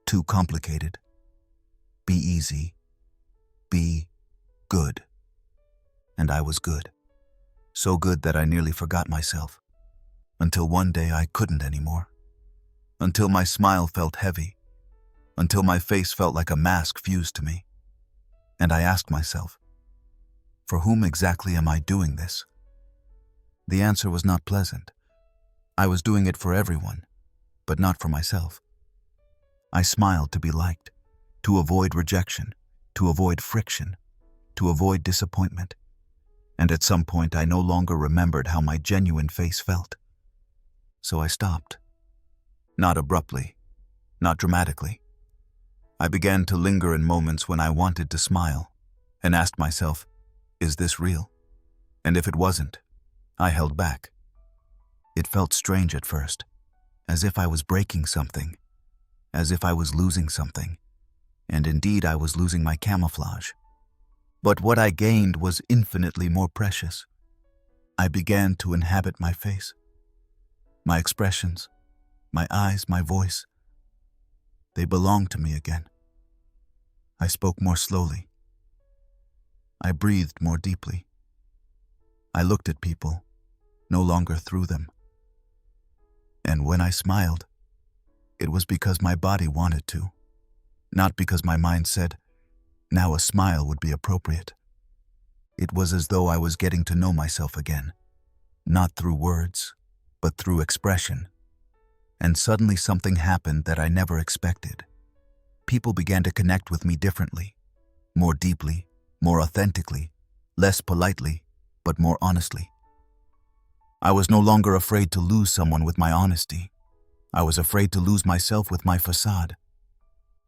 too complicated. Be easy. Be good. And I was good. So good that I nearly forgot myself. Until one day I couldn't anymore. Until my smile felt heavy. Until my face felt like a mask fused to me. And I asked myself, for whom exactly am I doing this? The answer was not pleasant. I was doing it for everyone, but not for myself. I smiled to be liked, to avoid rejection, to avoid friction, to avoid disappointment. And at some point I no longer remembered how my genuine face felt. So I stopped. Not abruptly, not dramatically. I began to linger in moments when I wanted to smile, and asked myself, is this real? And if it wasn't, I held back. It felt strange at first, as if I was breaking something, as if I was losing something, and indeed I was losing my camouflage. But what I gained was infinitely more precious. I began to inhabit my face, my expressions, my eyes, my voice. They belonged to me again. I spoke more slowly. I breathed more deeply. I looked at people, no longer through them. And when I smiled, it was because my body wanted to, not because my mind said, now a smile would be appropriate. It was as though I was getting to know myself again, not through words, but through expression. And suddenly something happened that I never expected. People began to connect with me differently, more deeply, more authentically, less politely, but more honestly. I was no longer afraid to lose someone with my honesty. I was afraid to lose myself with my facade.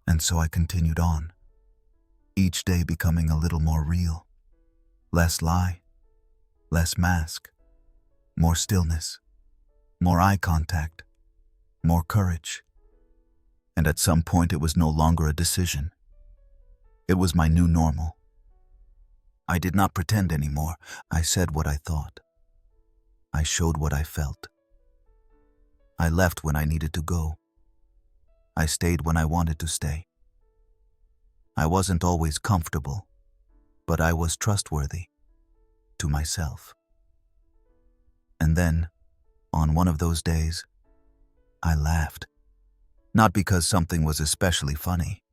And so I continued on, each day becoming a little more real. Less lie, less mask, more stillness, more eye contact, more courage. And at some point it was no longer a decision. It was my new normal. I did not pretend anymore. I said what I thought. I showed what I felt. I left when I needed to go. I stayed when I wanted to stay. I wasn't always comfortable, but I was trustworthy to myself. And then, on one of those days, I laughed. Not because something was especially funny,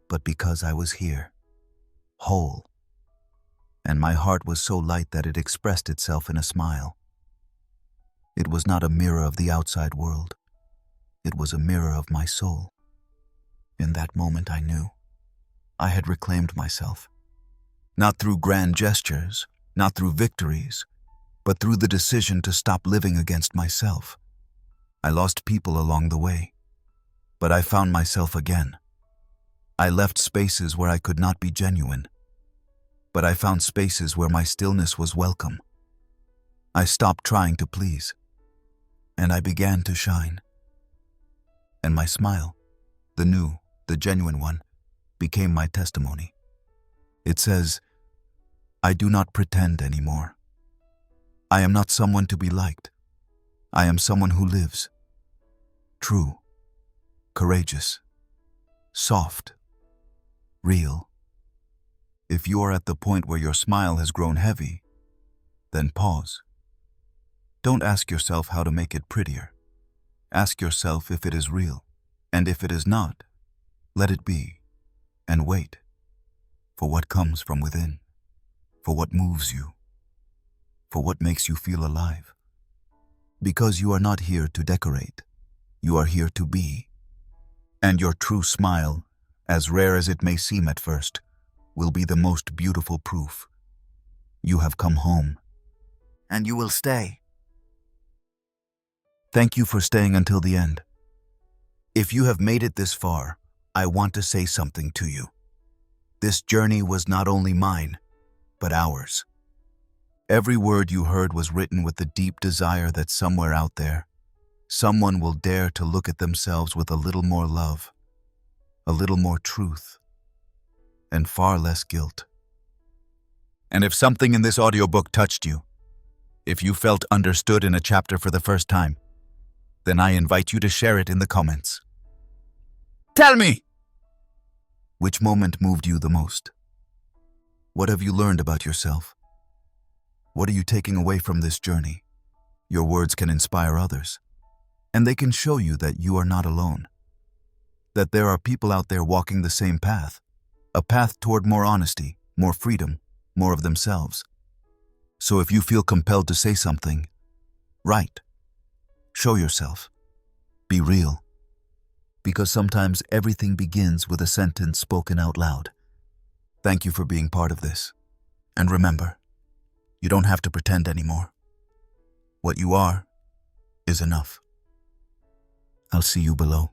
but because I was here, whole. And my heart was so light that it expressed itself in a smile. It was not a mirror of the outside world. It was a mirror of my soul. In that moment I knew I had reclaimed myself. Not through grand gestures, not through victories, but through the decision to stop living against myself. I lost people along the way, but I found myself again. I left spaces where I could not be genuine, but I found spaces where my stillness was welcome. I stopped trying to please, and I began to shine. And my smile, the new, the genuine one, became my testimony. It says, I do not pretend anymore. I am not someone to be liked. I am someone who lives. True, courageous, soft, real. If you are at the point where your smile has grown heavy, then pause. Don't ask yourself how to make it prettier. Ask yourself if it is real, and if it is not, let it be. and wait for what comes from within, for what moves you, for what makes you feel alive. Because you are not here to decorate, you are here to be. And your true smile, as rare as it may seem at first, will be the most beautiful proof. You have come home, and you will stay. Thank you for staying until the end. If you have made it this far, I want to say something to you. This journey was not only mine, but ours. Every word you heard was written with the deep desire that somewhere out there, someone will dare to look at themselves with a little more love, a little more truth, and far less guilt. And if something in this audiobook touched you, if you felt understood in a chapter for the first time, then I invite you to share it in the comments. Tell me! Which moment moved you the most? What have you learned about yourself? What are you taking away from this journey? Your words can inspire others, and they can show you that you are not alone, that there are people out there walking the same path, a path toward more honesty, more freedom, more of themselves. So if you feel compelled to say something, write. Show yourself. Be real. Because sometimes everything begins with a sentence spoken out loud. Thank you for being part of this. And remember, you don't have to pretend anymore. What you are is enough. I'll see you below.